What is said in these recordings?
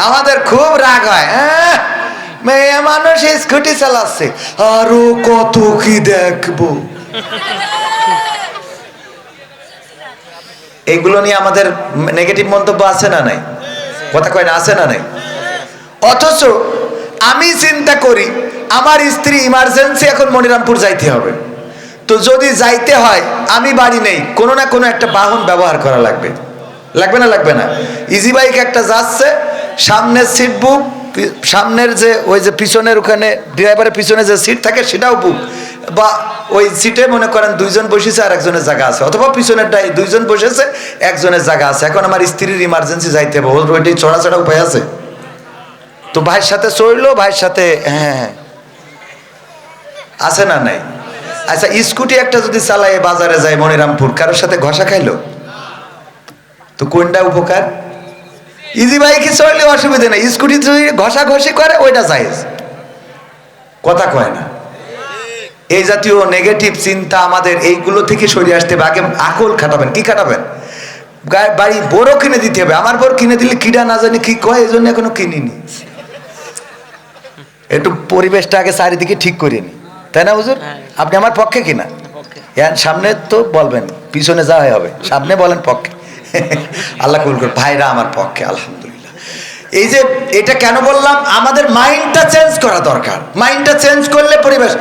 আমাদের খুব রাগ হয়, মেয়ে মানুষ স্কুটি চালাচ্ছে, আরো কত কি দেখবো। এইগুলো নিয়ে আমাদের নেগেটিভ মন্তব্য আছে না নাই? কথা কয় না, আছে না নাই? অথচ আমি চিন্তা করি আমার স্ত্রী ইমার্জেন্সি এখন মনিরামপুর যাইতে হবে, তো যদি যাইতে হয় আমি বাড়ি নেই, কোনো না কোনো একটা বাহন ব্যবহার করা লাগবে, লাগবে না? লাগবে না? ইজি বাইক একটা যাচ্ছে, সামনের সিট বুক, সামনের যে ওই যে পিছনের ওখানে ড্রাইভারের পিছনে যে সিট থাকে সেটাও বুক, বা ওই সিটে মনে করেন দুইজন বসেছে আর একজনের জায়গা আছে, অথবা পিছনেরটাই দুইজন বসেছে একজনের জায়গা আছে। এখন আমার স্ত্রীর ইমার্জেন্সি যাইতে হবে, ওর ওইটাই চড়া চড়া উপায় আছে? তো ভাইয়ের সাথে চড়লো, ভাইয়ের সাথে হ্যাঁ আছে না নাই? আচ্ছা, স্কুটি একটা যদি চালায় বাজারে যায় মনিরামপুর, কারোর সাথে ঘষা খাইলো, তো কোনটা উপকার? ইজি বাইকে চললে অসুবিধা নেই, স্কুটি যদি ঘষাঘষি করে ওইটা জায়েজ। কথা কয় না? এই জাতীয় নেগেটিভ চিন্তা আমাদের এইগুলো থেকে সরিয়ে আসতে হবে। আগে আকল খাটাবেন। কি খাটাবেন? বাড়ি বড় কিনে দিতে হবে। আমার বড় কিনে দিলে কিডা না জানি কি কয়, এই জন্য এখনো কিনিনি। একটু পরিবেশটা আগে চারিদিকে ঠিক করে নি, তাই না হুজুর? আপনি আমার পক্ষে কিনা? সামনে তো বলবেন, পিছনে যা হবে, সামনে বলেন পক্ষে। আল্লাহ কবুল করুন। ভাইরা আমার পক্ষে, আলহামদুলিল্লাহ। এই যে এটা কেন বললাম, আমাদের মাইন্ডটা চেঞ্জ করা দরকার। মাইন্ডটা চেঞ্জ করলে পরিবেশ,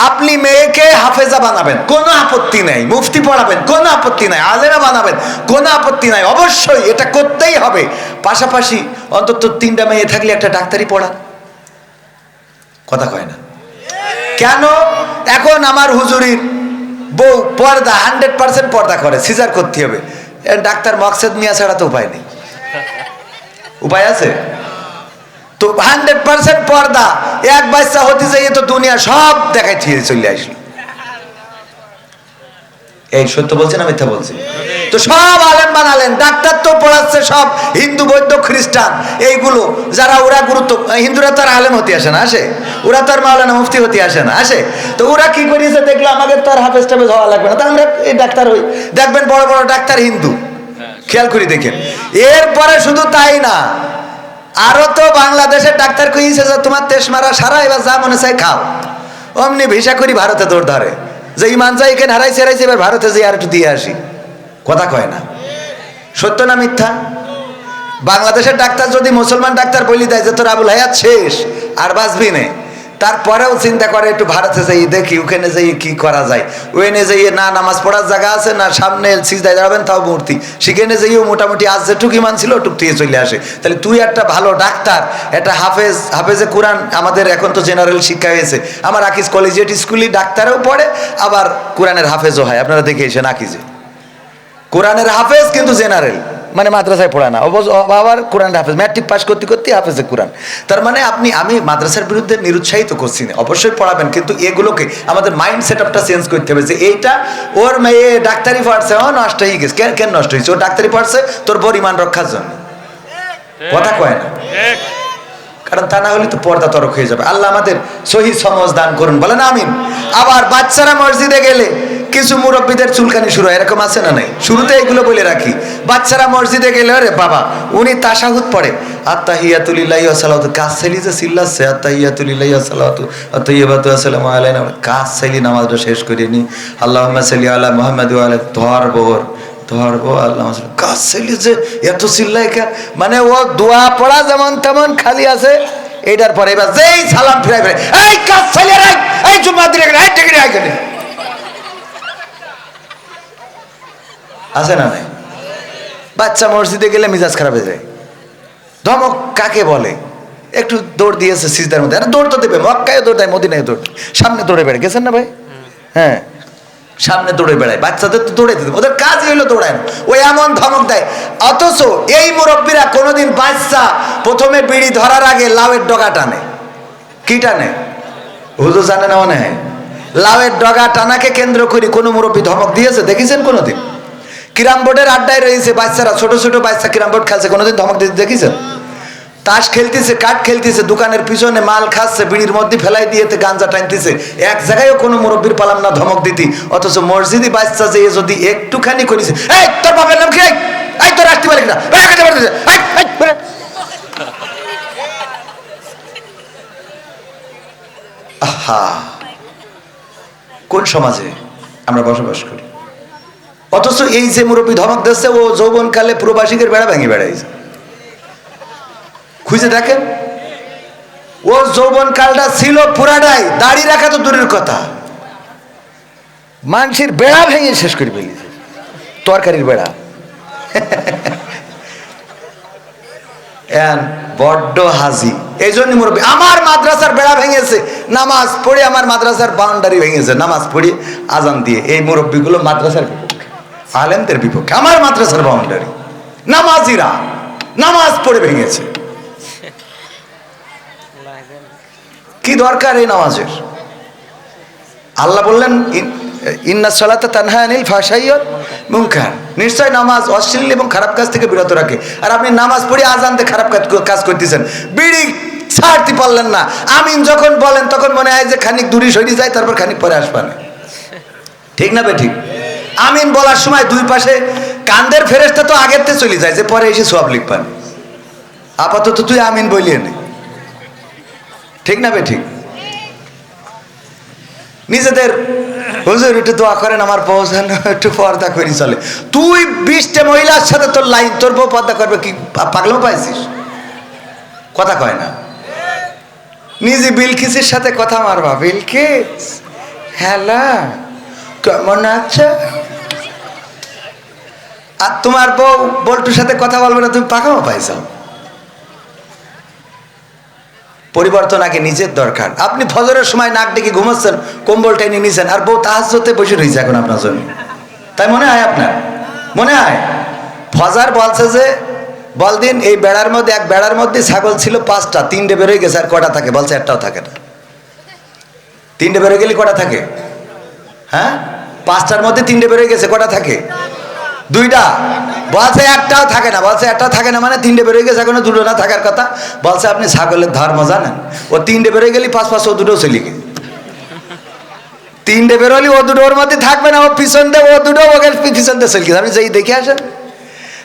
আপনি মেয়েকে হাফেজা বানাবেন, কোনো আপত্তি নাই, মুফতি পড়াবেন, কোনো আপত্তি নাই, আলেমা বানাবেন, কোনো আপত্তি নাই, অবশ্যই এটা করতেই হবে। পাশাপাশি অন্তত 3টা মেয়ে থাকলে একটা ডাক্তারি পড়া। কথা কয় না? কেন? এখন আমার হুজুরির বউ পর্দা 100% পর্দা করে, সিজার করতে হবে, ডাক্তার মকসেদ মিয়া ছাড়া তো উপায় নেই। উপায় আছে? তো 100% পর্দা, এক বাচ্চা হতে যাইয়ে তো দুনিয়া সব দেখাই দিয়ে চলে আসলো। এই সত্য বলছি না মিথ্যা বলছি? তো সব আলেম বানালেন, ডাক্তার তো পড়াচ্ছে সব হিন্দু, বৌদ্ধ, খ্রিস্টান, এইগুলো যারা ওরা গুরুত্ব। হিন্দুরা তো আর আলেম হতে আসে না, আসে? ওরা তো আর মাওলানা মুফতি হতে আসে না, আসে? তো ওরা কি করেছে দেখলো, আমাদের তো আর হাফেজ টাফেজ হওয়া লাগবে না, তো আমরা এই ডাক্তার হই। দেখবেন বড় বড় ডাক্তার হিন্দু, খেয়াল করে দেখেন। এরপরে শুধু তাই না, আরো তো বাংলাদেশের ডাক্তার কইছে যে তোমার তেশ মারা সারা, এবার যা মনে চাই খাও। অমনি ভিসা করি ভারতে দৌড় ধরে, যে ইমান চাই এখানে হারাইছে হারাইছে, এবার ভারতে যে আর একটু দিয়ে আসি। কথা কয় না? সত্য না মিথ্যা? বাংলাদেশের ডাক্তার যদি মুসলমান ডাক্তার বলি দেয় যে তোর আবুল হায়াত শেষ, আর বাঁচবি নে, তারপরেও চিন্তা করে একটু ভারতে যাই দেখি, ওখানে যাই কি করা যায়। ওখানে যাইয়ে না নামাজ পড়ার জায়গা আছে, না সামনে সিজদায় দাঁড়াবেন তাও মূর্তি, সেখানে যাইও মোটামুটি আজ যেটুক ইমান ছিল ওটুক দিয়ে চলে আসে। তাহলে তুই একটা ভালো ডাক্তার, একটা হাফেজে কোরআন, আমাদের এখন তো জেনারেল শিক্ষা হয়েছে, আমার আকিজ কলেজিয়েট স্কুলে ডাক্তারও পড়ে, আবার কোরআনের হাফেজও হয়। আপনারা দেখে এসেন আকিজে, কোরআনের হাফেজ কিন্তু জেনারেল, মানে মাদ্রাসায় পড়ায় না, আবার কোরআন হাফেজ, ম্যাট্রিক পাস করতে করতে হাফেজে কোরআন। তার মানে আমি মাদ্রাসার বিরুদ্ধে নিরুৎসাহিত করছি না, অবশ্যই পড়াবেন, কিন্তু এগুলোকে আমাদের মাইন্ড সেট আপটা চেঞ্জ করতে হবে যে এইটা ওর মেয়ে ডাক্তারি পড়ছে, ও নষ্ট হয়ে গেছে। কেন নষ্ট হয়েছে? ও ডাক্তারি পড়ছে তোর বড় ইমান রক্ষার জন্য। কথা কয় না? কারণ তা না হলে তো পর্দা তরক হয়ে যাবে। আল্লাহ আমাদের সহি সমজ দান করুন, বলেন আমিন। আবার বাচ্চারা মসজিদে গেলে কিছু মুরব্বীদের চুলকানি শুরু হয়, এরকম আছে না নাই? শুরুতে এগুলো বলে রাখি, বাচ্চারা মসজিদে গেলে আরে বাবা উনি তাশাহুদ পড়ে, আত্তাহিয়াতু লিল্লাহি ওয়া সালাতু, কাজ চাইলি যে চিল্লাচ্ছে, আত্তাহিয়াতু লিল্লাহি ওয়া সালাতু আত-তাইয়্যিবাতু আসসালামু আলাইনা, কাজ চাইলি নামাজটা শেষ করে নি, আল্লাহুম্মা সাল্লি আলা মুহাম্মাদ ওয়া আলা ধরবো আল্লাহ, কাজ চাইলি যে এত চিল্লাই কেন? মানে ও দোয়া পড়া যেমন তেমন খালি আছে, এইটার পরে এবার যেই সালাম ফিরাই ফিরে, এই কাজ চাইলি রে, এই জুম্মা দিলে এই টেকে রে আইকেনে, আছে না নাই? বাচ্চা মসজিদে গেলে মিজাজ খারাপ হয়ে যায়। ধমক কাকে বলে? একটু দৌড় দিয়েছে সিজদার মধ্যে, আরে দৌড় তো দেবে, মক্কায় দৌড় দেয়, মদিনায় দৌড়, সামনে দৌড়ে বেড়ায়, গেছেন না ভাই? হ্যাঁ, সামনে দৌড়ে বেড়ায়, বাচ্চাদের তো দৌড়ে দিতে, ওদের কাজই হইলো দৌড়ায়, ওই এমন ধমক দেয়। অথচ এই মুরব্বীরা কোনোদিন বাচ্চা প্রথমে বিড়ি ধরার আগে লাউয়ের ডগা টানে। কি টানে? হুজুর জানে না মনে হয়? লাউয়ের ডগা টানাকে কেন্দ্র করে কোনো মুরব্বী ধমক দিয়েছে দেখেছেন কোনোদিন? ক্যারাম বোর্ডের আড্ডায় রয়েছে বাচ্চারা, ছোট ছোট বাচ্চা ক্যারাম বোর্ড খেলছে, কোনোদিন ধমক দিতে দেখেছেন? তাস খেলতেছে, কাঠ খেলতেছে, দোকানের পিছনে মাল খাচ্ছে, বিড়ির মধ্যে ফেলাই দিয়েতে গাঞ্জা টানতেছে, এক জায়গায়ও কোনো মুরব্বীর পালাম না ধমক দিতি। অথচ মসজিদি বাচ্চা যে যদি একটুখানি করেছে, এই তোর বাপের নাম কি, এই তোর আসতে পারে কিনা, হা, কোন সমাজে আমরা বসবাস করি? অথচ এই যে মুরব্বী ধমক দিচ্ছে, ও যৌবনকালে প্রবাসীদের বেড়া ভেঙে বেড়াইছে। খুঁজে দেখেন, ও যৌবনকালটা ছিল পুরাটাই দাড়ি রাখা তো দূরের কথা, মানুষের বেড়া ভেঙে শেষ করে ফেলেছে, তরকারির বেড়া। বড্ড হাজি। এই জন্য মুরব্বী, আমার মাদ্রাসার বেড়া ভেঙেছে, নামাজ পড়ে আমার মাদ্রাসার বাউন্ডারি ভেঙেছে, নামাজ পড়ে আজান দিয়ে। এই মুরব্বীগুলো মাদ্রাসার বিপক্ষে, আলেমদের বিপক্ষে। আমার মাদ্রাসার বাউন্ডারি, নামাজিরা নামাজ পড়ে ভেঙেছে। কি দরকার এই নামাজের? আল্লাহ বললেন ইন্নাস সালাতা তানহা আনিল ফাহশাই ওয়াল মুনকার, নিশ্চয় নামাজ অশ্লীল এবং খারাপ কাজ থেকে বিরত রাখে। আর আপনি নামাজ পড়ে আজান দিয়ে খারাপ কাজ করতেছেন, বিড়ি ছাড়তে পারলেন না। আমিন যখন বলেন তখন মনে হয় যে খানিক দূরে সরে যায়, তারপর খানিক পরে আসবেন। ঠিক না বেঠিক? আমিন বলার সময় দুই পাশে কান্দের ফেরেশতা তো আগের থেকে চলে যায়, যে পরে এসে সওয়াব লিখবেন। আপাতত তুই আমিন বলিয়ে নে। ঠিক না বেঠিক? নিজেদের হুজুর একটু দোয়া করেন আমার পৌঁছান, একটু পর্দা করি চলে। তুই 20টা মহিলার সাথে তোর লাইন, তোর বউ পর্দা করবে কি? পাগল পাইছিস? কথা কয় না। নিজে বিলকিসের সাথে কথা মারবা, বিলকিস হ্যালো কেমন আছে? আর তোমার বউ বল্টুর সাথে কথা বলবে না, তুমি পাকাও পাইছ। পরিবর্তন আগে নিজের দরকার। আপনি ফজরের সময় নাক ডেকে ঘুমাচ্ছেন, কম্বল টেনে নিয়েছেন, আর বউ তাহাজ্জুদে বসে রয়েছে এখন আপনার জন্য। তাই মনে হয় আপনার? মনে হয় ফজর বলছে যে বল দিন এই বেড়ার মধ্যে, এক বেড়ার মধ্যে ছাগল ছিল 5টা, 3টে বেরোয় গেছে, আর কটা থাকে? বলছে একটাও থাকে না। 3টে বেরোয় গেলে কটা থাকে? হ্যাঁ, 5টার মধ্যে 3টে বেরোয় গেছে, কটা থাকে? 2টা। বলছে একটাও থাকে না। বলছে একটাও থাকে না মানে 3টে বেরোয় গেছে, এখনো 2টো না থাকার কথা। বলছে আপনি ছাগলের ধর্ম জানেন? ও 3টে বেরোয় গেলি 5 ও 2টো চলে গেল। 3টে বেরোলি ও 2টো ওর মধ্যে থাকবে না, ও পিছন দিয়ে ও 2টো ওকে পিছন দিয়ে চলে গেছে। আপনি যেই দেখে আসেন।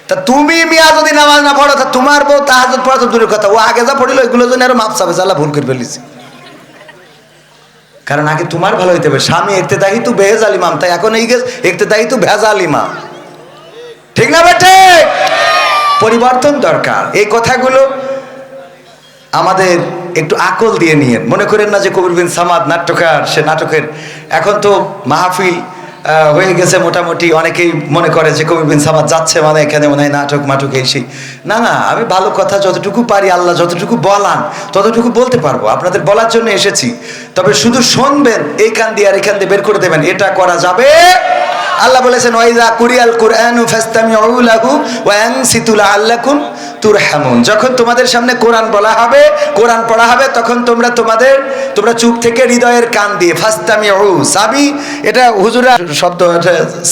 তা তুমি মিয়া যদি নামাজ না পড়ো, তা তোমার বউ তাহাজ্জুদ পড়া তো দূরের কথা, ও আগে যা পড়িল এগুলোর জন্য আরো মাপ চাবে, আল্লাহ ভুল করে ফেলেছি। কারণ আগে তোমার ভালো হইতে হবে। স্বামী ইক্তেদাই তু বেহেজাল ইমাম, তাই এখন এই ইক্তেদাই তু ভেজাল ইমাম। ঠিক না বেটে? পরিবর্তন দরকার। এই কথাগুলো আমাদের একটু আকল দিয়ে নিয়ে, মনে করেন না যে কবির বিন সামাদ নাট্যকার, সে নাটকের এখন তো মাহফিল হয়ে গেছে মোটামুটি, অনেকেই মনে করে যে কবির বিন সামাদ যাচ্ছে মানে এখানে মনে হয় নাটক মাটক এসে। না না, আমি ভালো কথা যতটুকু পারি, আল্লাহ যতটুকু বলান ততটুকু বলতে পারবো, আপনাদের বলার জন্য এসেছি। তবে শুধু শুনবেন, এই কান দিয়ে আর এখান দিয়ে বের করে দেবেন, এটা করা যাবে। আল্লাহ বলেছেন ওয়াইজা কুরিয়াল কুরআনু ফাসতামিউ লাহু ওয়া আনসিতু লাআল্লাকুম তুরহামুন। যখন তোমাদের সামনে কোরআন বলা হবে, কোরআন পড়া হবে, তখন তোমরা চুপ থেকে হৃদয়ের কান দিয়ে ফাসতামিউ, সামি এটা হুজুরা শব্দ,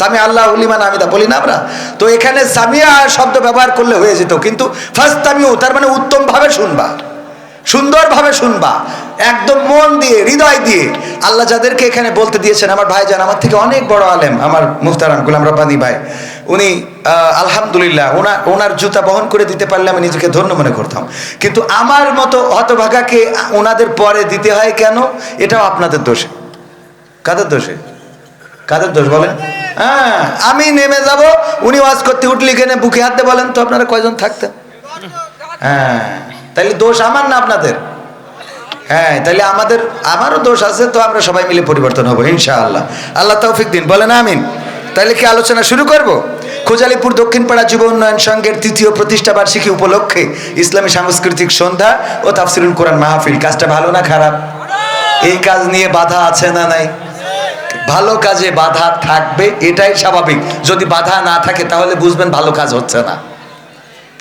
সামি আল্লাহু লিমান হামিদা বলি না আমরা, তো এখানে সামিয়া শব্দ ব্যবহার করলে হয়ে যেত, কিন্তু ফাসতামিউ তার মানে উত্তম ভাবে শুনবা, সুন্দরভাবে শুনবা, একদম মন দিয়ে হৃদয় দিয়ে। আল্লাহ যাদেরকে এখানে বলতে দিয়েছেন, আমার ভাইজান আমার থেকে অনেক বড় আলেম, আমার মুফতারাম গোলাম রব্বানী ভাই, উনি আলহামদুলিল্লাহ ওনার জুতা বহন করে দিতে পারলে আমি নিজেকে ধন্য মনে করতাম। কিন্তু আমার মতো হতভাগাকে ওনাদের পরে দিতে হয় কেন? এটাও আপনাদের দোষে। কাদের দোষে? কাদের দোষ বলেন? হ্যাঁ, আমি নেমে যাব, উনি ওয়াজ করতে উঠলে এখানে বুকে হাতে বলেন তো আপনারা কয়জন থাকতেন? হ্যাঁ, তাইলে দোষ আমার না আপনাদের? হ্যাঁ, তাইলে আমারও দোষ আছে, তো আমরা সবাই মিলে পরিবর্তন হবো ইনশাআল্লাহ। আল্লাহ তৌফিক দিন, বলেন আমিন। তাইলে কি আলোচনা শুরু করব? খোঁজালিপুর দক্ষিণপাড়া যুব উন্নয়ন সংঘের 3য় প্রতিষ্ঠা বার্ষিকী উপলক্ষে ইসলামী সাংস্কৃতিক সন্ধ্যা ও তাফসিরুল কোরআন মাহফিল। কাজটা ভালো না খারাপ? এই কাজ নিয়ে বাধা আছে না নাই? ভালো কাজে বাধা থাকবে, এটাই স্বাভাবিক। যদি বাধা না থাকে তাহলে বুঝবেন ভালো কাজ হচ্ছে না।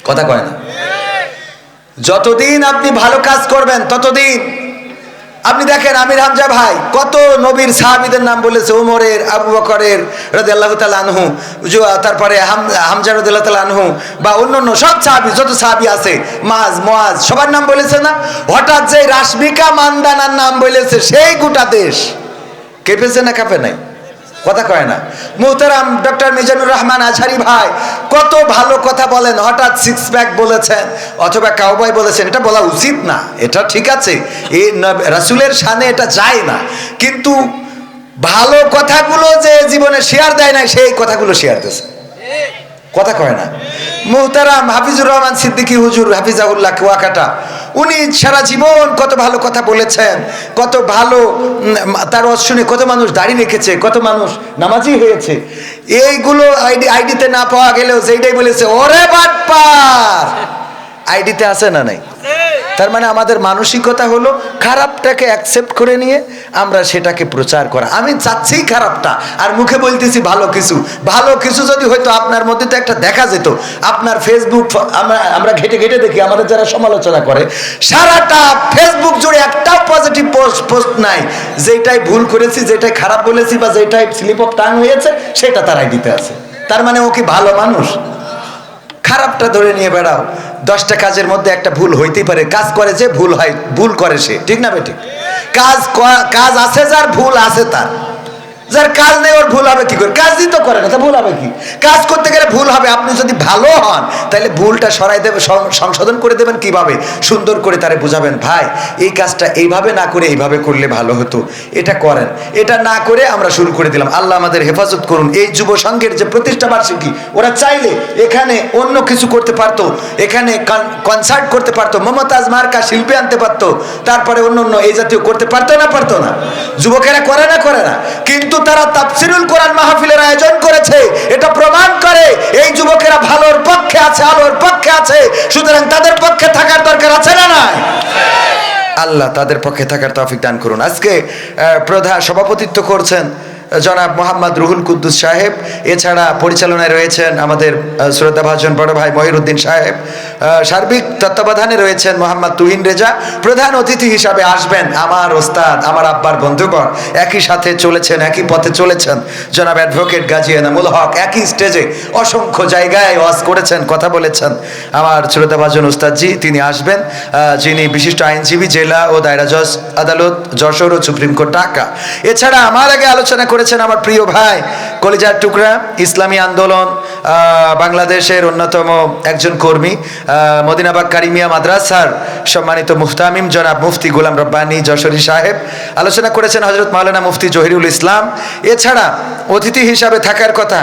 কথা কয় না? যতদিন আপনি ভালো কাজ করবেন ততদিন। আপনি দেখেন আমির হামজা ভাই কত নবীর সাহাবীদের নাম বলেছে, ওমরের, আবু বকরের রাদিয়াল্লাহু তাআলা আনহু, তারপরে হামজা রাদিয়াল্লাহু তাআলা আনহু, বা অন্যান্য সব সাহাবী, যত সাহাবী আছে, মুআজ সবার নাম বলেছে না? হঠাৎ যে রাশমিকা মান্দানার নাম বলেছে, সেই গোটা দেশ কেঁপেছে না কাঁপে নাই? কথা কয় না। মুহতারাম ডক্টর মিজানুর রহমান আজহারি ভাই কত ভালো কথা বলেন, হঠাৎ সিক্স প্যাক বলেছেন অথবা কাউবয় বলেছেন, এটা বলা উচিত না, এটা ঠিক আছে, এই রাসূলের শানে এটা যায় না, কিন্তু ভালো কথাগুলো যে জীবনে শেয়ার দেয় না সেই কথাগুলো শেয়ার দিয়েছে। কথা কয় না। মুহতারাম হাফিজুর রহমান সিদ্দিকী হুজুর হাফিজাহুল্লাহ কুয়াকাটা, উনি সারা জীবন কত ভালো কথা বলেছেন, কত ভালো, তার ওয়াজ শুনে কত মানুষ দাড়ি রেখেছে, কত মানুষ নামাজি হয়েছে। এইগুলো আইডিতে না পাওয়া গেলেও যেইটাই বলেছে ওরে বাটপার আইডিতে আছে না নাই? তার মানে আমাদের মানসিকতা হলো খারাপটাকে অ্যাকসেপ্ট করে নিয়ে আমরা সেটাকে প্রচার করা। আমি চাচ্ছি খারাপটা আর মুখে বলতেছি ভালো কিছু। ভালো কিছু যদি হয়তো আপনার মধ্যে তো একটা দেখা যেত। আপনার ফেসবুক আমরা ঘেটে ঘেটে দেখি, আমাদের যারা সমালোচনা করে সারাটা ফেসবুক জুড়ে একটাও পজিটিভ পোস্ট নাই, যেটাই ভুল করেছি, যেটাই খারাপ বলেছি বা যেটাই স্লিপ অফ টাং হয়েছে সেটা তারাই দিতে আছে। তার মানে ও কি ভালো মানুষ? খারাপটা ধরে নিয়ে বেড়াও। 10টা কাজের মধ্যে একটা ভুল হইতেই পারে, কাজ করে যে ভুল হয়, ভুল করে সে, ঠিক না বেঠিক? কাজ আছে যার, ভুল আছে তার। যার কাজ নেই ওর ভুল হবে কি করে? কাজই তো করে না, তা ভুল হবে কি? কাজ করতে গেলে ভুল হবে। আপনি যদি ভালো হন তাহলে ভুলটা সরাই দেবে, সংশোধন করে দেবেন। কিভাবে? সুন্দর করে তারে বুঝাবেন, ভাই এই কাজটা এইভাবে না করে এইভাবে করলে ভালো হতো, এটা করেন। এটা না করে আমরা শুরু করে দিলাম। আল্লাহ আমাদের হেফাজত করুন। এই যুব সংঘের যে প্রতিষ্ঠা বার্ষিকী, ওরা চাইলে এখানে অন্য কিছু করতে পারতো, এখানে কনসার্ট করতে পারতো, মমতাজ মার্কা শিল্পী আনতে পারতো, তারপরে অন্য অন্য এই জাতীয় করতে পারতো না? পারতো না? যুবকেরা করে না? করে না। কিন্তু তারা তাফসিরুল কোরআন মাহফিলের আয়োজন করেছে, এটা প্রমাণ করে এই যুবকেরা ভালোর পক্ষে আছে, আলোর পক্ষে আছে। সুতরাং তাদের পক্ষে থাকার দরকার আছে না নাই? আল্লাহ তাদের পক্ষে থাকার তৌফিক দান করুন। আজকে প্রধান সভাপতিত্ব করছেন জনাব মোহাম্মদ রুহুল কুদ্দুস সাহেব। এছাড়া পরিচালনায় রয়েছেন আমাদের শ্রদ্ধাভাজন বড় ভাই মহিরুদ্দিন সাহেব। সার্বিক তত্ত্বাবধানে রয়েছেন মোহাম্মদ তুহিন রেজা। প্রধান অতিথি হিসাবে আসবেন আমার ওস্তাদ, আমার আব্বার বন্ধুগণ, একই সাথে চলেছেন, একই পথে চলেছেন, জনাব অ্যাডভোকেট গাজী এনামুল হক। একই স্টেজে অসংখ্য জায়গায় ওয়াজ করেছেন, কথা বলেছেন আমার শ্রদ্ধাভাজন ওস্তাদজি, তিনি আসবেন, যিনি বিশিষ্ট আইনজীবী, জেলা ও দায়রা জজ আদালত যশোর ও সুপ্রিম কোর্ট ঢাকা। এছাড়া আমার আগে আলোচনা করেছেন আমার প্রিয় ভাই, কলিজার টুকরা, ইসলামী আন্দোলন বাংলাদেশের অন্যতম একজন কর্মী, মদিনাবাগ কারিমিয়া মাদ্রাসার সম্মানিত মুফতামিম জনাব মুফতি গোলাম রব্বানী যশোরী সাহেব। আলোচনা করেছেন হযরত মাওলানা মুফতি জহিরুল ইসলাম। এছাড়া অতিথি হিসাবে থাকার কথা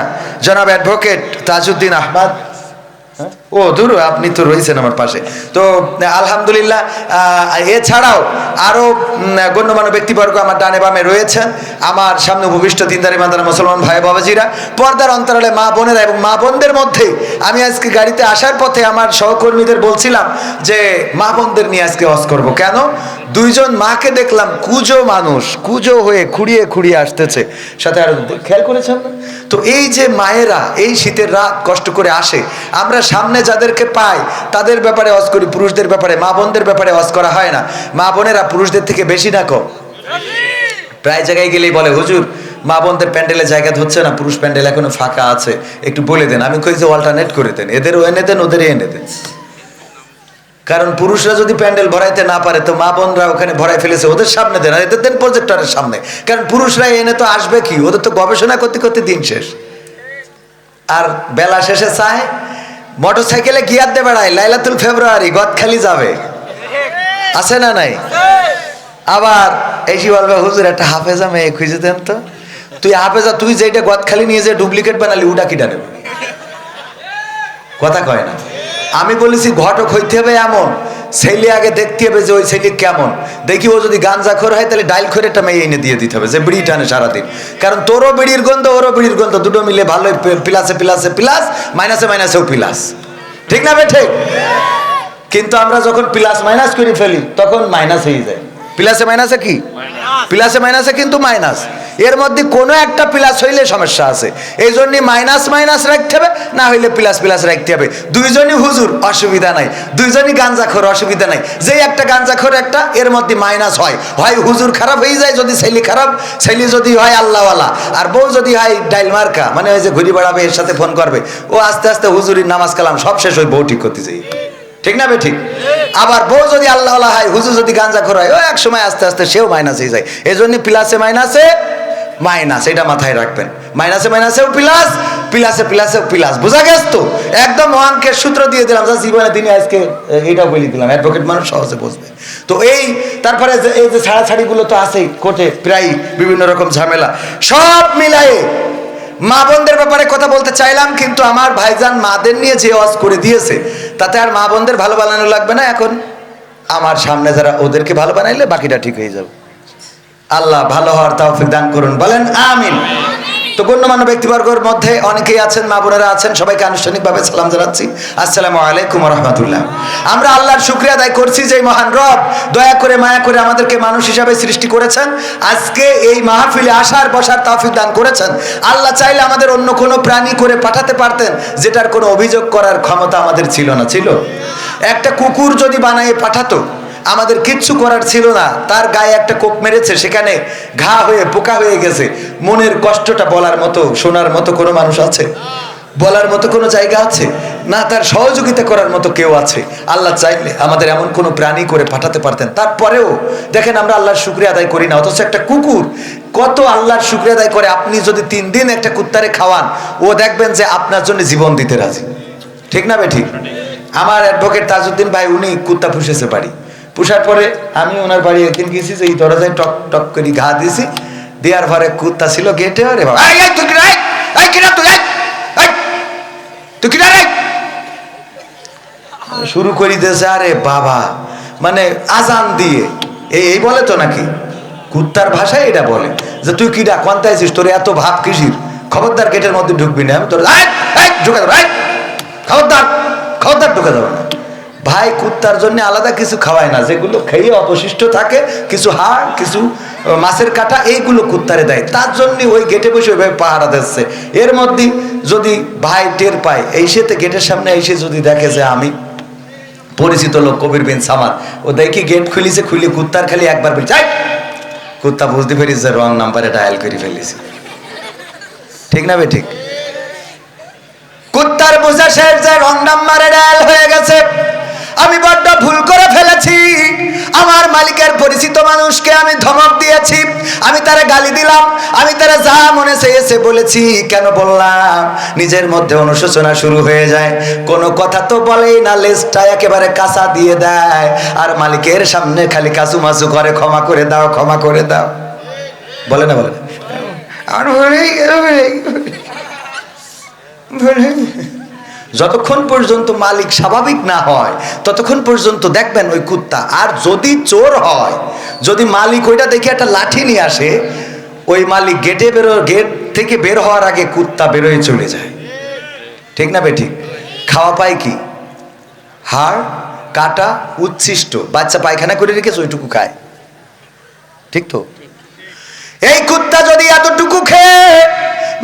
জনাব অ্যাডভোকেট তাজউদ্দিন আহমদ। ও দূর, আপনি তো রয়েছেন আমার পাশে, তো আলহামদুলিল্লাহ। এছাড়াও আরও গণ্যমান্য ব্যক্তিবর্গ আমার ডানে বামে রয়েছেন, আমার সামনে ভবিষ্ঠ দিনদারি মাদার মুসলমান ভাই বাবাজিরা, পর্দার অন্তরালে মা বোনেরা। এবং মা বোনদের মধ্যে আমি আজকে গাড়িতে আসার পথে আমার সহকর্মীদের বলছিলাম যে মা বোনদের নিয়ে আজকে ওয়াজ করবো। কেন? দুইজন মাকে দেখলাম কুজো মানুষ, কুজো হয়ে খুঁড়িয়ে খুঁড়িয়ে আসতেছে, সাথে আরো খেয়াল করেছেন না? তো এই যে মায়েরা এই শীতের রাত কষ্ট করে আসে, আমরা সামনে যাদেরকে পাই তাদের ব্যাপারে ওয়াজ করি, পুরুষদের ব্যাপারে, মা বোনদের ব্যাপারে ওয়াজ করা হয় না। মা বোনেরা পুরুষদের থেকে বেশি না কম? প্রায় জায়গায় গেলেই বলে হুজুর মা বোনদের প্যান্ডেলে জায়গা হচ্ছে না, পুরুষ প্যান্ডেল এখনো ফাঁকা আছে, একটু বলে দেন। আমি কই যে অল্টারনেট করে দেন, এদেরও এনে দেন, ওদেরই এনে দেন। কারণ পুরুষরা যদি প্যান্ডেল ভরাইতে না পারে তো মা বোনরা ওখানে ভরাই ফেলেছে, ওদের সামনে দেন, আর এদের দেন প্রজেক্টরের সামনে। কারণ পুরুষরা এনে তো আসবে কি, ওদের তো গবেষণা করতে করতে দিন শেষ। আর বেলা শেষে চায় মোটর সাইকেলে গিয়ার দিয়ে বেড়ায়, লাইলাতুল ফেব্রুয়ারি গদখালি যাবে, আছে না নাই? আবার এসি বলবে হুজুর একটা হাফেজা মেয়ে খুঁজে দেন তো। তুই হাফেজা, তুই যেটা গদখালি নিয়ে যে ডুপ্লিকেট বানালি ওটা কিটা নেবে? কথা কয় না। আমি বলেছি ঘটক হইতে হবে এমন ছেলে, আগে দেখতে হবে যে ওই ছেলে কেমন। দেখি ও যদি গাঞ্জাখোর হয় তাহলে ডাইল করে একটা মেয়ে এনে দিয়ে দিতে হবে যে বিড়ি টানে সারাদিন। কারণ তোরও বিড়ির গন্ধ, ওরও বিড়ির গন্ধ, দুটো মিলে ভালোই প্লাসে প্লাসে প্লাস, মাইনাসে মাইনাসেও প্লাস, ঠিক না বেঠে? কিন্তু আমরা যখন প্লাস মাইনাস করে ফেলি তখন মাইনাস হয়ে যায়। প্লাসে মাইনাসে কি? প্লাসে মাইনাসে কিন্তু মাইনাস, এর মধ্যে কোনো একটা প্লাস হইলে সমস্যা আছে। এই জন্যই মাইনাস মাইনাস রাখতে হবে, না হইলে প্লাস প্লাস রাখতে হবে। দুইজনই হুজুর অসুবিধা নাই, দুইজনই গাঞ্জাখোর অসুবিধা নাই। যেই একটা গাঞ্জাখোর একটা, এর মধ্যে মাইনাস হয়, হয় হুজুর খারাপ হয়ে যায় যদি ছেলে খারাপ, ছেলে যদি হয় আল্লাহওয়ালা, আর বউ যদি হয় ডাইল মার্কা, মানে ওই যে ঘুরি বেড়াবে, এর সাথে ফোন করবে, ও আস্তে আস্তে হুজুরির নামাজ কালাম সব শেষ ওই বউ ঠিক করতে যাই, ঠিক না বে ঠিক? আবার বউ যদি আল্লাহওয়ালা হয়, হুজুর যদি গাঞ্জাখোর হয়, ও এক সময় আস্তে আস্তে সেও মাইনাস হয়ে যায়। এই জন্য প্লাসে মাইনাসে মাইনাস, এটা মাথায় রাখবেন। মাইনাসে মাইনাসেও প্লাস, প্লাসে প্লাসেও প্লাস। বোঝা গেছে তো? একদম অঙ্কের সূত্র দিয়ে দিলাম, যা জীবনে দিনে আজকে এইটাও বলে দিলাম, অ্যাডভোকেট মানুষ সহজে বুঝবে। তো এই তারপরে এই যে ছাড়াছাড়িগুলো তো আছেই কোর্টে, প্রায় বিভিন্ন রকম ঝামেলা, সব মিলায়ে মা বোনদের ব্যাপারে কথা বলতে চাইলাম, কিন্তু আমার ভাইজান মাদের নিয়ে যে ওয়াজ করে দিয়েছে তাতে আর মা বোনদের ভালো বানানো লাগবে না। এখন আমার সামনে যারা, ওদেরকে ভালো বানাইলে বাকিটা ঠিক হয়ে যাবে। আল্লাহ ভালো হওয়ার তৌফিক দান করুন, বলেন আমিন। তো গণ্যমান্য ব্যক্তিবর্গের মধ্যে অনেকেই আছেন, মা বোনেরা আছেন, সবাইকে আনুষ্ঠানিকভাবে সালাম জানাচ্ছি, আসসালামু আলাইকুম ওয়া রাহমাতুল্লাহ। আমরা আল্লাহর শুকরিয়া আদায় করছি যে মহান রব দয়া করে মায়া করে আমাদেরকে মানুষ হিসাবে সৃষ্টি করেছেন, আজকে এই মাহফিলে আসার বসার তৌফিক দান করেছেন। আল্লাহ চাইলে আমাদের অন্য কোনো প্রাণী করে পাঠাতে পারতেন, যেটার কোনো অভিযোগ করার ক্ষমতা আমাদের ছিল না। ছিল একটা কুকুর যদি বানিয়ে পাঠাতো, আমাদের কিচ্ছু করার ছিল না। তার গায়ে একটা কোপ মেরেছে, সেখানে ঘা হয়ে পোকা হয়ে গেছে, মনের কষ্টটা বলার মতো শোনার মতো কোনো মানুষ আছে? বলার মতো কোনো জায়গা আছে? না, তার সহযোগিতা করার মতো কেউ আছে? আল্লাহ চাইলে আমাদের এমন কোনো প্রাণী করে পাঠাতে পারতেন। তারপরেও দেখেন আমরা আল্লাহর শুকরিয়া আদায় করি না, অথচ একটা কুকুর কত আল্লাহর শুকরিয়া আদায় করে। আপনি যদি 3 দিন একটা কুত্তারে খাওয়ান, ও দেখবেন যে আপনার জন্য জীবন দিতে রাজি। ঠিক না বেঠিক? আমার অ্যাডভোকেট তাজউদ্দিন ভাই, উনি কুত্তা পুষেছে বাড়ি, পুষার পরে আমি ওনার বাড়ি একদিন গেছি, যে এই দরজায় টক টক করে ঘা দিয়েছি, দেওয়ার পরে কুত্তা ছিল গেটে, আরে বাবা শুরু করি দিয়েছে। আরে বাবা, মানে আজান দিয়ে এই বলে তো নাকি, কুত্তার ভাষায় এটা বলে যে তুই কিডা, কোনটা আছিস, তোর এত ভাব কিসির, খবরদার গেটের মধ্যে ঢুকবি না, আমি তোর ঢুকে দেবো, খবরদার খবরদার ঢুকে দেবো না। ভাই কুত্তার জন্য আলাদা কিছু খাওয়ায় না, যেগুলো খেয়ে অবশিষ্ট থাকে, কিছু হাড়, কিছু মাছের কাটা, এইগুলো কুত্তারে দেয়। তার জন্য ওই গেটে বসে ওইভাবে পাহারা দিচ্ছে। এর মধ্যে যদি ভাই টের পায়, এই সেতে গেটের সামনে এসে যদি দেখে যে আমি পরিচিত লোক কবির বিন সামাদ, ও দেখি গেট খুলিছে, খুলে কুত্তার খালি একবার বলছে, কুত্তা বুঝতে পেরেছে যে রং নাম্বারে ডায়াল করে ফেলেছি। ঠিক না বে ঠিক? কুত্তার বোঝা শেষ যে রং নাম্বারে ডায়াল হয়ে গেছে, আমি বড্ড ভুল করে ফেলেছি, আমার মালিকের পরিচিত মানুষকে আমি ধমক দিয়েছি, আমি তারা গালি দিলাম, আমি তারা যা মনে চেয়েছে বলেছি। কেন বললাম? নিজের মধ্যে অনুশোচনা শুরু হয়ে যায়, কোনো কথা তো বলেই না, লেজটা একেবারে কাঁচা দিয়ে দেয়, আর মালিকের সামনে খালি কাচুমাচু করে, ক্ষমা করে দাও, ক্ষমা করে দাও। বলে না? বলে না? যতক্ষণ পর্যন্ত মালিক স্বাভাবিক না হয় ততক্ষণ পর্যন্ত দেখবেন ওই কুত্তা। আর যদি চোর হয়, যদি মালিক ওইটা দেখে একটা লাঠি নিয়ে আসে, ওই মালিক গেট থেকে বের হওয়ার আগে কুত্তা বেরোয় চলে যায়। ঠিক না বেঠিক? খাওয়া পায় কি? হাড়, কাটা, উচ্ছিষ্ট, বাচ্চা পায়খানা করে রেখেছে ওইটুকু খায়। ঠিক তো? এই কুত্তা যদি এতটুকু খেয়ে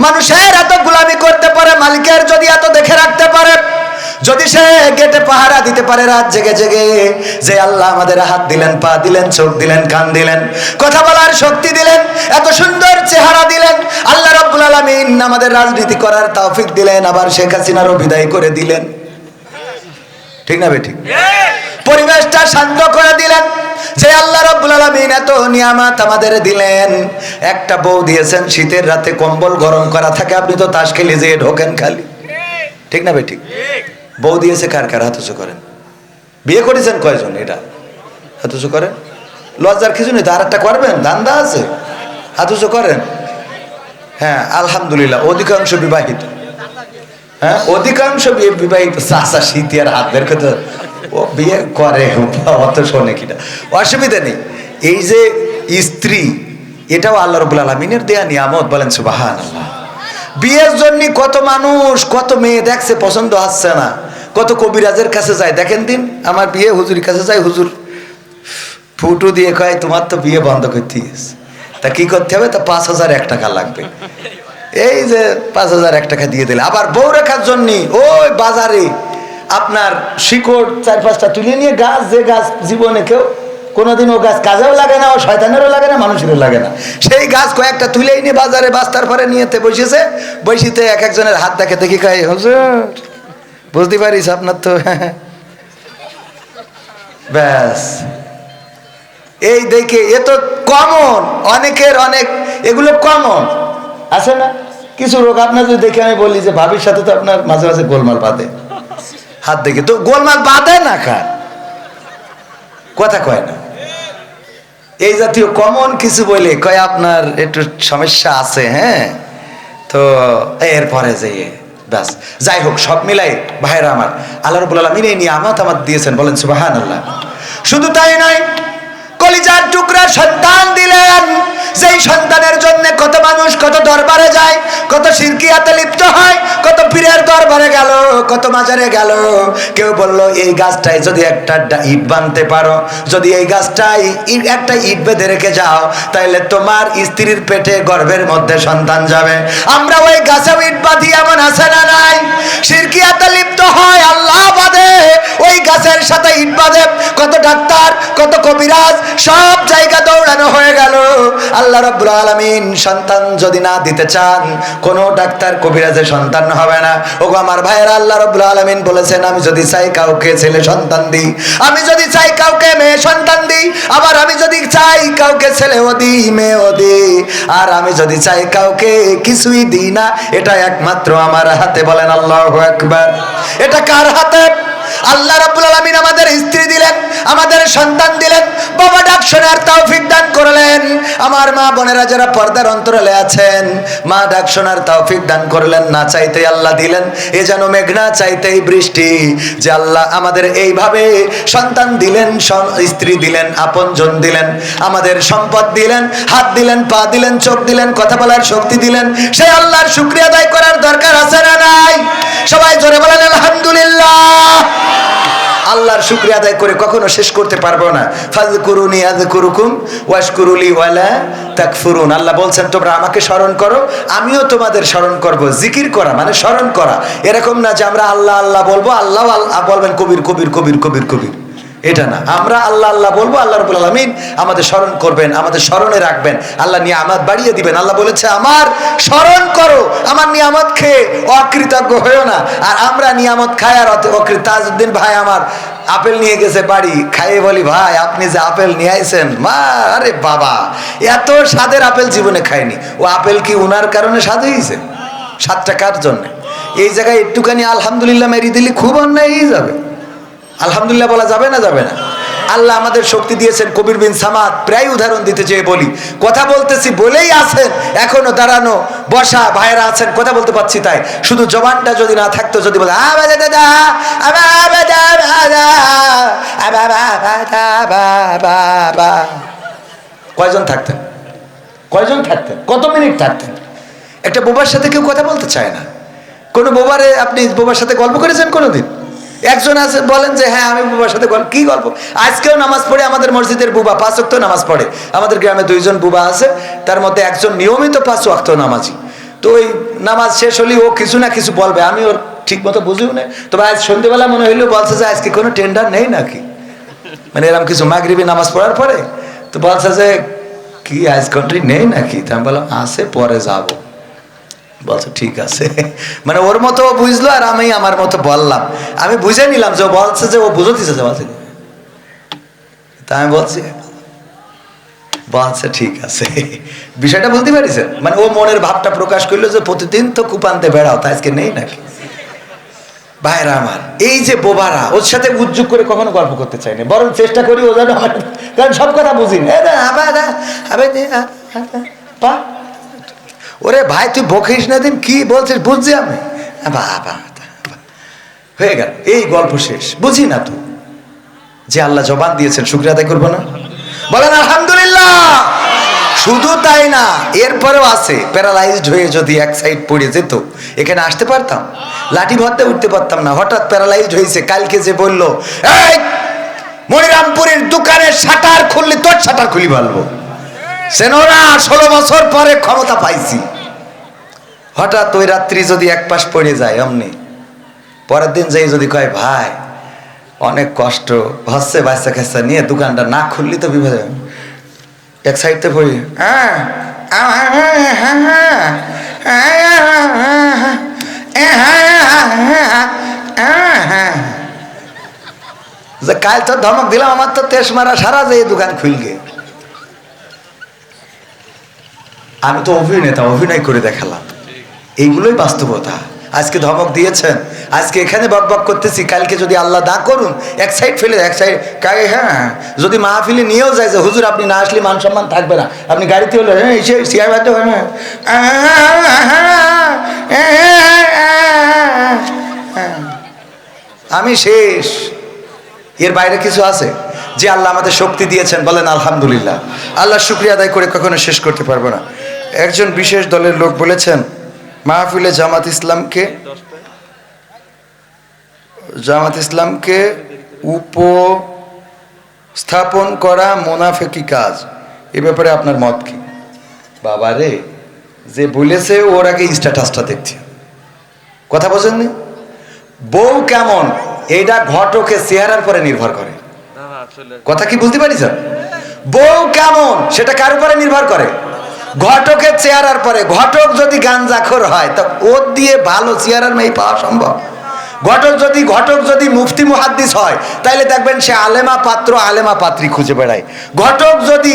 মানুষের এত গোলামি করতে পারে, মালিকের যদি এত দেখে রাখতে পারে, যদি সে গেটে পাহারা দিতে পারে রাত জেগে জেগে, যে আল্লাহ আমাদের হাত দিলেন, পা দিলেন, চোখ দিলেন, কান দিলেন, কথা বলার শক্তি দিলেন, এত সুন্দর চেহারা দিলেন, আল্লাহ রাব্বুল আলামিন আমাদের রাজনীতি করার তৌফিক দিলেন, আবার শেখ হাসিনারও বিদায় করে দিলেন। ঠিক না বেঠিক? পরিবেশটা শান্ত করে দিলেন, যে আল্লাহ রাব্বুল আলামিন এত নিয়ামত আমাদের দিলেন। একটা বউ দিয়েছেন, শীতের রাতে কম্বল গরম করা থাকে, আপনি তো তাস খেলে যেয়ে ঢোকেন খালি। ঠিক না বেঠিক? বউ দিয়েছে কার কার? হাত উঁচু করেন। বিয়ে করেছেন কয়জন? এটা হাত উঁচু করেন। লজ্জার কিছু নেই তো, আর একটা করবেন, ধান্দা আছে। হাত উঁচু করেন। হ্যাঁ, আলহামদুলিল্লাহ অধিকাংশ বিবাহিত। হ্যাঁ, অধিকাংশ বিবাহিত। চাষা শীতে আর হাত বের করতে, ও বিয়ে করে, অত শোনে কিনা, অসুবিধা নেই। এই যে স্ত্রী, এটাও আল্লাহ রাব্বুল আলামিনের দেয়া নিয়ামত, বলেন সুবহানাল্লাহ। বিয়ের জন্য কত মানুষ, কত মেয়ে দেখছে, পছন্দ হচ্ছে না, কত কবিরাজের কাছে যায়। দেখেন দিন আমার বিয়ে, হুজুরের কাছে যায়, হুজুর ফুটো দিয়ে কয় তোমার তো বিয়ে বন্ধ করতে গেছে। তা কি করতে হবে? তা 5,001 টাকা লাগবে। এই যে 5,001 টাকা দিয়ে দিলে, আবার বউ রেখার জন্য ওই বাজারে আপনার শিকড় 4-5টা তুলে নিয়ে, গাছ, যে গাছ জীবনে কেউ কোনোদিন ও গাছ কাজেও লাগে না, ও শয়তানেরও লাগে না, মানুষেরও লাগে না, সেই গাছ কয়েকটা তুলেই নিয়ে বাজারে বাস্তার পরে নিয়েতে বসেছে। বসিতে এক একজনের হাত দেখে দেখি কয়, হুজুর বুঝতে পারিস আপনার তো ব্যাস। এই দেখে এ তো কমন, অনেকের অনেক এগুলো কমন আছে না? কিছু রোগ আপনার যদি দেখে আমি বলি যে ভাবির সাথে তো আপনার মাঝে মাঝে গোলমাল বাঁধে, হাত দেখে তো গোলমাল বাঁধে না, খায় কথা কয় না। এই জাতীয় কমন কিছু বলে কয় আপনার একটু সমস্যা আছে, হ্যাঁ তো এরপরে যে ব্যাস। যাই হোক, সব মিলাই ভাইরা আমার, আল্লাহ রাব্বুল আলামিন এই নিয়ামত আমাদের দিয়েছেন, বলেন সুবহানাল্লাহ। শুধু তাই নয়, কলিজার টুকরা সন্তান দিলেন, যেই সন্তানের জন্য কত মানুষ কত দরবারে যায়, কত শিরকিয়াতে লিপ্ত হয়, কত পীরের দরবারে গেল, কত মাজারে গেল। কেউ বলল এই গাছটায় যদি একটা ইট বাঁধতে পারো, যদি এই গাছটায় একটা ইট বেঁধে রেখে যাও, তাহলে তোমার স্ত্রীর পেটে গর্ভের মধ্যে সন্তান যাবে। আমরা ওই গাছে ইট বাঁধি, এমন আছে না নাই? শিরকিয়াতে লিপ্ত হয়, আল্লাহ বাদে ওই গাছের সাথে ইট বাঁধে। কত ডাক্তার, কত কবিরাজ, সব জায়গা দৌড়ানো হয়ে গেল। আল্লাহ রাব্বুল আলামিন সন্তান যদি না দিতে চান, কোন ডাক্তার কবিরাজের সন্তান হবে না। ওগো আমার ভাইয়েরা, আল্লাহ রাব্বুল আলামিন বলেছেন, আমি যদি চাই কাউকে ছেলে সন্তান দিই, আমি যদি চাই কাউকে মেয়ে সন্তান দিই, আবার আমি যদি চাই কাউকে ছেলেও দিই মেয়েও দিই, আর আমি যদি চাই কাউকে কিছুই দিই না, এটা একমাত্র আমার হাতে। বলেন আল্লাহু আকবার। এটা কার হাতে? আল্লাহ রাব্বুল আলামিন আমাদের স্ত্রী দিলেন, আমাদের সন্তান দিলেন, বাবা ডাক শোনার তৌফিক দান করলেন। আমার মা বোনেরা যারা পর্দার অন্তরালে আছেন, মা ডাক শোনার তৌফিক দান করলেন। না চাইতেই আল্লাহ দিলেন, এ যেন মেঘ না চাইতেই বৃষ্টি। যে আল্লাহ আমাদের এইভাবে সন্তান দিলেন, স্ত্রী দিলেন, আপনজন দিলেন, আমাদের সম্পদ দিলেন, হাত দিলেন, পা দিলেন, চোখ দিলেন, কথা বলার শক্তি দিলেন, সেই আল্লাহর শুকরিয়া আদায় করার দরকার আছে না নাই? সবাই জোরে বলেন আলহামদুলিল্লাহ। আল্লাহর শুকরিয়া আদায় করে কখনো শেষ করতে পারবো না। ফাযকুরুনি আযকুরুকুম ওয়াশকুরুলি ওয়ালা তাকফুরুন। আল্লাহ বলছেন, তোমরা আমাকে স্মরণ করো, আমিও তোমাদের স্মরণ করব। জিকির করা মানে স্মরণ করা, এরকম না যে আমরা আল্লাহ আল্লাহ বলবো, আল্লাহ বলবেন কবির কবির কবির কবির কবির, এটা না। আমরা আল্লাহ আল্লাহ বলবো, আল্লাহ রাব্বুল আলামিন আমাদের স্মরণ করবেন, আমাদের স্মরণে রাখবেন, আল্লাহ নিয়ামত বাড়িয়ে দিবেন। আল্লাহ বলেছে, আমার স্মরণ করো, আমার নিয়ামত খেয়ে অকৃতজ্ঞ হয়েও না। আর আমরা নিয়ামত খাই আর অকৃতজ্ঞ। তাজউদ্দিন ভাই আমার আপেল নিয়ে গেছে বাড়ি, খাইয়ে বলি, ভাই আপনি যে আপেল নিয়ে আইছেন, মা আরে বাবা এত স্বাদের আপেল জীবনে খায়নি। ও আপেল কি উনার কারণে স্বাদ হয়েছে? স্বাদটা কার জন্য? এই জায়গায় একটুখানি আলহামদুলিল্লাহ মেরি দিলি খুব অন্যায় হয়ে যাবে। আলহামদুলিল্লাহ বলা যাবে না? যাবে না। আল্লাহ আমাদের শক্তি দিয়েছেন। কবির বিন সামাদ প্রায় উদাহরণ দিতে চেয়ে বলি, কথা বলতেছি বলেই আছেন, এখনো দাঁড়ানো বসা ভাইরা আছেন, কথা বলতে পারছি তাই। শুধু জবানটা যদি না থাকতো, যদি বলে কয়জন থাকতেন? কয়জন থাকতেন? কত মিনিট থাকতেন? একটা বোবার সাথে কেউ কথা বলতে চায় না। কোনো বোবারে আপনি বোবার সাথে গল্প করেছেন কোনোদিন? একজন আছে বলেন যে হ্যাঁ আমি বুবার সাথে গল্প, কি গল্প? আজকেও নামাজ পড়ে আমাদের মসজিদের বুবা 5 ওয়াক্ত নামাজ পড়ে। আমাদের গ্রামে 2 জন বুবা আছে, তার মধ্যে একজন নিয়মিত 5 ওয়াক্ত নামাজি। তো ওই নামাজ শেষ হলেই ও কিছু না কিছু বলবে, আমি ওর ঠিক মতো বুঝিও না। তবে আজ সন্ধ্যেবেলা মনে হইলো বলছে যে আজকে কোনো টেন্ডার নেই নাকি, মানে এরকম কিছু মাগরিবি নামাজ পড়ার পরে তো বলছে যে কি আজ কন্ট্রি নেই নাকি? তা আমি বললাম আছে, পরে যাবো। বলছে ঠিক আছে, মানে ওর মতো বুঝলো আর আমি আমার মতো বললাম। আমি বুঝে নিলাম যে ও বলছে যে ও বুঝতেছে যে বলছে, তা আমি বলছি বলছে ঠিক আছে। বিষয়টা বলতে পারিস? মানে ও মনের ভাবটা প্রকাশ করলো যে প্রতিদিন তো কুপান্তে বেড়াও, তা আজকে নেই নাকি? ভাইরা আমার, এই যে বোবারা, ওর সাথে উদ্যোগ করে কখনো গল্প করতে চাই না, বরং চেষ্টা করি ও যেন আমার, কারণ সব কথা বুঝি না। ওরে ভাই তুই বকিস না, দিন কি বলছিস বুঝছি আমি, বাবা হয়ে গেল, এই গল্প শেষ। বুঝি না তো যে আল্লাহ জবান দিয়েছেন, শুকরিয়া আদায় করবো না? বলেন আলহামদুলিল্লাহ। শুধু তাই না, এরপরেও আছে, প্যারালাইজড হয়ে যদি এক সাইড পড়ে যেত, এখানে আসতে পারতাম? লাঠি ভরতে উঠতে পারতাম না। হঠাৎ প্যারালাইজড হয়েছে, কালকে যে বললো এই মনিরামপুরের দোকানের শাটার খুললি, তোর শাটার খুলি বলবো, সেনোরা 16 বছর পরে ক্ষমতা পাইছি। হঠাৎ ওই রাত্রি যদি এক পাশ পড়ে যায়, অমনি পরের দিন যাই যদি কয় ভাই অনেক কষ্ট হচ্ছে, বাচ্চা কাচ্চা নিয়ে দোকানটা না খুললি তো বিপদ, এক সাইডতে পড়ি, যে কাল তো ধমক দিলাম, আমার তো তেজ মারা সারা যে দোকান খুলগে। আমি তো অভিনেতা, অভিনয় করে দেখালাম। এইগুলোই বাস্তবতা। আজকে ধমক দিয়েছেন, আজকে এখানে বক বক করতেছি, কালকে যদি আল্লাহ না করুন এক সাইড ফেলে এক সাইড কাকে, হ্যাঁ যদি মাহফিলে নিয়েও যায় যে হুজুর আপনি না আসলে মান সম্মান থাকবে না, আপনি গাড়িতে হলে হ্যাঁ এসে শেয়ার বাধ্য হয় না, আমি শেষ। এর বাইরে কিছু আছে? যে আল্লাহ আমাদের শক্তি দিয়েছেন বলেন আলহামদুলিল্লাহ। আল্লাহর শুকরিয়া আদায় করে কখনো শেষ করতে পারবো না। একজন বিশেষ দলের লোক বলেছেন মাহফিলে জামাত ইসলামকে উপস্থাপন করা মুনাফিকি কাজ, এ ব্যাপারে আপনার মত কি? বাবা রে, যে বলেছে ওর আগে স্ট্যাটাসটা দেখছি, কথা বোঝেননি? বউ কেমন এইটা ঘটকের চেহারার পরে নির্ভর করে, কথা কি বুঝতে পারিস? বউ কেমন সেটা কার উপরে নির্ভর করে? ঘটকের চেহারার পরে। ঘটক যদি গাঞ্জাখোর হয় তা ওর দিয়ে ভালো চেহারার মেয়ে পাওয়া সম্ভব? ঘটক যদি মুফতি মুহাদ্দিস হয় তাইলে দেখবেন সে আলেমা পাত্র আলেমা পাত্রী খুঁজে বেড়ায়। ঘটক যদি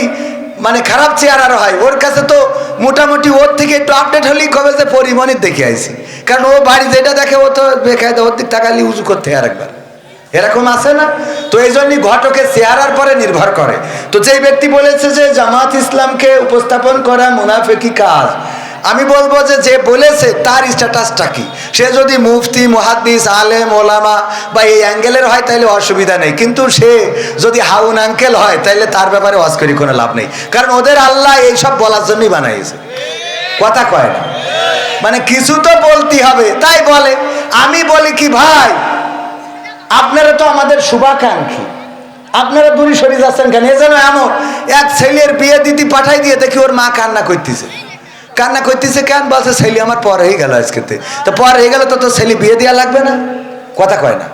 মানে খারাপ চেহারার হয়, ওর কাছে তো মোটামুটি ওর থেকে একটু আপডেট হলেই কবে যে পরিমণির দেখে আইছি, কারণ ও বাড়ি যেটা দেখে ও তো বেকায়দা ওর দিক তাকালি উঁচু করতে আর একবার, এরকম আছে না? তো এই জন্যই ঘটকের চেহারার পরে নির্ভর করে। তো যেই ব্যক্তি বলেছে যে জামাত ইসলামকে উপস্থাপন করা মুনাফিকি কাজ, আমি বলবো যে যে বলেছে তার স্ট্যাটাসটা কি? সে যদি মুফতি মুহাদ্দিস আলেম ওলামা বা এই অ্যাঙ্গেলের হয় তাহলে অসুবিধা নেই, কিন্তু সে যদি হাউন আঙ্কেল হয় তাহলে তার ব্যাপারে ওয়াজ করি কোনো লাভ নেই, কারণ ওদের আল্লাহ এইসব বলার জন্যই বানাইছে, কথা কয় না? মানে কিছু তো বলতে হবে, তাই বলে। আমি বলি কি ভাই, আপনারা তো আমাদের শুভাকাঙ্ক্ষী, আপনারা দূরে সরে যাচ্ছেন কেন? এ যেন এমন এক ছেলের বিয়ে দিতে পাঠাই দিয়ে দেখি ওর মা কান্না করতেছে কেন? বলছে ছেলে আমার পর হয়ে গেল আজকেতে। তো পর হয়ে গেল তো ছেলে বিয়ে দেওয়া লাগবে না, কথা কয় না?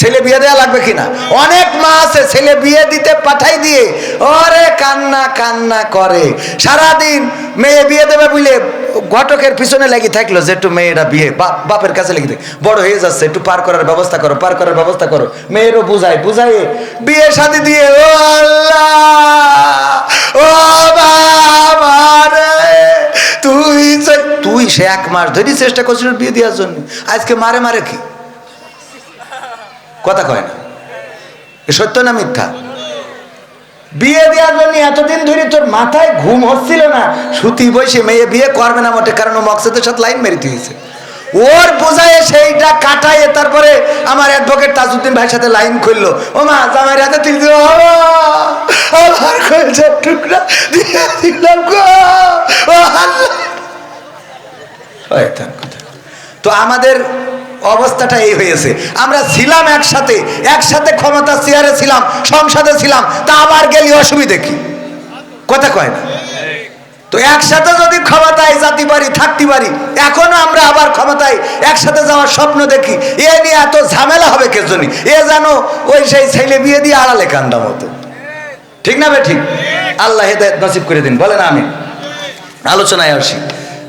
ছেলে বিয়ে দেওয়া লাগবে কিনা? অনেক মা আছে ছেলে বিয়ে দিতে পাঠাই দিয়ে ওরে কান্না করে সারাদিন। মেয়ে বিয়ে দেবে বুঝলে ঘটকের পিছনে লেগে থাকলো যে একটু মেয়েরা বিয়ে বাপের কাছে লেগে থাকে, বড় হয়ে যাচ্ছে একটু পার করার ব্যবস্থা করো। মেয়েরও বুঝায় বিয়ে শাদী দিয়ে ও আল্লাহ ও বাবা রে, তুই সে 1 মাস ধরে চেষ্টা করছিল বিয়ে দেওয়ার জন্য, আজকে মারে কি, কথা কয় না? সত্য না মিথ্যা? বিয়ে দেওয়ার জন্য এতদিন ধরে তোর মাথায় ঘুম হচ্ছিল না, সুতি বসে মেয়ে বিয়ে করবে না মোটে, কারণ ও মকসদের সাথে লাইন মেরিতে হয়েছে। ওর বোঝায় সেইটা কাটাইয়ে তারপরে আমার অ্যাডভোকেট তাজউদ্দিন ভাইয়ের সাথে লাইন খুললো, ও মা জামাইয়ের হাতে তুই আমার কয়েকটা টুকরা দিয়ে দিলাম গো আল্লাহ। তো আমাদের অবস্থাটা এই হয়েছে, আমরা ছিলাম একসাথে ক্ষমতা চেয়ারে ছিলাম, সংসদে ছিলাম, তা আবার গেলি অসুবিধে কি, কথা কয় না? তো একসাথে যদি ক্ষমতায় যেতে পারি থাকতে পারি, এখনো আমরা আবার ক্ষমতায় একসাথে যাওয়ার স্বপ্ন দেখি, এ নিয়ে এত ঝামেলা হবে কে জন্য? এ যেন ওই সেই ছেলে বিয়ে দিয়ে আড়ালে কান্দা মতো, ঠিক না? ঠিক। আল্লাহ হেদায়েত নসিব করে দিন, বলেন আমিন। আলোচনায় আসি,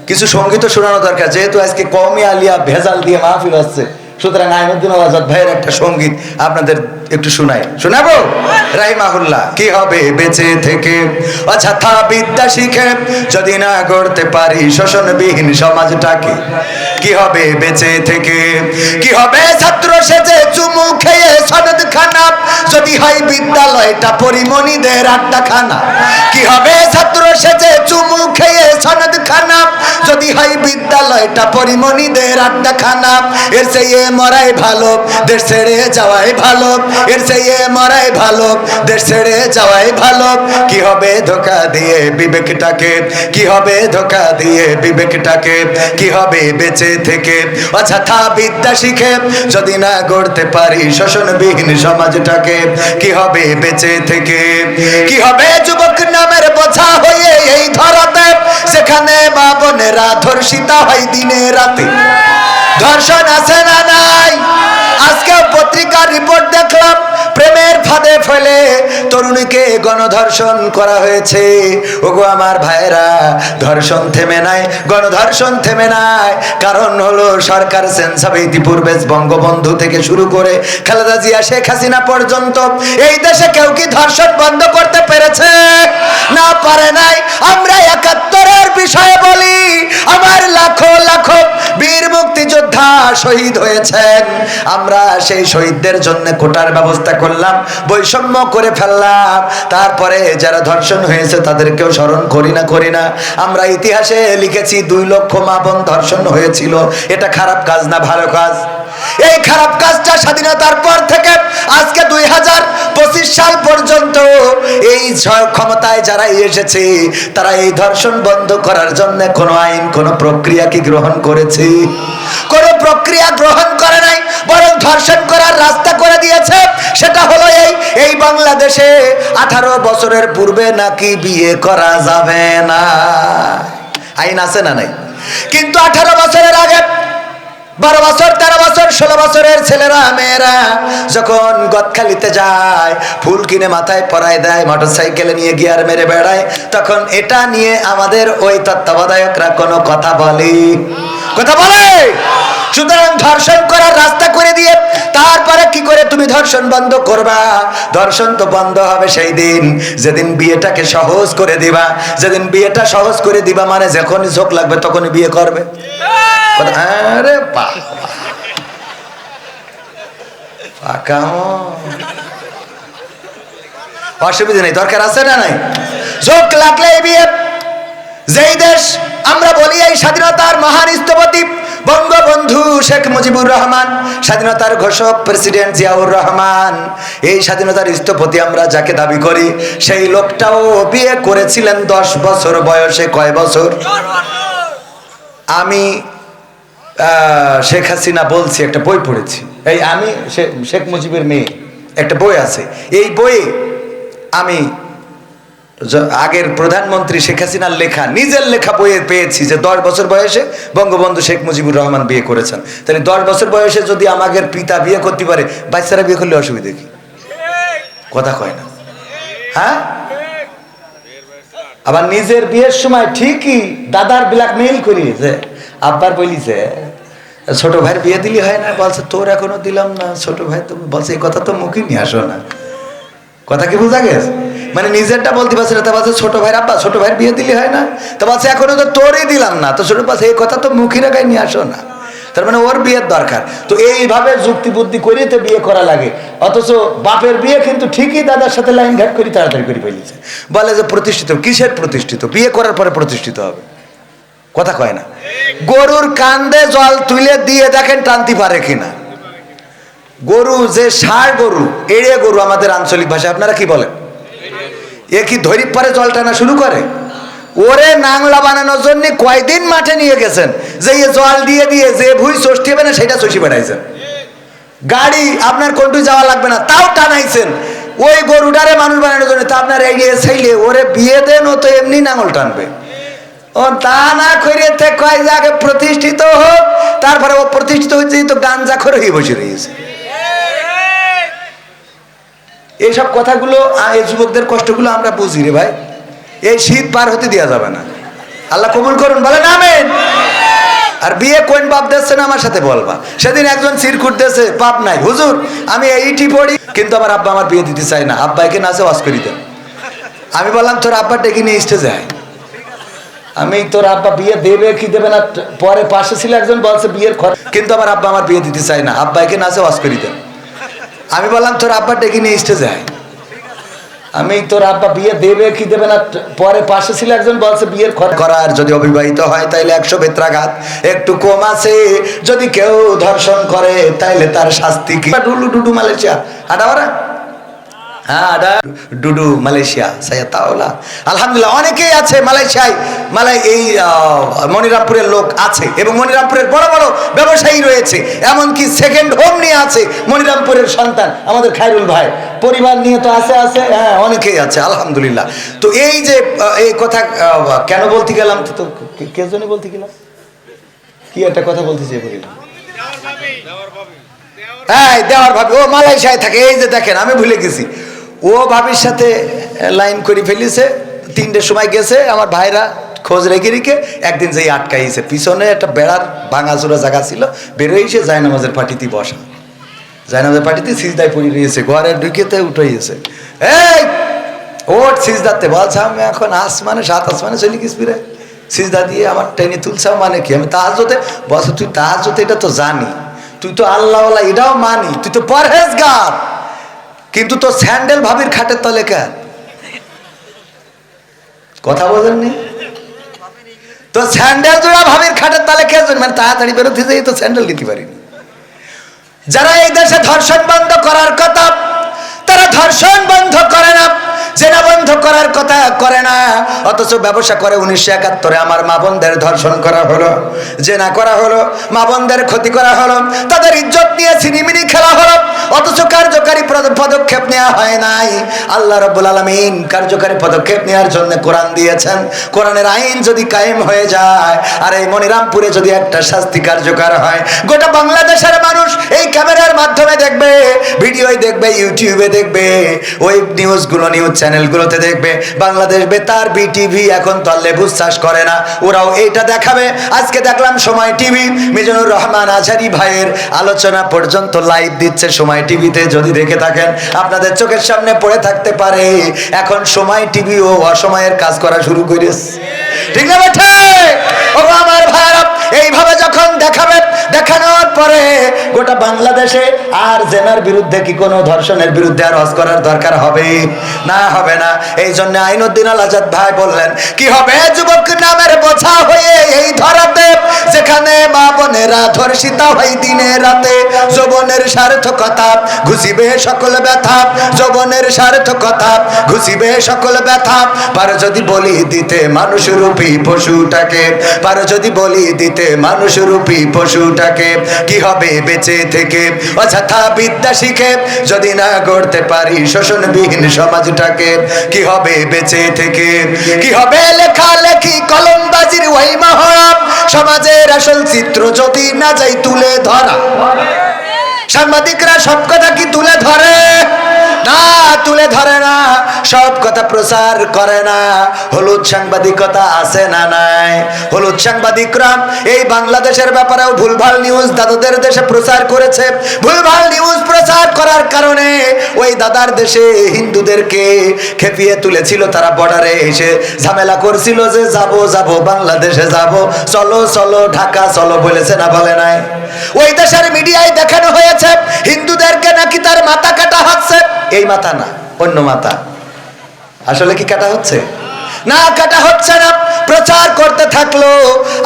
কিছু সঙ্গীত শোনানো দরকার, যেহেতু আজকে কওমি আলিয়া ভেজাল দিয়ে মাহফিল হচ্ছে, সুতরাং আইনুদ্দিন আজাদ ভাইয়ের একটা সঙ্গীত আপনাদের একটু শোনাবো। রাহিমাহুল্লাহ। কি হবে বেঁচে থেকে অযথা বিদ্যা শিখে যদি না গড়তে পারি শোষণবিহীন সমাজটাকে? কি হবে বেঁচে থেকে, কি হবে ছাত্র সেজে চুমু খেয়ে সনদ খানা যদি হয় বিদ্যালয়টা পরিমণিদের আড্ডাখানা? কি হবে ছাত্র সেজে চুমু খেয়ে সনদ খানা যদি হয় বিদ্যালয়টা পরিমণিদের আড্ডাখানা? এর চেয়ে মরাই ভালো দেশ ছেড়ে যাওয়াই ভালো, এর চেয়ে মরাই ভালো দেশ ছেড়ে যাওয়াই ভালো। কি হবে ধোঁকা দিয়ে বিবেকটাকে, কি হবে ধোঁকা দিয়ে বিবেকটাকে? কি হবে বেঁচে থেকে অযথা বিদ্যা শিখে যদি না গড়তে পারি শোষণবিহীন সমাজটাকে? কি হবে বেঁচে থেকে, কি হবে যুবক নামের বোঝা হয়ে এই ধরাতে, সেখানে মা বোনেরা ধর্ষিতা হয় দিনে রাতে? ধর্ষণ আছে না নাই? আজকে পত্রিকার রিপোর্ট দেখলাম, প্রেমের ফাঁদে ফেলে তরুণীকে গণধর্ষণ করা হয়েছে। ওগো আমার ভাইরা, ধর্ষণ থেমে নাই, গণধর্ষণ থেমে নাই। কারণ হলো সরকার চেঞ্জ হবে। ইতিপূর্বে বঙ্গবন্ধু থেকে শুরু করে খালেদা জিয়া, শেখ হাসিনা পর্যন্ত এই দেশে কেউ কি ধর্ষণ বন্ধ করতে পেরেছে? না পারে নাই। আমরা ৭১-এর বিষয়ে বলি, আমার লাখো লাখো বীর মুক্তিযোদ্ধা শহীদ হয়েছেন। আমরা সেই শহীদদের জন্য কোটার ব্যবস্থা করলাম, বৈষম্য করে ফেললাম। তারপরে যারা ধর্ষণ হয়েছে তাদেরকেও স্মরণ করি না। আমরা ইতিহাসে লিখেছি 2 লক্ষ মা বোন ধর্ষণ হয়েছিল। এটা খারাপ কাজ না ভালো কাজ? এই খারাপ কাজটা স্বাধীনতার পর থেকে আজকে 2025 সাল পর্যন্ত এই ক্ষমতায় যারা এসেছে তারা এই ধর্ষণ বন্ধ করার জন্য কোনো আইন, কোনো প্রক্রিয়া কি গ্রহণ করেছে? কোনো প্রক্রিয়া গ্রহণ করে নাই, বরং ধর্ষণ করার রাস্তা করে দিয়েছে। সেটা হলো এই বাংলাদেশে 18 বছরের পূর্বে নাকি বিয়ে করা যাবে না। আইন আছে না নাই? কিন্তু 18 বছরের আগে 12 বছর, 13 বছর, 16 বছরের ছেলেরা মেয়েরা যখন গদখালিতে যায়, ফুল কিনে মাথায় পরায় দেয়, মোটরসাইকেলে নিয়ে গিয়ার মেরে বেড়ায়, তখন এটা নিয়ে আমাদের ওই তত্ত্বাবধায়করা কোনো কথা বলে? সুতরাং ধর্ষণ করার রাস্তা করে দিয়ে তারপরে কি করে তুমি ধর্ষণ বন্ধ করবা? ধর্ষণ তো বন্ধ হবে সেই দিন যেদিন বিয়েটাকে সহজ করে দিবা। যেদিন বিয়েটা সহজ করে দিবা মানে যখনই ঝোঁক লাগবে তখনই বিয়ে করবে। আরে অসুবিধা নেই, দরকার আছে না নাই? ঝোঁক লাগলে বিয়ে। যেই দেশ আমরা বলি এই স্বাধীনতার মহান স্থপতি বঙ্গবন্ধু শেখ মুজিবুর রহমান, স্বাধীনতার ঘোষক প্রেসিডেন্ট জিয়াউর রহমান, এই স্বাধীনতার স্থপতি আমরা যাকে দাবি করি, সেই লোকটাও বিয়ে করেছিলেন 10 বছর বয়সে। কয় বছর? আমি শেখ হাসিনা বলছি, একটা বই পড়েছি, এই আমি শেখ মুজিবের মেয়ে, একটা বই আছে। এই বইয়ে আমি আগের প্রধানমন্ত্রী শেখ হাসিনার লেখা, নিজের লেখা বইয়ে পেয়েছি যে 10 বছর বয়সে বঙ্গবন্ধু শেখ মুজিবুর রহমান বিয়ে করেছেন। তাহলে 10 বছর বয়সে যদি আমাদের পিতা বিয়ে করতে পারে, বাচ্চারা বিয়ে করলে অসুবিধা কি? কথা কয় না, হ্যাঁ? আবার নিজের বিয়ের সময় ঠিকই দাদার ব্ল্যাকমেইল করি যে আব্বার বলিছে ছোট ভাইয়ের বিয়ে দিলি হয় না, বলছে তোর এখনো দিলাম না, ছোট ভাই তো বলছে এই কথা তো মুখে নিয়ে আসো না। কথা কি বুঝা গেছে? মানে নিজেরটা বলতে পারছে না, তা বলছে ছোট ভাইয়ের আব্বা ছোট ভাইয়ের বিয়ে দিলি হয় না, তা বলছে এখনো তো তোরই দিলাম না, তো ছোট বলছে এই কথা তো মুখে রেখায় নিয়ে আসো না। তার মানে ওর বিয়ের দরকার। তো এইভাবে যুক্তি বুদ্ধি করিয়ে তো বিয়ে করা লাগে। অথচ বাপের বিয়ে কিন্তু ঠিকই দাদার সাথে লাইন ঘাট করি তাড়াতাড়ি করে ফেলেছে। বলে যে প্রতিষ্ঠিত, কিসের প্রতিষ্ঠিত? বিয়ে করার পরে প্রতিষ্ঠিত হবে। কথা কয় না। গরুর কান্দে জল তুলে দিয়ে দেখেন টানতে পারে কিনা। গরু যে ষাঁড় গরু, এড়ে গরু আমাদের আঞ্চলিক ভাষা, আপনারা কি বলেন? এ কি ধরি পারে জল টানা শুরু করে? ওরে নাংলা বানানোর জন্য কয়দিন মাঠে নিয়ে গেছেন যে জল দিয়ে দিয়ে যে ভুই ষষ্ঠী হবে না সেটা চষি বেড়াইছেন। গাড়ি আপনার কোনটু যাওয়া লাগবে না তাও টানাইছেন ওই গরুটারে মানুষ বানানোর জন্য। তা আপনার এগিয়ে চাইলে ওরে বিয়ে দেন, ও তো এমনি নাঙল টানবে। ও তা না করে কয় যে আগে প্রতিষ্ঠিত হোক, তারপরে ও প্রতিষ্ঠিত হচ্ছে তো গাঞ্জা করে বসে রয়েছে। এইসব কথাগুলো, এই যুবকদের কষ্টগুলো আমরা বুঝি রে ভাই। এই শীত পার হতে দেওয়া যাবে না। আল্লাহ কবুল করুন, বলেন আমিন। আর বিয়ে কোন বাপ দিচ্ছে না আমার সাথে বলবা। সেদিন একজন চিরকুট দিয়েছে, পাপ নাই হুজুর আমি এইটি পড়ি কিন্তু আমার আব্বা আমার বিয়ে দিতে চাই না, আব্বাইকে নাচে ওয়াজ করি দেন। আমি বললাম তোর আব্বা ডেকে নিয়ে স্টেজে আয়। আমি তোর আব্বা বিয়ে দেবে কি দেবে না, পরে পাশে ছিল একজন বলছে বিয়ের কিন্তু আমার আব্বা আমার বিয়ে দিতে চাই না, আব্বাইকে নাচে ওয়াজ করি দেন। আমি বললাম তোর আব্বা ডেকে নিয়ে স্টেজে আয়। আমি তোর আব্বা বিয়ে দেবে কি দেবে না, পরে পাশে ছিল একজন বলছে বিয়ের করার যদি অবিবাহিত হয় তাইলে 100 বেত্রাঘাত একটু কম আছে, যদি কেউ ধর্ষণ করে তাইলে তার শাস্তি কি? ডুডু মালয়েশিয়া আডাওয়ারা, হ্যাঁ ডুডু মালয়েশিয়া সাইয়াতাওলা। আলহামদুলিল্লাহ অনেকেই আছে মালয়েশিয়ায়, এই মনিরামপুরের লোক আছে এবং মনিরামপুরের বড় বড় ব্যবসায়ী রয়েছে, এমনকি সেকেন্ড হোম নিয়ে আছে মনিরামপুরের সন্তান আমাদের খায়রুল ভাই, পরিবার নিয়ে তো আছে, হ্যাঁ অনেকেই আছে আলহামদুলিল্লাহ। তো এই যে এই কথা কেন বলতে গেলাম, তো কে জন্য বলতে গেলাম, কি একটা কথা বলতে চেয়ে বলিলাম, হ্যাঁ দেওয়ার ভাবি ও মালয়েশিয়ায় থাকে। এই যে দেখেন আমি ভুলে গেছি, ও ভাবির সাথে লাইন করে ফেলিছে, 3টের সময় গেছে, আমার ভাইরা খোঁজ রেখে রেখে একদিন যেই আটকাইছে, পিছনে একটা বেড়ার ভাঙাচোরা জায়গা ছিল, বেরোইছে জায়নামাজের পাটিতে বসা, জায়নামাজের পাটিতে সিজদায় পড়ে রয়েছে, ঘরে ঢুকেতে উঠেছে, এই ওট সিজদাতে বলছে আমি এখন আসমানে, সাত আসমানে চলি গেছি রে, সিজদা দিয়ে আমার টেনে তুলছাও মানে কি? আমি তাহাজ্জুদে বলছে তুই তাহাজ্জুদে এটা তো জানি, তুই তো আল্লাহওয়ালা এটাও মানি, তুই তো পরহেজগার, কিন্তু তোর স্যান্ডেল ভাবির খাটের তলে কেন? কথা বলেননি? তো স্যান্ডেল জোড়া ভাবির খাটের তলে কে? মানে তাড়াতাড়ি বেরোতে যাই তো স্যান্ডেল নিতে পারিনি। যারা এই দেশে ধর্ষণ বন্ধ করার কথা তারা ধর্ষণ বন্ধ করে না, জেনা বন্ধ করার কথা করে না, অথচ ব্যবসা করে। 1971 আমার মা বোনদের ধর্ষণ করা হলো, জেনা করা হলো, মা বোনদের ক্ষতি করা হলো, তাদের ইজ্জত নিয়ে ছিনিমিনি খেলা হলো, অথচ কার্যকারী পদক্ষেপ নেওয়া হয় নাই। আল্লাহ রাব্বুল আলামিন কার্যকারী পদক্ষেপ নেওয়ার জন্য কোরআন দিয়েছেন। কোরআনের আইন যদি কায়েম হয়ে যায় আর এই মনিরামপুরে যদি একটা শাস্তি কার্যকর হয়, গোটা বাংলাদেশের মানুষ এই ক্যামেরার মাধ্যমে দেখবে, ভিডিওই দেখবে, ইউটিউবে দেখবে, ওই নিউজগুলো, নিউজ চ্যানেলগুলোতে দেখবে। বাংলাদেশ বেতার বিটিভি এখন তো লেবুস চাষ করে না, ওরাও এইটা দেখাবে। আজকে দেখলাম সময় টিভি মিজানুর রহমান আজহারি ভাইয়ের আলোচনা পর্যন্ত লাইভ দিচ্ছে সময় টিভিতে। যদি দেখে থাকেন আপনাদের চোখের সামনে পড়ে থাকতে পারে এখন সময় টিভিও অসময়ের কাজ করা শুরু করেছে। ঠিক না বেঠে? ও আমার ভাইরা, এইভাবে যখন দেখাবে, দেখানোর পরে গোটা বাংলাদেশে আর জেনার বিরুদ্ধে কি কোনো ধর্ষণের বিরুদ্ধে আর ওয়াজ করার দরকার হবে না? হবে না। এই জন্য আইনুদ্দিন আল আজাদ ভাই বললেন, কি হবে যুবক নামের বোঝা হয়ে এই ধরাতে, যেখানে মা বোনেরা ধর্ষিতা হয় দিনে রাতে। যৌবনের সার্থকতা ঘুষিবে সকল ব্যথা, যৌবনের সার্থকতা ঘুষিবে সকল ব্যথা। পারো যদি বলি দিতে মানুষ রূপী পশুটাকে, পারো যদি বলি দিতে মানুষ রূপী পশুটাকে, কি হবে বেঁচে থেকে অযথা বিদ্যা শিখে যদি না গড়তে পারি শোষণবিহীন সমাজটাকে? কি হবে বেঁচে থেকে? কি হবে লেখালেখি কলমবাজির ওই মহড়া, সমাজের আসল চিত্র যদি না যাই তুলে ধরা? সাংবাদিকরা সব কথা কি তুলে ধরে? না, তুলে ধরে না, সব কথা প্রচার করে না। হলুদ সাংবাদিকতা আছে না নাই? হলুদ সাংবাদিকরা এই বাংলাদেশের ব্যাপারেও ভুলভাল নিউজ দাদাদের দেশে প্রচার করেছে। ভুলভাল নিউজ প্রচার করার কারণে ওই দাদার দেশে হিন্দুদেরকে খেপিয়ে তুলেছিল। তারা বর্ডারে এসে ঝামেলা করছিল যে যাব যাব বাংলাদেশে যাব, চলো চলো ঢাকা চলো, বলেছে না বলে নাই? ওই দেশের মিডিয়ায় দেখানো হয়েছে হিন্দুদেরকে নাকি তার মাথা কাটা হচ্ছে। এই মাথা না, অন্য মাথা। আসলে কি কাটা হচ্ছে? না, কাটা হচ্ছে না। প্রচার করতে থাকলো।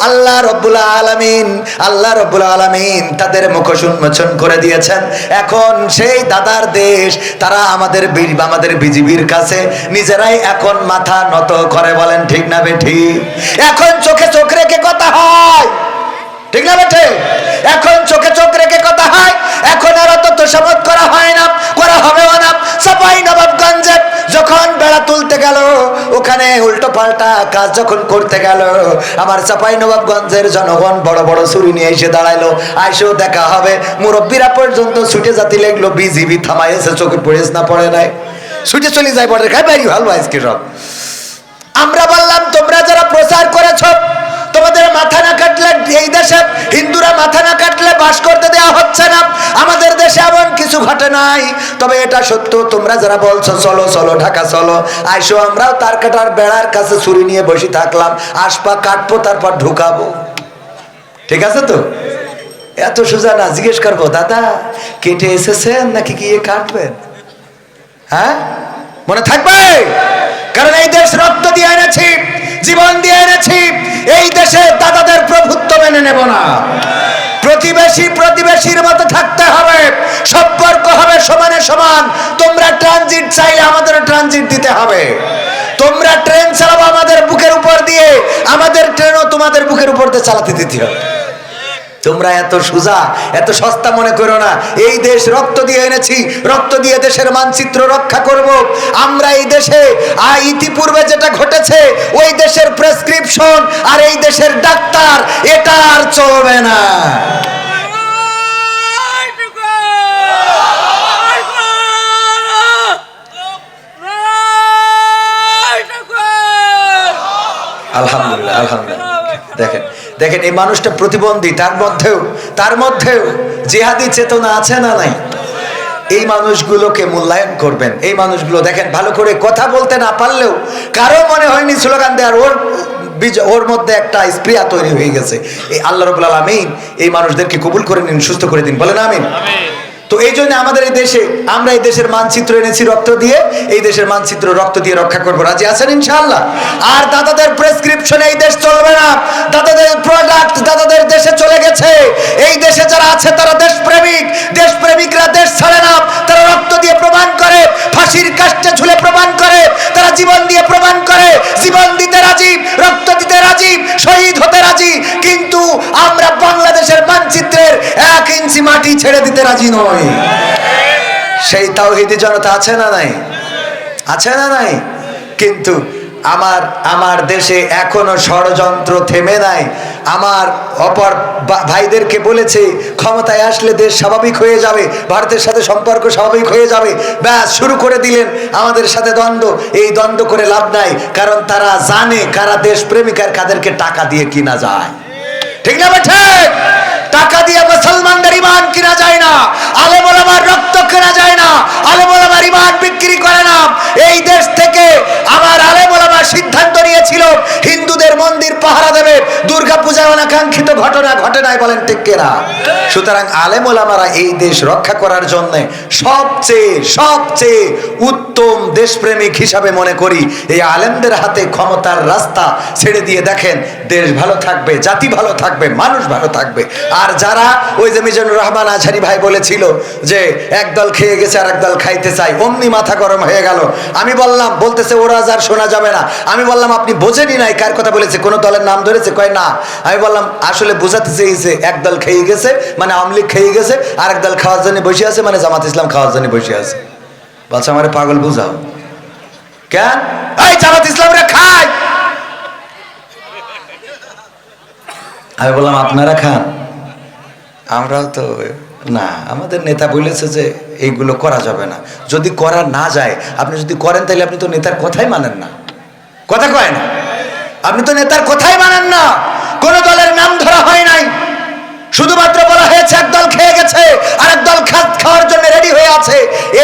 আল্লাহ রাব্বুল আলামিন, আল্লাহ রাব্বুল আলামিন তাদের মুখোশ উন্মোচন করে দিয়েছেন। এখন সেই দাদার দেশ, তারা আমাদের বিজিবির কাছে নিজেরাই এখন মাথা নত করে। বলেন ঠিক না বেঠি? এখন চোখে চোখ রেখে কথা হয়, ঠিক না বেঠে? এখন চোখে চোখ রেখে কথা হয়। এখন আর অত তোষামত করা হয় না, করা হবেও না। চাঁপাইনবাবগঞ্জে যখন বেড়া তুলতে গেল, ওখানে উল্টো পাল্টা কাজ যখন করতে গেল, আমার চাঁপাইনবাবগঞ্জের জনগণ বড় বড় ছুরি নিয়ে এসে দাঁড়াইলো। আইসেও দেখা হবে, মুরব্বীরা পর্যন্ত ছুটে জাতি লেগলো। বিজিবি থামাইছে, চোখে পড়েছে না পড়ে নাই? ছুটে চলে যায় বর্ডার, খাই বাইরি ভালো আজকে সব। আমরা বললাম তোমরা যারা প্রচার করেছ, তোমাদের মাথা না কাটলে এই দেশে হিন্দুরা মাথা না কাটলে বাস করতে দেওয়া হচ্ছে না। আমাদের দেশে এমন কিছু ঘটে নাই, তবে এটা সত্য। তোমরা যারা বলছো চলো চলো ঢাকা চলো, আইসো, আমরাও তার কাটার বেড়ার কাছে ছুরি নিয়ে বসে থাকলাম, আসপা কাটবো তারপর ঢুকাবো। ঠিক আছে তো? এত সোজা না। জিজ্ঞেস করবো, দাদা কেটে এসেছেন নাকি গিয়ে কাটবেন? হ্যাঁ, মনে থাকবে? কারণ এই দেশ রক্ত দিয়ে এনেছি, জীবন দিয়ে এনেছি। এই দেশে দাদাদের প্রভুত্ব মেনে নেব না। প্রতিবেশী প্রতিবেশীর মতো থাকতে হবে, সম্পর্ক হবে সমানে সমান। তোমরা ট্রানজিট চাইলে আমাদের ট্রানজিট দিতে হবে। তোমরা ট্রেন চালাবো আমাদের বুকের উপর দিয়ে, আমাদের ট্রেনও তোমাদের বুকের উপর দিয়ে চালাতে দিতে হবে। তোমরা এত সোজা, এত সস্তা মনে করো না। এই দেশ রক্ত দিয়ে এনেছি, রক্ত দিয়ে দেশের মানচিত্র রক্ষা করব আমরা। এই দেশে ইতিপূর্বে যেটা ঘটেছে, ওই দেশের প্রেসক্রিপশন আর এই দেশের ডাক্তার, এটা আর চলবে না। আলহামদুলিল্লাহ, আলহামদুলিল্লাহ। দেখেন দেখেন, এই মানুষটা প্রতিবন্ধী, তার মধ্যেও জিহাদি চেতনা আছে না নাই? এই মানুষগুলোকে মূল্যায়ন করবেন। এই মানুষগুলো দেখেন ভালো করে কথা বলতে না পারলেও কারো মনে হয়নি স্লোগান দেওয়ার, ওর মধ্যে একটা স্প্রিয়া তৈরি হয়ে গেছে। এই আল্লাহ রাব্বুল আলামিন এই মানুষদেরকে কবুল করে নিন, সুস্থ করে দিন, বলেন আমিন। তো এই জন্য আমাদের এই দেশে, আমরা এই দেশের মানচিত্র এনেছি রক্ত দিয়ে, এই দেশের মানচিত্র রক্ত দিয়ে রক্ষা করবো। রাজি আছেন ইনশাআল্লাহ? আর দাদাদের প্রেসক্রিপশনে এই দেশ চলবে না, দাদাদের প্রোডাক্ট দাদাদের দেশে চলে গেছে। এই দেশে যারা আছে তারা দেশপ্রেমিক, দেশপ্রেমিকরা দেশ ছাড়ে না, তারা রক্ত দিয়ে প্রমাণ করে, ফাঁসির কাস্টে ঝুলে প্রমাণ করে, তারা জীবন দিয়ে প্রমাণ করে, জীবন দিতে রাজি, রক্ত দিতে রাজি, শহীদ হতে রাজি। কিন্তু আমরা বাংলাদেশের মানচিত্রের 1 ইঞ্চি মাটি ছেড়ে দিতে রাজি নই। সেই তাওহীদি জনতা আছে না নাই? আছে না নাই? কিন্তু আমার দেশে এখনো ষড়যন্ত্র থেমে নাই। আমার অপর ভাইদেরকে বলেছে ক্ষমতায় আসলে দেশ স্বাভাবিক হয়ে যাবে, ভারতের সাথে সম্পর্ক স্বাভাবিক হয়ে যাবে। ব্যাস শুরু করে দিলেন আমাদের সাথে দ্বন্দ্ব। এই দ্বন্দ্ব করে লাভ নাই, কারণ তারা জানে কারা দেশপ্রেমিক আর কাদেরকে টাকা দিয়ে কিনা যায়। ঠিক না ঠিক? টাকা দিয়ে মুসলমানদের ঈমান কিনা যায় না, আলেম ওলামার রক্ত কেনা যায় না, আলেম ওলামার ঈমান বিক্রি করে না। এই দেশ থেকে আমার আলেম ওলামা সিদ্ধান্ত নিয়েছিল হিন্দুদের মন্দির পাহারা দেবে। দুর্গাপূজায় অনাকাঙ্ক্ষিত ঘটনা ঘটে নাই, বলেন ঠিক কিনা? সুতরাং আলেম ওলামারা এই দেশ রক্ষা করার জন্য সবচেয়ে উত্তম দেশপ্রেমিক হিসাবে মনে করি এই আলেমদের হাতে ক্ষমতার রাস্তা ছেড়ে দিয়ে দেখেন দেশ ভালো থাকবে, জাতি ভালো থাকবে, মানুষ ভালো থাকবে। আর যারা ওই যে মিজানুর রহমান আজহারি ভাই বলেছিল যে একদল খেয়ে গেছে আর একদল খাইতে চাই, অমনি মাথা গরম হয়ে গেল। আমি বললাম, বলতেছে ওরা যার শোনা যাবে না। আমি বললাম আপনি বোঝেনি নাই কার কথা বলেছে, কোন দলের নাম ধরেছে? কয় না। আমি বললাম আসলে বোঝাতে চেয়েছে একদল খেয়ে গেছে মানে আওয়ামী লীগ খেয়ে গেছে, আর একদল খাওয়ার জন্য বসে আছে মানে জামাত ইসলাম খাওয়ার জন্য বসে আছে। বলছে আমারে পাগল বুঝাও কেন? এই জামাত ইসলামরা খায়। আমি বললাম আপনারা খান, আমরাও তো না। আমাদের নেতা বলেছে যে এইগুলো করা যাবে না। যদি করা না যায়, আপনি যদি করেন তাহলে আপনি তো নেতার কথাই মানেন না। কথা কয় না? আপনি তো নেতার কথাই মানেন না। কোন দলের নাম ধরা হয় নাই, শুধুমাত্র বলা হয়েছে একদল খেয়ে গেছে আর একদল খাওয়ার জন্য রেডি হয়ে আছে।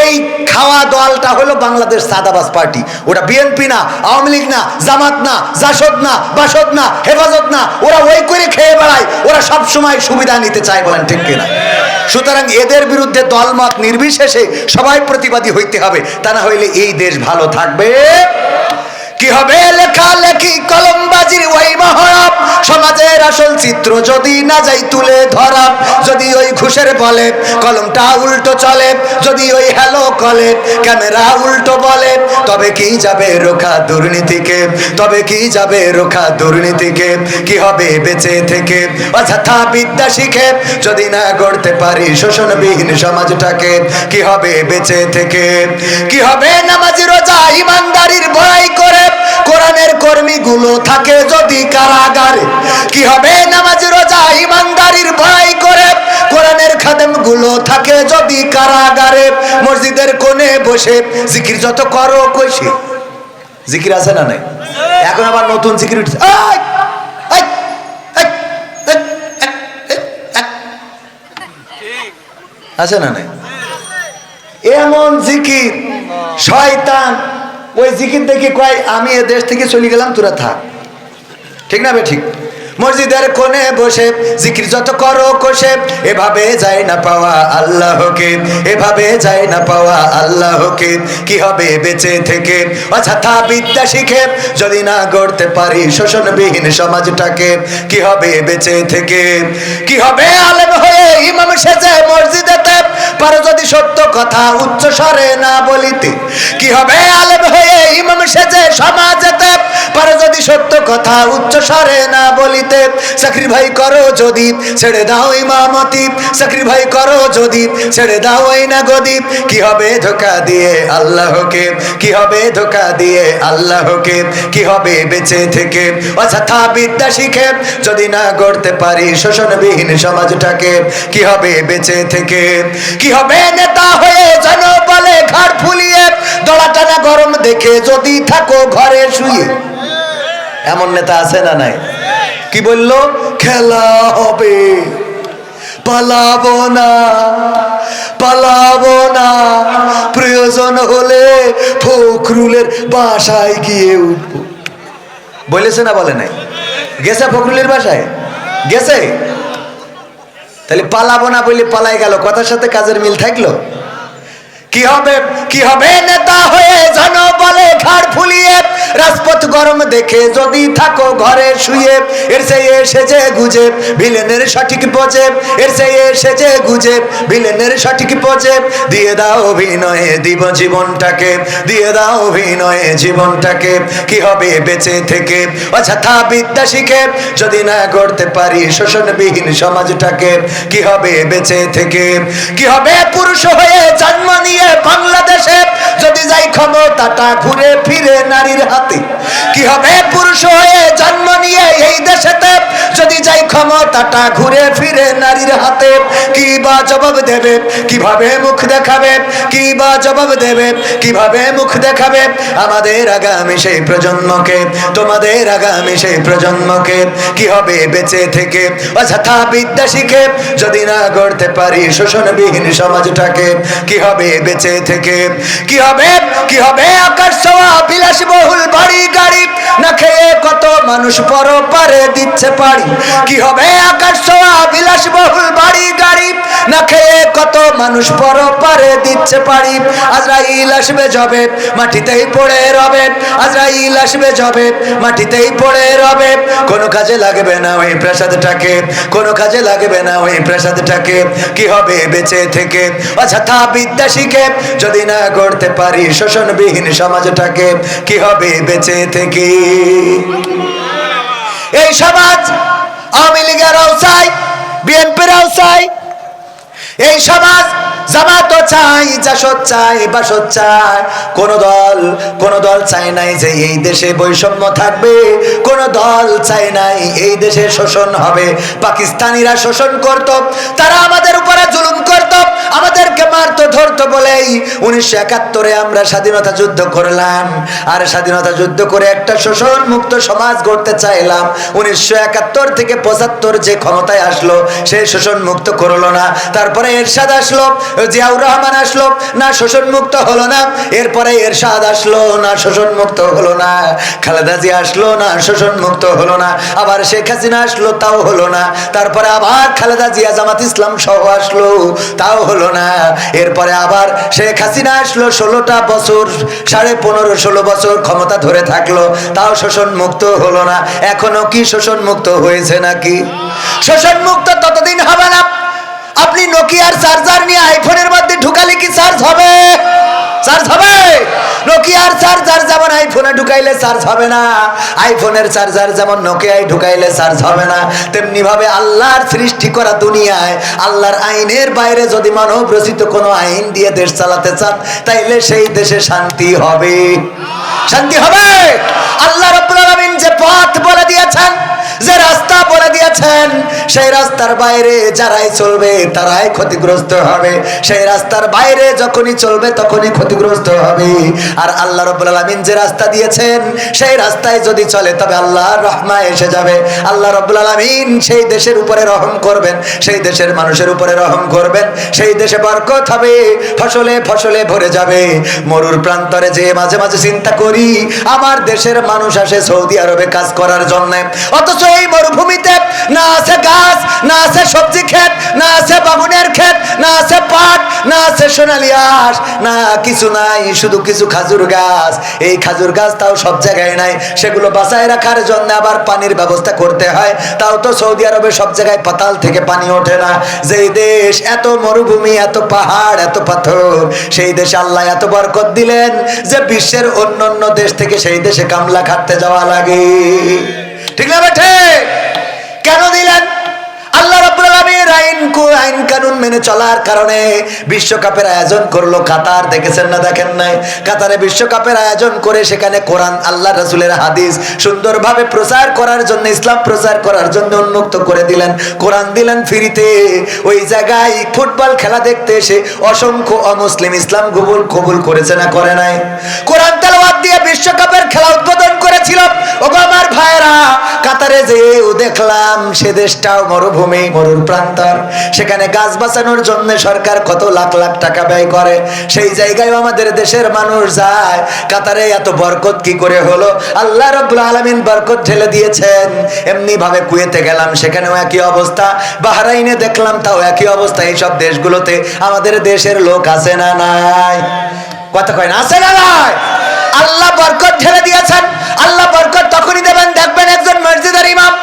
এই খাওয়া দলটা হলো বাংলাদেশ সাদাবাজ পার্টি। ওটা বিএনপি না, আওয়ামী লীগ না, জামাত না, জাসদ না, বাসদ না, হেফাজত না। ওরা ওই করে খেয়ে বেড়ায়, ওরা সব সময় সুবিধা নিতে চায়, বলেন ঠিক কিনা? সুতরাং এদের বিরুদ্ধে দলমত নির্বিশেষে সবাই প্রতিবাদী হইতে হবে, তা না হইলে এই দেশ ভালো থাকবে কি হবে? লেখালেখি কলমবাজির ওই মহরব, সমাজের আসল চিত্র যদি না যাই তুলে ধরা। যদি ওই ঘুষের বলে কলমটা উল্টো চলে, যদি ওই হ্যালো কলে ক্যামেরা উল্টো বলে, তবে কি যাবে রোখা দুর্নীতিকে, তবে কি যাবে রোখা দুর্নীতিকে? কি হবে বেঁচে থেকে অযথা বিদ্যা শিখে যদি না গড়তে পারি শোষণবিহীন সমাজটাকে? কি হবে বেঁচে থেকে? কি হবে নামাজি রোজা ইমানদারির বড়াই করে কোরআনের কর্মীগুলো থাকে যদি কারাগারে? কি হবে নামাজ রোজা ইমানদারির ভয় করে কোরআনের খাদেমগুলো থাকে যদি কারাগারে? মসজিদের কোণে বসে জিকির যত করো কইছে, জিকির আছে না নাই? এখন আবার নতুন জিকির উঠছে, আছে না নাই? এমন জিকির শয়তান ওই জিকির দেখে কয় আমি এ দেশ থেকে চলে গেলাম, তোরা থাক। ঠিক না বে ঠিক? মসজিদের কোণে বসে জিকির যত করো কষে, এভাবে যায় না পাওয়া আল্লাহকে, এভাবে যায় না পাওয়া আল্লাহকে। কি হবে বেঁচে থেকে অযথা বিদ্যা শিখে যদি না গড়তে পারি শোষণবিহীন সমাজটাকে? কি হবে বেঁচে থেকে? কি হবে আলেম হয়ে ইমাম সেজে মসজিদেতে পারো যদি সত্য কথা উচ্চ স্বরে না বলিতে? কি হবে আলেম হয়ে ইমাম সেজে সমাজেতে পারো যদি সত্য কথা উচ্চ স্বরে না বলিতে? সাক্রিফাই করো যদি ছেড়ে দাও ইমামতি, সাক্রিফাই করো যদি ছেড়ে দাও এই না গদি। কি হবে ধোঁকা দিয়ে আল্লাহকে, কি হবে ধোঁকা দিয়ে আল্লাহকে? কি হবে বেঁচে থেকে অযথা বিদ্যা শিখে যদি না গড়তে পারি শোষণবিহীন সমাজটাকে? কি হবে বেঁচে থেকে? কি হবে নেতা হয়ে জনবলে ঘাড় ফুলিয়ে দলা টানা গরম দেখে যদি থাকো ঘরে শুয়ে? এমন নেতা আছে না নাই? কি বললো? খেলা হবে পালাবো না, পালাবো না, প্রয়োজন হলে ফখরুলের বাসায় গিয়ে উঠবো। বলেছে না বলে নাই? গেছে ফখরুলের বাসায়? গেছে? তাহলে পালাবো না বলে পালাই গেল, কথার সাথে কাজের মিল থাকলো? কি হবে, কি হবে নেতা হয়ে জনবলে ঘাড় ফুলিয়ে, রাজপথ গরম দেখে যদি থাকো ঘরে শুয়ে, এর চেয়ে সেজে গুজে ভিলেনের সঠিক পচে, এর চেয়ে সেজে গুজে ভিলেনের সঠিক পচে, দিয়ে দাও অভিনয়ে দিব জীবনটাকে, দিয়ে দাও অভিনয়ে জীবনটাকে। কি হবে বেঁচে থেকে অযথা বিদ্যা শিখে, যদি না গড়তে পারি শোষণবিহীন সমাজটাকে? কি হবে বেঁচে থেকে, কি হবে পুরুষ হয়ে জন্ম নিয়ে বাংলাদেশে, যদি যাই ক্ষমতাটা ঘুরে ফিরে নারীর হাতে? কি হবে পুরুষ হয়ে জন্ম নিয়ে এই দেশেতে, যদি যাই ক্ষমতাটা ঘুরে ফিরে নারীর হাতে? কি বা জবাব দেবে, কিভাবে মুখ দেখাবে, কি বা জবাব দেবে, কিভাবে মুখ দেখাবে আমাদের আগামী সেই প্রজন্মকে, তোমাদের আগামী সেই প্রজন্মকে? কি হবে বেঁচে থেকে অযথা বিদ্যা শিখে, যদি না গড়তে পারি শোষণবিহীন সমাজটাকে? কি হবে বেঁচে থেকে, কি হবে, কি হবে আকাশ ছোঁয়া বিলাসবহুল বাড়ি গাড়ি, না খেয়ে কত মানুষ পরপারে দিচ্ছে পাড়ি? কি হবে আকাশ ছোঁয়া বিলাসবহুল বাড়ি গাড়ি, না খেয়ে কত মানুষ পরপারে দিচ্ছে পাড়ি? আজরাইল আসবে যবে মাটিতেই পড়ে রবে, আজরাইল আসবে যবে মাটিতেই পড়ে রবে, কোনো কাজে লাগবে না ওই প্রাসাদটাকে, কোনো কাজে লাগবে না ওই প্রাসাদটাকে। কি হবে বেঁচে থেকে অযথা বিদ্যা শিখে, যদি না গড়তে পারি শোষণবিহীন সমাজটাকে? কি হবে বেঁচে থেকে? এই সমাজ আওয়ামী লীগেরাও চাই, বিএনপিরাও চাই, এই সমাজ জামাতও চাই, জাসদ চাই, বাসদ চাই। কোন দল চায় নাই যে এই দেশে বৈষম্য থাকবে, কোন দল চায় নাই এই দেশে শোষণ হবে। পাকিস্তানিরা শোষণ করত, তারা আমাদের উপরে জুলুম করত, আমাদেরকে মারতো ধরতো বলেই 1971 আমরা স্বাধীনতা যুদ্ধ করলাম, আর স্বাধীনতা যুদ্ধ করে একটা শোষণ মুক্ত সমাজ গড়তে চাইলাম। 1971 থেকে 75 যে ক্ষমতায় আসলো, সে শোষণ মুক্ত করলো না। তারপরে এরশাদ আসলো, জিয়াউর রহমান আসলো, না শোষণ মুক্ত হলো না। এরপরে এরশাদ আসলো, না শোষণ মুক্ত হলো না। খালেদা জিয়া আসলো, না শোষণ মুক্ত হলো না। আবার শেখ হাসিনা আসলো, তাও হলো না। তারপরে আবার খালেদা জিয়া জামাত ইসলাম সহ আসলো, তাও হলো না। এরপরে আবার শেখ হাসিনা আসলো, 16টা বছর, 15.5-16 বছর ক্ষমতা ধরে থাকলো, তাও শোষণ মুক্ত হলো না। এখনো কি শোষণ মুক্ত হয়েছে নাকি? শোষণ মুক্ত ততদিন হবে না। আপনি নোকিয়ার চার্জার নিয়ে আইফোনের মধ্যে ঢুকালে কি চার্জ হবে? চার্জ হবে? নোকিয়ার চার্জার যেমন আইফোনে ঢুকাইলে চার্জ হবে না, আইফোনের চার্জার যেমন নোকিয়ায় ঢুকাইলে চার্জ হবে না, তেমনি ভাবে আল্লাহর সৃষ্টি করা দুনিয়ায় আল্লাহর আইনের বাইরে যদি মানব রচিত কোনো আইন দিয়ে দেশ চালাতে চান, তাইলে সেই দেশে শান্তি হবে। শান্তি হবে। আল্লাহ রাব্বুল আলামিন যে পথ বলে দিয়েছেন, যে রাস্তা বলে দিয়েছেন, সেই রাস্তার বাইরে যারাই চলবে তারাই ক্ষতিগ্রস্ত হবে। সেই রাস্তার বাইরে যখনই চলবে তখনই ক্ষতিগ্রস্ত হবে। আর আল্লাহ রাব্বুল আলামিন যে রাস্তা দিয়েছেন, সেই রাস্তায় যদি চলে তবে আল্লাহর রহমত এসে যাবে। আল্লাহ রাব্বুল আলামিন সেই দেশের উপরে রহম করবেন, সেই দেশের মানুষের উপরে রহম করবেন, সেই দেশে বরকত হবে, ফসলে ফসলে ভরে যাবে। মরুর প্রান্তরে যে মাঝে মাঝে চিন্তা করি, আমার দেশের মানুষ আসে সৌদি আরবে কাজ করার জন্য, অথচ এই মরুভূমিতে না আছে গাছ, না আছে সবজি ক্ষেত, না আছে বাগুনের ক্ষেত, না আছে পাট, না আছে সোনালী আঁশ, না কিছু নাই, শুধু কিছু খাজুর গাছ। এই খাজুর গাছ তাও সব জায়গায় নাই, সেগুলো বাঁচায় রাখার জন্য আবার পানির ব্যবস্থা করতে হয়। তাও তো সৌদি আরবে সব জায়গায় পাতাল থেকে পানি ওঠে না। যেই দেশ এত মরুভূমি, এত পাহাড়, এত পাথর, সেই দেশে আল্লাহ এত বরকত দিলেন যে বিশ্বের অন্যান্য দেশ থেকে সেই দেশে কামলা খাটতে যাওয়া লাগে। ঠিক না বেঠে? কেন দিলেন? আল্লাহ রাব্বুল আলামিন আইন কানুন মেনে চলার কারণে বিশ্বকাপের আয়োজন করলো কাতার। দেখেছেন না দেখেন নাই? কাতারে বিশ্বকাপের আয়োজন করে সেখানে কোরআন, আল্লাহ রাসূলের হাদিস সুন্দরভাবে প্রচার করার জন্য, ইসলাম প্রচার করার জন্য উন্মুক্ত করে দিলেন। কোরআন দিলেন ফ্রিতে। ওই জায়গায় ফুটবল খেলা দেখতে এসে অসংখ্য অমুসলিম ইসলাম কবুল করেছে না করে নাই? কোরআন তেলাওয়াত দিয়ে বিশ্বকাপের খেলা উদ্বোধন করেছিল। ওগো আমার ভাইরা, কাতারে বাজারে যেও দেখলাম সে দেশটাও মরুভূমি, মরুর প্রান্তর। সেখানে গাছ বাঁচানোর জন্য সরকার কত লাখ লাখ টাকা ব্যয় করে। সেই জায়গায় আমাদের দেশের মানুষ যায়। কাতারে এত বরকত কি করে হলো? আল্লাহ রাব্বুল আলামিন বরকত ঢেলে দিয়েছেন। এমনি ভাবে কুয়েতে গেলাম, সেখানেও একই অবস্থা। বাহরাইনে দেখলাম, তাও একই অবস্থা। এইসব দেশগুলোতে আমাদের দেশের লোক আছে না নাই? কথা কয় না, আছে না নাই? আল্লাহ বরকত ঢেলে দিয়েছেন। আল্লাহ বরকত তখনই দেবেন, দেখবেন একজন মসজিদের ইমাম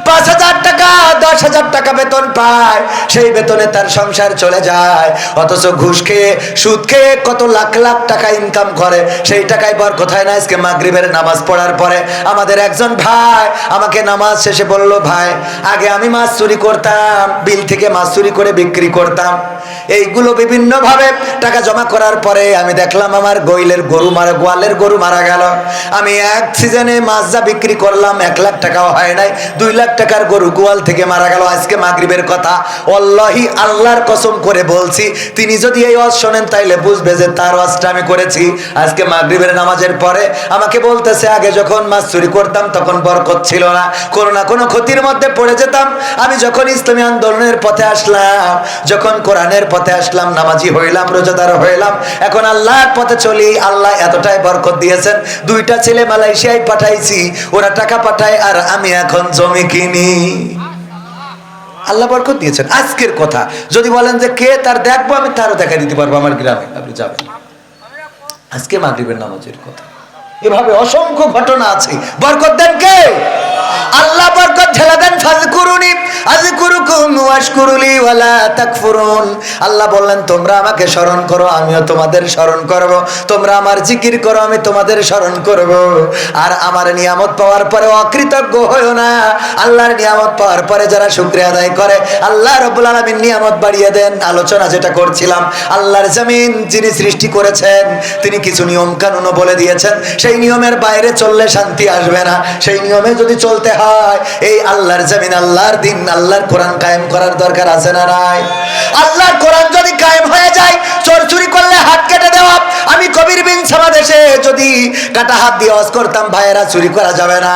5,000 টাকা 10,000 টাকা বেতন পায়, সেই বেতনে তার সংসার চলে যায়। অথচ ঘুষ খেয়ে, সুদ খেয়ে কত লাখ লাখ টাকা ইনকাম করে, সেই টাকায় বরকত হয় না। আজকে মাগরিবের নামাজ পড়ার পরে আমাদের একজন ভাই আমাকে নামাজ শেষে বলল, ভাই আগে আমি মাছ চুরি করতাম, বিল থেকে মাছ চুরি করে বিক্রি করতাম। এইগুলো বিভিন্ন ভাবে টাকা জমা করার পরে আমি দেখলাম আমার গোয়ালের গরু মারা গেল। আমি এক সিজনে মাছ যা বিক্রি করলাম 1 লাখ টাকাও হয় নাই, 2 লাখ টাকার গরু গোয়াল থেকে মারা গেল। আজকে মাগরিবের কথা, ওয়াল্লাহি আল্লাহর কসম করে বলছি, তিনি যদি এই ওয়াজ শোনেন তাইলে বুঝবে যে তার ওয়াজটা আমি করেছি। আজকে মাগরিবের নামাজের পরে আমাকে বলতেছে, আগে যখন মাছ চুরি করতাম তখন বরকত ছিল না, কোনো না কোনো ক্ষতির মধ্যে পড়ে যেতাম। আমি যখন ইসলামী আন্দোলনের পথে আসলাম, যখন কোরআনের পথে আসলাম, নামাজি হইলাম, রোজাদার হইলাম, এখন আল্লাহর পথে চলি। আল্লাহ এতটাই বরকত দিয়েছেন। 2টা ছেলে মালয়েশিয়ায় পাঠাইছি, ওরা টাকা পাঠায় আর আমি এখন জমি কিনি। আল্লাহ বরকত দিয়েছেন। আজকের কথা যদি বলেন যে কে তার দেখবো, আমি তারও দেখা দিতে পারবো আমার গ্রামে, আপনি যাবেন। আজকে মাগরিবের নামাজের কথা, এভাবে অসংখ্য ঘটনা আছে। বরকত দেন কে? আল্লাহ বরকত ঢেলে দেন। ফাযকুরুনি আযকুরুকুম ওয়াশকুরুলি ওয়ালা তাকফুরুন। আল্লাহ বললেন, তোমরা আমাকে স্মরণ করো, আমিও তোমাদের স্মরণ করব। তোমরা আমার জিকির করো, আমি তোমাদের স্মরণ করব। আর আমার নিয়ামত পাওয়ার পরে অকৃতজ্ঞ হয়ো না। আল্লাহর নিয়ামত পাওয়ার পরে যারা শুকরিয়া আদায় করে, আল্লাহ রাব্বুল আলামিন নিয়ামত বাড়িয়ে দেন। আলোচনা যেটা করছিলাম, আল্লাহর জমিন যিনি সৃষ্টি করেছেন, তিনি কিছু নিয়ম কানুনও বলে দিয়েছেন। সেই নিয়মের বাইরে চললে শান্তি আসবে না। সেই নিয়মে যদি চলতে হয়, এই আল্লাহর জমিন, আল্লাহর দিন, আল্লাহর কোরআন কায়েম করার দরকার আছে না নাই? আল্লাহর কোরআন যদি কায়েম হয়ে যায়, চোর চুরি করলে হাত কেটে দেওয়া। আমি কবির বিন সামাদ এসে যদি কাটা হাত দিয়ে ওয়াজ করতাম, ভাইয়েরা চুরি করা যাবে না।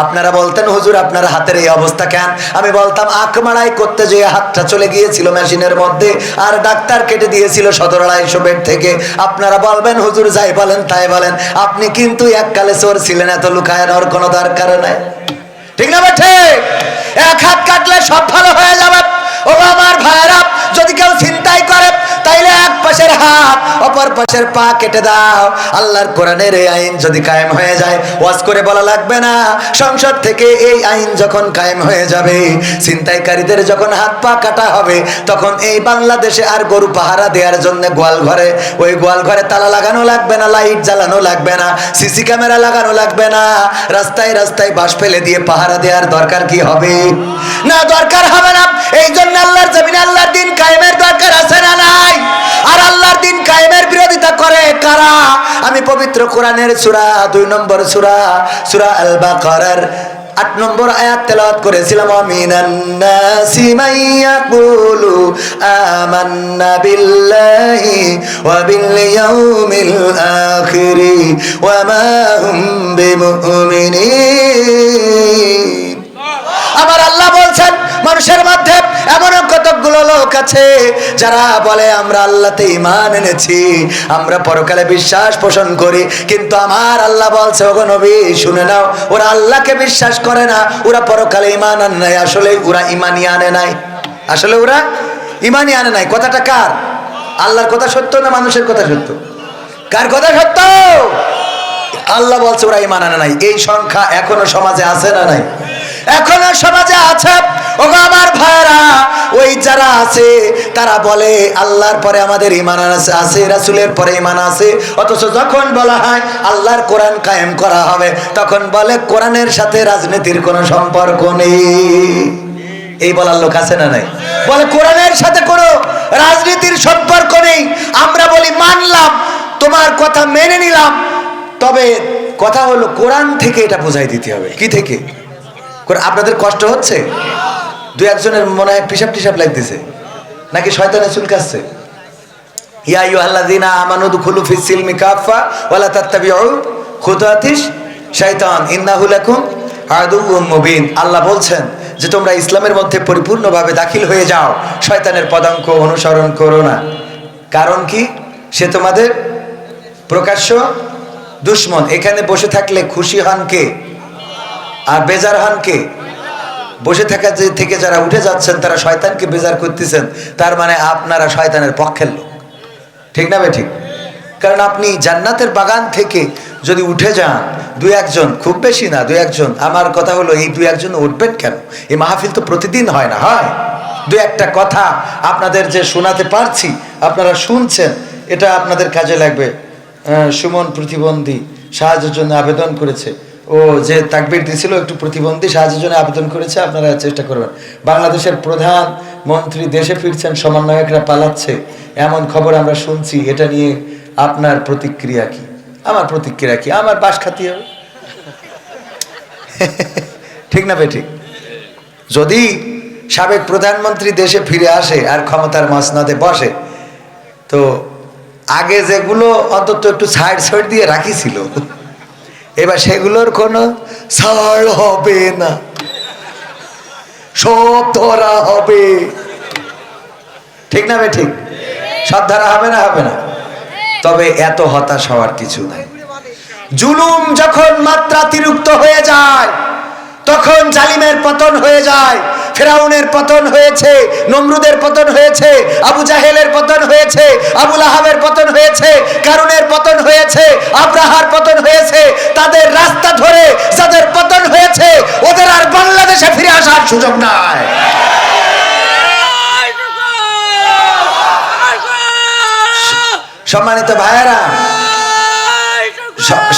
আপনারা বলতেন, হুজুর আপনার হাতের এই অবস্থা কেন? আমি বলতাম, আখ মাড়াই করতে যেয়ে হাতটা চলে গিয়েছিল মেশিনের মধ্যে, আর ডাক্তার কেটে দিয়েছিল 17,200 বেড থেকে। আপনারা বলবেন, হুজুর যাই বলেন তাই বলেন, আপনি কিন্তু এককালে চোর ছিলেন, এত লুকায় নেওয়ার কোনো দরকার নাই। ঠিক না বেঠে? এক হাত কাটলে সব ভালো হয়ে যাবে। ও আমার ভাইরা, যদি কেউ ছিনতাই করে তাইলে এক পাশের হাত অপর পাশের পা কেটে দাও। আল্লাহর কোরআনের এই আইন যদি কায়েম হয়ে যায়, ওয়াজ করে বলা লাগবে না। সংসদ থেকে এই আইন যখন কায়েম হয়ে যাবে, ছিনতাইকারীদের যখন হাত পা কাটা হবে, তখন এই বাংলাদেশে আর গরু পাহারা দেওয়ার জন্য গোয়াল ঘরে, ওই গোয়াল ঘরে তালা লাগানো লাগবে না, লাইট জ্বালানো লাগবে না, সিসি ক্যামেরা লাগানো লাগবে না। রাস্তায় রাস্তায় বাঁশ ফেলে দিয়ে পাহারা দেওয়ার দরকার কি হবে? না, দরকার হবে না। এই জন্য আল্লাহর জমিনে আল্লাহর দিন কায়েমের দরকার আছে না নাই? আর আল্লাহর দিন কায়েমের বিরোধিতা করে কারা? আমি পবিত্র কোরআনের সূরা 2 নম্বর সূরা আল বাকারার 8 নম্বর আয়াত তেলাওয়াত করেছিলাম। আমিনান নাসি মাইয়াকুলু আমান্না বিল্লাহি ওয়া বিল ইয়াউমিল আখির ওয়া মা হুম বিমুমিনিন। আমার আল্লাহ বলছেন, মানুষের মধ্যে এমন কতগুলো লোক আছে যারা বলে আমরা আল্লাহতে ঈমান এনেছি, আমরা পরকালে বিশ্বাস পোষণ করি, কিন্তু আমার আল্লাহ বলছে, ওগো নবী শুনে নাও, ওরা আল্লাহকে বিশ্বাস করে না, ওরা পরকালে ঈমান আনে নাই। আসলে ওরা ঈমানই আনে নাই, আসলে ওরা ঈমানই আনে নাই। কথাটা কার? আল্লাহর কথা সত্য না মানুষের কথা সত্য? কার কথা সত্য? আল্লাহ বলছে ওরা ঈমান আনে নাই। এই সংখ্যা এখনো সমাজে আছে না নাই? এখনো সমাজে আছে। ওগো আমার ভাইরা, ওই যারা আছে তারা বলে আল্লাহর পরে আমাদের ঈমান আছে, রাসূলের পরে ঈমান আছে, অথচ যখন বলা হয় আল্লাহর কোরআন কায়েম করা হবে, তখন বলে কোরআনের সাথে রাজনীতির কোনো সম্পর্ক নেই। এই বলার লোক আছে না নাই? বলে কোরআনের সাথে কোনো রাজনীতির সম্পর্ক নেই। আমরা বলি মানলাম, তোমার কথা মেনে নিলাম, তবে কথা হলো কোরআন থেকে এটা বোঝাই দিতে হবে। কি থেকে? আপনাদের কষ্ট হচ্ছে? 2-1জনের মনে হয় পিসাব টিসাব লাগতেছে, নাকি শয়তানে চুলকাচ্ছে? ইয়া আইয়ুহাল্লাযীনা আমানু দুখুলু ফিস সিলমি কাফা ওয়া লা তাত্তাবিউ খুতুওয়াতিশ শাইতান ইন্নাহু লাকুম আদুউম মুবিন। আল্লাহ বলছেন যে তোমরা ইসলামের মধ্যে পরিপূর্ণভাবে দাখিল হয়ে যাও, শয়তানের পদাঙ্ক অনুসরণ করো না। কারণ কি? সে তোমাদের প্রকাশ্য দুশমন। এখানে বসে থাকলে খুশি হন কে আর বেজার হন কে? বসে থাকা থেকে যারা উঠে যাচ্ছেন তারা শয়তানকে বেজার করতেছেন, তার মানে আপনারা শয়তানের পক্ষের লোক। ঠিক না ঠিক? কারণ আপনি জান্নাতের বাগান থেকে যদি উঠে যান, দু একজন, খুব বেশি না, দু একজন, আমার কথা হলো এই দু একজন উঠবেন কেন? এই মাহফিল তো প্রতিদিন হয় না, হয় দু একটা কথা আপনাদের যে শোনাতে পারছি, আপনারা শুনছেন, এটা আপনাদের কাজে লাগবে। সুমন প্রতিবন্ধী সাহায্যের জন্য আবেদন করেছে, ও যে তাকবীর দিয়েছিল একটু প্রতিবন্ধী সাহায্যের জন্য আবেদন করেছে, আপনারা চেষ্টা করবেন। বাংলাদেশের প্রধানমন্ত্রী দেশে ফিরছেন, সমন্বয়করা পালাচ্ছে, এমন খবর আমরা শুনছি। এটা নিয়ে আপনার প্রতিক্রিয়া কি? আমার প্রতিক্রিয়া কি? আমার বাস খাতি হবে। ঠিক না ঠিক? যদি সাবেক প্রধানমন্ত্রী দেশে ফিরে আসে আর ক্ষমতার মসনদে বসে, তো আগে যেগুলো অন্তত একটু সাইড সাইড দিয়ে রাখিছিল, এবার সেগুলোর কোনো ছাড় হবে না, সব ধরা হবে। ঠিক না ঠিক? সব ধরা হবে না, হবে না? তবে এত হতাশ হওয়ার কিছু নাই। জুলুম যখন মাত্রাতিরিক্ত হয়ে যায় তখন জালিমের পতন হয়ে যায়। ফেরাউনের পতন হয়েছে, নমরুদের পতন হয়েছে, আবু জাহেলের পতন হয়েছে, আবু লাহাবের পতন হয়েছে, কারুনের পতন হয়েছে, আব্রাহার পতন হয়েছে। তাদের রাস্তা ধরে যাদের পতন হয়েছে ওদের আর বাংলাদেশে ফিরে আসার সুযোগ নাই। সম্মানিত ভাইয়েরা,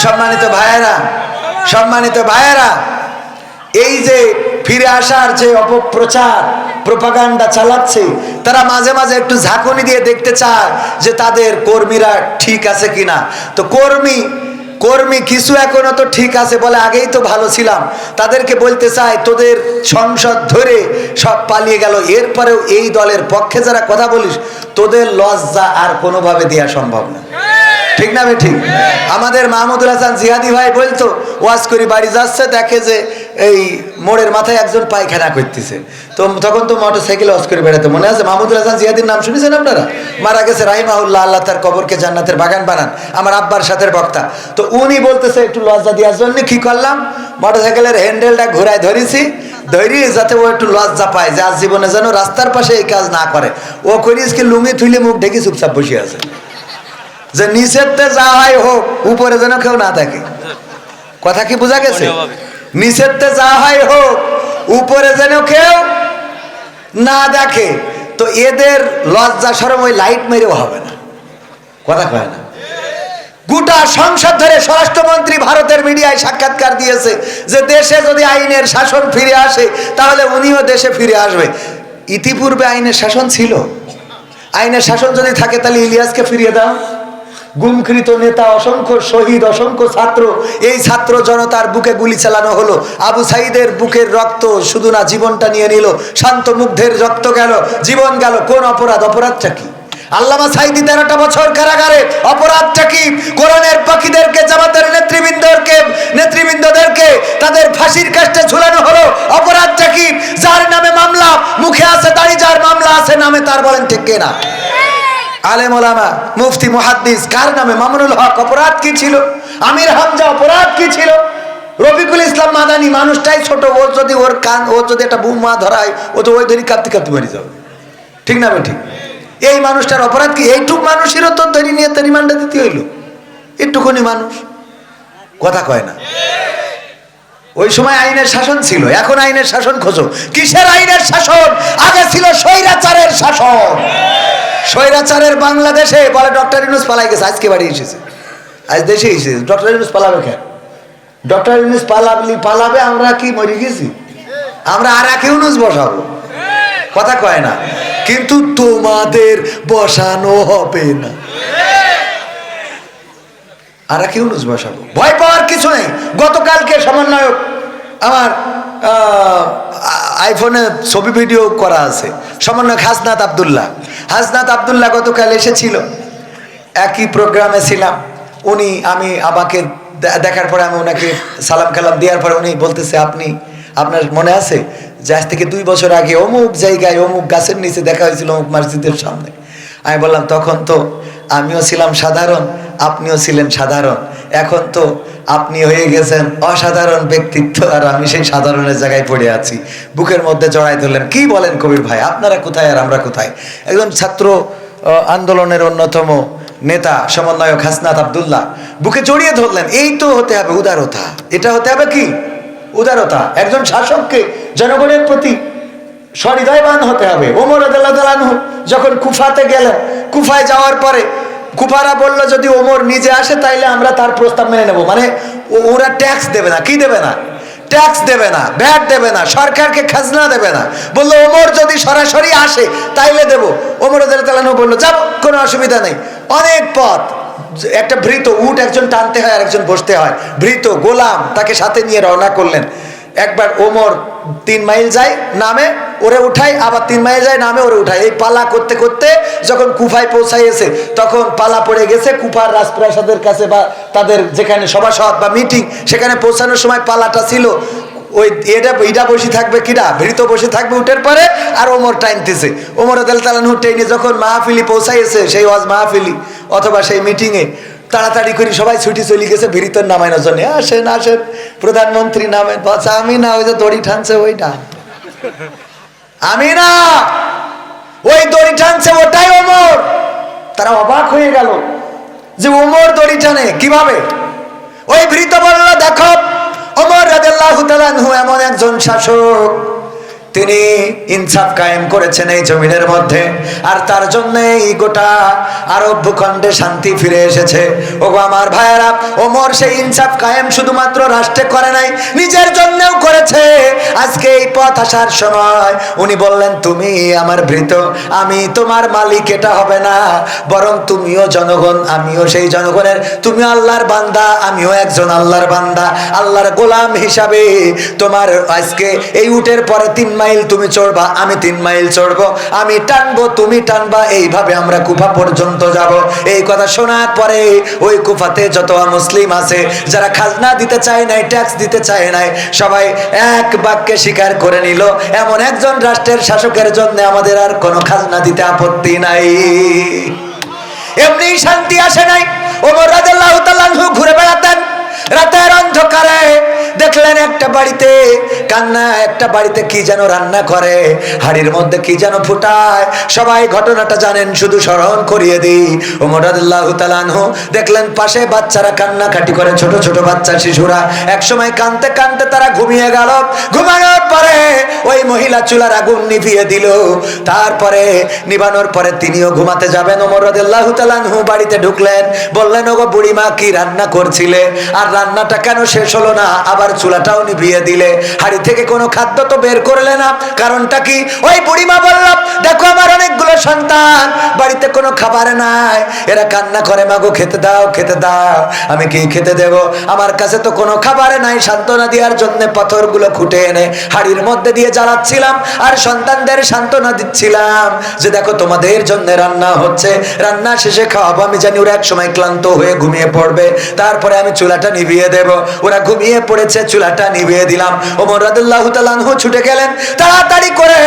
সম্মানিত ভাইয়েরা, সম্মানিত ভাইয়েরা, এই যে ফিরে আসার যে অপপ্রচার প্রোপাগান্ডা চালাচ্ছে, তারা মাঝে মাঝে একটু ঝাঁকুনি দিয়ে দেখতে চায় যে তাদের কর্মীরা ঠিক আছে কিনা। তো কর্মী কিছু এখনো তো ঠিক আছে বলে, আগেই তো ভালো ছিলাম, তাদেরকে বলতে চায় তোদের সংসদ ধরে সব পালিয়ে গেল, এরপরেও এই দলের পক্ষে যারা কথা বলিস তোদের লজ্জা আর কোনোভাবে দেওয়া সম্ভব না। ঠিক না ঠিক? আমাদের মাহমুদুল হাসান জিহাদি ভাই বলতো, ওয়াজ করি বাড়ি যাচ্ছে, দেখে যে এই মোড়ের মাথায় একজন পায়খানা করতেছে, তো তখন তো মোটর সাইকেলে ওয়াজ করে বেড়াতো। মনে আছে মাহমুদুল হাসান জিহাদির নাম শুনেছেন আপনারা? মারা গেছে রাহিমাহুল্লাহ, আল্লাহ তার কবরকে জান্নাতের বাগান বানান, আমার আব্বার সাথের বক্তা। তো উনি বলতেছে একটু লজ্জা দেওয়ার জন্য কি করলাম, মোটর সাইকেলের হ্যান্ডেলটা ঘুরায় ধরেছি, ধরিয়ে যাতে ও একটু লজ্জা পায় যে আজ জীবনে যেন রাস্তার পাশে এই কাজ না করে। ও করিস কি লুঙ্গি থুইলে মুখ ঢেকে চুপচাপ বসে আছে, যে নিষেধতে যা হয় হোক উপরে যেন কেউ না থাকে। কথা কি বোঝা গেছে? নিষেধতে যা হয় হোক উপরে যেন কেউ না দেখে। তো এদের লজ্জা শরম ওই লাইট মেরেও হবে না। কথা কয় না? গোটা সংসদ ধরে স্বরাষ্ট্রমন্ত্রী ভারতের মিডিয়ায় সাক্ষাৎকার দিয়েছে যে দেশে যদি আইনের শাসন ফিরে আসে তাহলে উনিও দেশে ফিরে আসবে। ইতিপূর্বে আইনের শাসন ছিল, আইনের শাসন যদি থাকে তাহলে ইলিয়াসকে ফিরিয়ে দাও। গুমকৃত নেতা, অসংখ্য শহীদ, অসংখ্য ছাত্র, এই ছাত্র জনতার বুকে গুলি চালানো হলো। আবু সাইদের বুকের রক্ত শুধু না, জীবনটা নিয়ে নিল। শান্ত মুগ্ধের রক্ত গেল, জীবন গেল। কোন অপরাধ? অপরাধটা কি? আল্লামা সাইদি 13টা বছর কারাগারে, অপরাধটা কি? কোরআনের পাখীদেরকে, জামাতের নেতৃবৃন্দদেরকে তাদের ফাঁসির কাস্টে ঝুলানো হলো, অপরাধটা কি? যার নামে মামলা, মুখে আছে দাড়ি, যার মামলা আছে নামে তার, বলেন ঠিক কিনা? আলেম ওলামা, মুফতি, মুহাদ্দিস, কার নামে? মামুনুল হক। অপরাধ কি ছিল? আমির হামজা, অপরাধ কি ছিল? রফিকুল ইসলাম মাদানী, মানুষটাই ছোট, ও যদি ওর কান, ও যদি একটা বোমা ধরায় ও তো ওই ধরি কাঁপতে কাঁপতে মরে যাবে। ঠিক না ঠিক? এই মানুষটার অপরাধ কি? এইটুক মানুষেরও তো ধরি নিয়ে তো রিমান্ডে দিতে হইল, একটুখানি মানুষ। কথা কয় না? ওই সময় আইনের শাসন ছিল, এখন আইনের শাসন খোঁজো। কিসের আইনের শাসন? আগে ছিল স্বৈরাচারের শাসন। স্বৈরাচারের বাংলাদেশে বলে ডক্টর ইউনূস পালাই গেছে, আজকে বাড়ি এসেছে, আজ দেশে এসেছে। ডক্টর ইউনূস পালাবে কেন? ডক্টর ইউনূস পালাবে, আমরা কি মরে গেছি? আমরা আর এক ইউনূস বসাবো। কথা কয় না? কিন্তু তোমাদের বসানো হবে না, আর এক ইউনূস বসাবো। ভয় পাওয়ার কিছু নেই। গতকালকে সমন্বয়ক, আমার আইফোনে ছবি ভিডিও করা আছে, সমন্বয়ক হাসনাত আব্দুল্লাহ গতকাল এসেছিল, একই প্রোগ্রামে ছিলাম। উনি, আমাকে দেখার পরে আমি ওনাকে সালাম কালাম দেওয়ার পরে উনি বলতেছে, আপনি, আপনার মনে আছে যে আজ থেকে 2 বছর আগে অমুক জায়গায় অমুক গাছের নিচে দেখা হয়েছিল অমুক মসজিদের সামনে? আমি বললাম, তখন তো আমিও ছিলাম সাধারণ, আপনিও ছিলেন সাধারণ, এখন তো আপনি হয়ে গেছেন অসাধারণ ব্যক্তিত্ব, আর আমি সেই সাধারণের জায়গায় পড়ে আছি। বুকের মধ্যে জড়াই ধরলেন। কি বলেন কবির ভাই, আপনারা কোথায় আর আমরা কোথায়? একজন ছাত্র আন্দোলনের অন্যতম নেতা সমন্বয়ক হাসনাত আব্দুল্লাহ বুকে জড়িয়ে ধরলেন। এই তো হতে হবে উদারতা, এটা হতে হবে কি উদারতা। একজন শাসককে জনগণের প্রতি সহৃদয়বান হতে হবে। ওমর রাদিয়াল্লাহু আনহু যখন কুফাতে গেলেন, কুফায় যাওয়ার পরে কুফারা বলল, যদি ওমর নিজে আসে তাইলে আমরা তার প্রস্তাব মেনে নেব। মানে ওরা ট্যাক্স দেবে না, কি দেবে না? ট্যাক্স দেবে না, ভ্যাট দেবে না, সরকারকে খাজনা দেবে না। বললো ওমর যদি সরাসরি আসে তাইলে দেব। ওমর রাদিয়াল্লাহু আনহু বললো, যাব, কোনো অসুবিধা নেই। অনেক পথ, একটা ভৃত উট একজন টানতে হয় আর একজন বসতে হয়, ভৃত গোলাম তাকে সাথে নিয়ে রওনা করলেন। একবার ওমর 3 মাইল যায়, নামে, ওরে উঠায়, আবার 3 মাইল যায়, নামে, ওরে উঠায়। এই পালা করতে করতে যখন কুফায় পৌঁছাইছে তখন পালা পড়ে গেছে কুফার রাজপ্রাসাদের কাছে, বা তাদের যেখানে সভাসদ বা মিটিং, সেখানে পৌঁছানোর সময় পালাটা ছিল ওই এটা বসে থাকবে, কিরা ভৃত বসে থাকবে উঠের পরে, আর ওমর টাইনতেছে। ওমর রাদিয়াল্লাহু আনহু টেনে যখন মাহফিলি পৌঁছাইছে, সেই ওয়াজ মাহফিলি অথবা সেই মিটিংয়ে, তাড়াতাড়ি করে সবাই ছুটি চলে গেছে ভৃতর নামানোর জন্য। আসেন আসেন, প্রধানমন্ত্রী নামেন। বলছে, আমি না, ওই যে দড়ি টানছে ওইটা, আমি না, ওই দড়ি টানছে ওটাই ওমর। তারা অবাক হয়ে গেল যে ওমর দড়ি টানে কিভাবে। ওই ভৃত বলল, দেখো, ওমর রাদিয়াল্লাহু তাআলা আনহু এমন একজন শাসক, তিনি ইনসাফ কায়েম করেছেন এই জমিনের মধ্যে, আর তার জন্যই গোটা আরব ভূখণ্ডে শান্তি ফিরে এসেছে। ওগো আমার ভাইয়েরা, ওমর সেই ইনসাফ কায়েম শুধুমাত্র রাষ্ট্রে করে নাই, নিজের জন্যও করেছে। আজকে এই পথ আসার সময় উনি বললেন, তুমি আমার ভৃত, আমি তোমার মালিক, এটা হবে না, বরং তুমিও জনগণ, আমিও সেই জনগণের, তুমি আল্লাহর বান্দা, আমিও একজন আল্লাহর বান্দা, আল্লাহর গোলাম হিসাবে তোমার আজকে এই উটের পরে 3 মাইল তুমি চড়বা, আমি 3 মাইল চড়বো, আমি টানবো, তুমি টানবা, এইভাবে আমরা কুফা পর্যন্ত যাব। এই কথা শোনার পরে ওই কুফাতে যত মুসলিম আছে যারা খাজনা দিতে চায় নাই, ট্যাক্স দিতে চায় নাই, সবাই এক বাক্যে স্বীকার করে নিল, এমন একজন রাষ্ট্রের শাসকের জন্য আমাদের আর কোনো খাজনা দিতে আপত্তি নাই। এমনি শান্তি আসে নাই। ওমর রাদিয়াল্লাহু তাআলা আনহু ঘুরে বেড়াতেন রাতের অন্ধকারে, দেখলেন একটা বাড়িতে কান্না, একটা বাড়িতে কি যেন রান্না করে, হাড়ির মধ্যে কি যেন ফুটায়। সবাই ঘটনাটা জানেন, শুধু স্মরণ করিয়ে দিই। ওমর রাদিয়াল্লাহু তাআলা আনহু দেখলেন পাশে বাচ্চারা কান্নাকাটি করে, ছোট ছোট বাচ্চা শিশুরা, একসময় কাঁদতে কাঁদতে তারা ঘুমিয়ে গেল। ঘুমানোর পরে ওই মহিলা চুলার আগুন নিভিয়ে দিল। তারপরে নিভানোর পরে তিনিও ঘুমাতে যাবেন। ওমর রাদিয়াল্লাহু তাআলা আনহু বাড়িতে ঢুকলেন, বললেন, ওগো বুড়িমা, কি রান্না করছিলে, আর রান্নাটা কেন শেষ হলো না, আবার চুলাটাও নিভিয়ে দিলে, হাড়ি থেকে কোনো খাদ্য তো বের করলে না, কারণটা কি? ওই বুড়িমা বলল, দেখো আমার অনেকগুলো সন্তান, বাড়িতে কোনো খাবার নাই, এরা কান্না করে, মাগো খেতে দাও, খেতে দাও। আমি কি খেতে দেব? আমার কাছে তো কোনো খাবার নাই। সান্ত্বনা দেওয়ার জন্য পাথরগুলো খুঁটে এনে হাড়ির মধ্যে দিয়ে জ্বালাচ্ছিলাম, আর সন্তানদের সান্ত্বনা দিচ্ছিলাম যে দেখো তোমাদের জন্য রান্না হচ্ছে, রান্না শেষে খাওয়াবো। আমি জানি ওরা এক সময় ক্লান্ত হয়ে ঘুমিয়ে পড়বে, তারপরে আমি চুলাটা নিভিয়ে দেব। ওরা ঘুমিয়ে পড়েছে, চুলাটা নিভিয়ে দিলাম। ওমর রাদিয়াল্লাহু তাআলা আনহু ছুটে গেলেন, তাড়াতাড়ি করে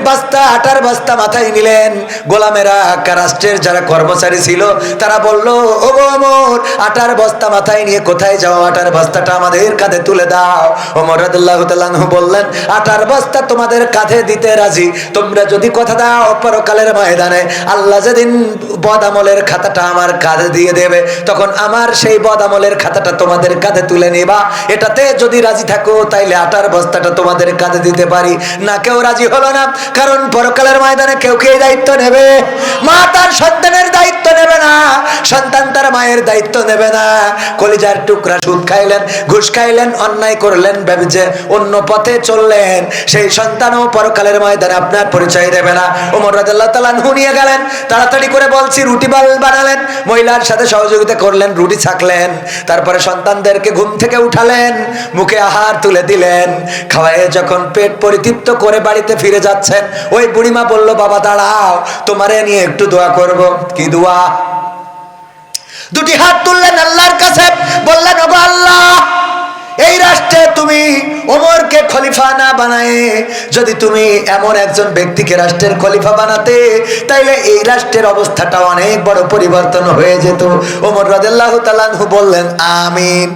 বস্তা, আটার বস্তা মাথায় নিলেন। গোলামেরা, রাষ্ট্রের যারা কর্মচারী ছিল, তারা বলল, ওগো ওমর, আটার বস্তা মাথায় নিয়ে কোথায় যাও? আটার বস্তাটা আমাদের কাঁধে তুলে দাও। ওমর রাদিয়াল্লাহু তাআলা আনহু বললেন, আটার বস্তা তোমাদের কাঁধে দিতে রাজি, তোমরা যদি কথা দাও পরকালের ময়দানে আল্লাহ যেদিন বদ আমলের খাতাটা আমার কাঁধে দিয়ে দেবে, তখন আমার সেই বদ আমলের খাতাটা তোমাদের কাঁধে তুলে নিবা। এটাতে যদি রাজি থাকো তাইলে আটার বস্তাটা তোমাদের কাঁধে দিতে পারি। না, কেউ রাজি হলো না, কারণ পরকালের ময়দানে কেউ কে দায়িত্ব নেবে? মা তার সন্তানের দায়িত্ব নেবে না, সন্তান তার মায়ের দায়িত্ব নেবে না। কলিজার টুকরা সুদ খাইলেন, ঘুষ খাইলেন, অন্যায় করলেন, ভেবেছে অন্য পথে চললেন, সেই সন্তানও পরকালের ময়দানে আপনার পরিচয় দেবে না। ওমর রাদিয়াল্লাহু তাআলা আনহু নিয়ে গেলেন, তাড়াতাড়ি করে বলছি রুটি বানালেন, মহিলার সাথে সহযোগিতা করলেন, রুটি ছাকলেন, তারপরে সন্তানদেরকে ঘুম থেকে উঠালেন, মুখে আহার তুলে দিলেন। খাওয়ায় যখন পেট পরিতৃপ্ত করে বাড়িতে ফিরে যাচ্ছেন, ওই বুড়িমা বলল, বাবা দাঁড়াও, তোমারে নিয়ে একটু দোয়া করব। কি দোয়া? দুটি হাত তুললেন আল্লাহর কাছে, বললেন, ওগো আল্লাহ, এই রাষ্ট্রে তুমি ওমরকে খলিফা না বানায় যদি তুমি এমন একজন ব্যক্তিকে রাষ্ট্রের খলিফা বানাতে, তাইলে এই রাষ্ট্রের অবস্থাটা অনেক বড় পরিবর্তন হয়ে যেত। ওমর রাদিয়াল্লাহু তাআলা আনহু বললেন, আমিন।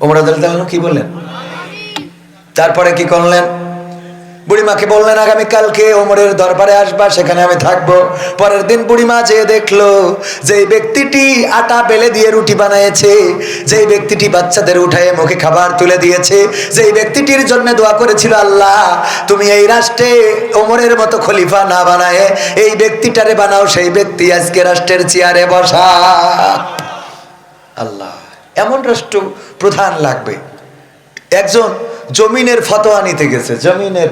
ওমর রাদিয়াল্লাহু তাআলা আনহু কি বললেন? তারপরে কি করলেন? বুড়িমাকে বললেন, আগামীকালকে ওমরের দরবারে আসবা, সেখানে আমি থাকবো। পরের দিন বুড়িমা যেয়ে দেখলো যে ব্যক্তিটি আটা বেলে দিয়ে রুটি বানিয়েছে, যেই ব্যক্তিটি বাচ্চাদের উঠায় মুখে খাবার তুলে দিয়েছে, যেই ব্যক্তিটির জন্য দোয়া করেছিল, আল্লাহ তুমি এই রাষ্ট্রে ওমরের মতো খলিফা না বানায় এই ব্যক্তিটারে বানাও, সেই ব্যক্তি আজকে রাষ্ট্রের চেয়ারে বসা। আল্লাহ, এমন রাষ্ট্র প্রধান লাগবে। একজন জমিনের ফতোয়া নিতে গেছে, জমিনের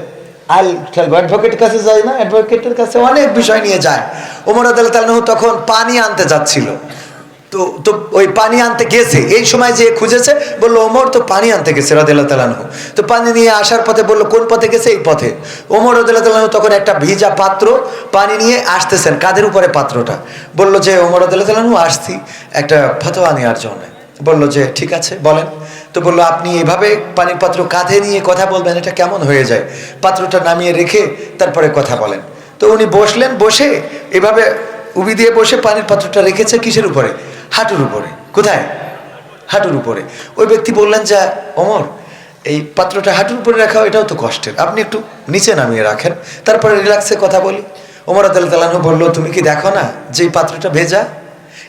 অ্যাডভোকেটের কাছে যায় না, অ্যাডভোকেটের কাছে অনেক বিষয় নিয়ে যায়। ওমর রাদিয়াল্লাহু তাআলা তখন পানি আনতে যাচ্ছিল, তো ওই পানি আনতে গেছে, এই সময় যে খুঁজেছে, বললো ওমর তো পানি আনতে গেছে রাদিয়াল্লাহু তাআলা। তো পানি নিয়ে আসার পথে বললো, কোন পথে গেছে? এই পথে। ওমর রাদিয়াল্লাহু তাআলা তখন একটা ভিজা পাত্র পানি নিয়ে আসতেছেন, কাঁধের উপরে পাত্রটা। বললো যে, ওমর রাদিয়াল্লাহু তাআলা আসছি একটা ফতোয়া নেওয়ার জন্য। বললো যে, ঠিক আছে বলেন। তো বললো, আপনি এভাবে পানির পাত্র কাঁধে নিয়ে কথা বলবেন, এটা কেমন হয়ে যায়? পাত্রটা নামিয়ে রেখে তারপরে কথা বলেন। তো উনি বসলেন, বসে এভাবে উবি দিয়ে বসে পানির পাত্রটা রেখেছে কিসের উপরে? হাঁটুর উপরে। কোথায়? হাঁটুর উপরে। ওই ব্যক্তি বললেন যে, ওমর, এই পাত্রটা হাঁটুর উপরে রাখা এটাও তো কষ্টের, আপনি একটু নিচে নামিয়ে রাখেন, তারপরে রিল্যাক্সে কথা বলি। ওমর রাদিয়াল্লাহু তাআলা বললো, তুমি কি দেখো না যে এই পাত্রটা ভেজা,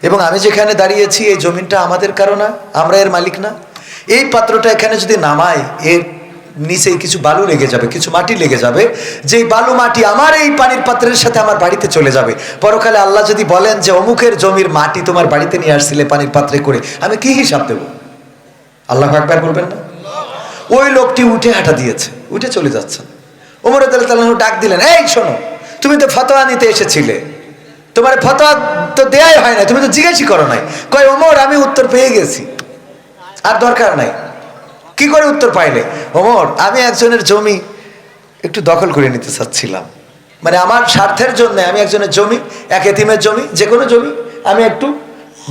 এবং আমি যেখানে দাঁড়িয়েছি এই জমিনটা আমাদের কারো না, আমরা এর মালিক না। এই পাত্রটা এখানে যদি নামাই, এর নিচে কিছু বালু লেগে যাবে, কিছু মাটি লেগে যাবে, যেই বালু মাটি আমার এই পানির পাত্রের সাথে আমার বাড়িতে চলে যাবে। পরকালে আল্লাহ যদি বলেন যে অমুকের জমির মাটি তোমার বাড়িতে নিয়ে আসছিলে পানির পাত্রে করে, আমি কি হিসাব দেব? আল্লাহু আকবার বলবেন না? ওই লোকটি উঠে হাঁটা দিয়েছে, উঠে চলে যাচ্ছেন। ওমর রাদিয়াল্লাহু তাআলা ডাক দিলেন, এই শোনো, তুমি তো ফতোয়া নিতে এসেছিলে, তোমার ফতোয়া তো দেয়াই হয় না, তুমি তো জিজ্ঞেসই করো নাই। কয়, ওমর আমি উত্তর পেয়ে গেছি, আর দরকার নাই। কি করে উত্তর পাইলে? ওমর, আমি একজনের জমি একটু দখল করে নিতে চাচ্ছিলাম, মানে আমার স্বার্থের জন্য আমি একজনের জমি, এক এতিমের জমি, যে কোনো জমি আমি একটু